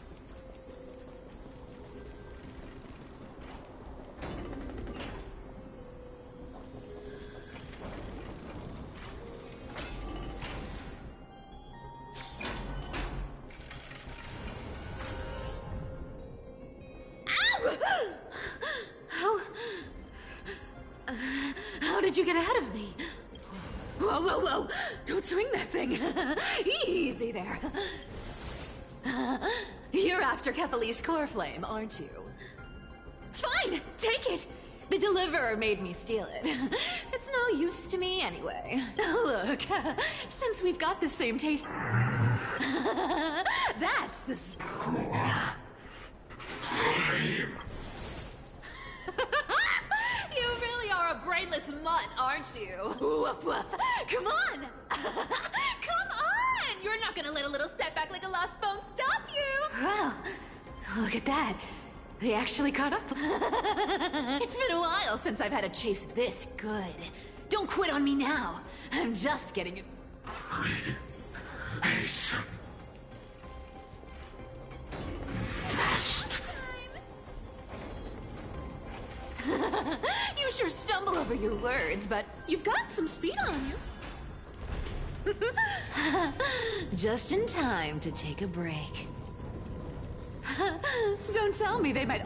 How did you get ahead of me? Whoa, whoa, whoa! Don't swing that thing! Easy there. You're after Kefali's core flame, aren't you? Fine, take it! The Deliverer made me steal it. It's no use to me anyway. Look, since we've got the same taste... That's the... time. You really are a brainless mutt, aren't you? Woof woof. Come on! Come on! You're not gonna let a little setback like a lost bone stop you! Wow. Look at that. They actually caught up. It's been a while since I've had a chase this good. Don't quit on me now. I'm just getting it. You sure stumble over your words, but you've got some speed on you. Just in time to take a break. Don't tell me they might...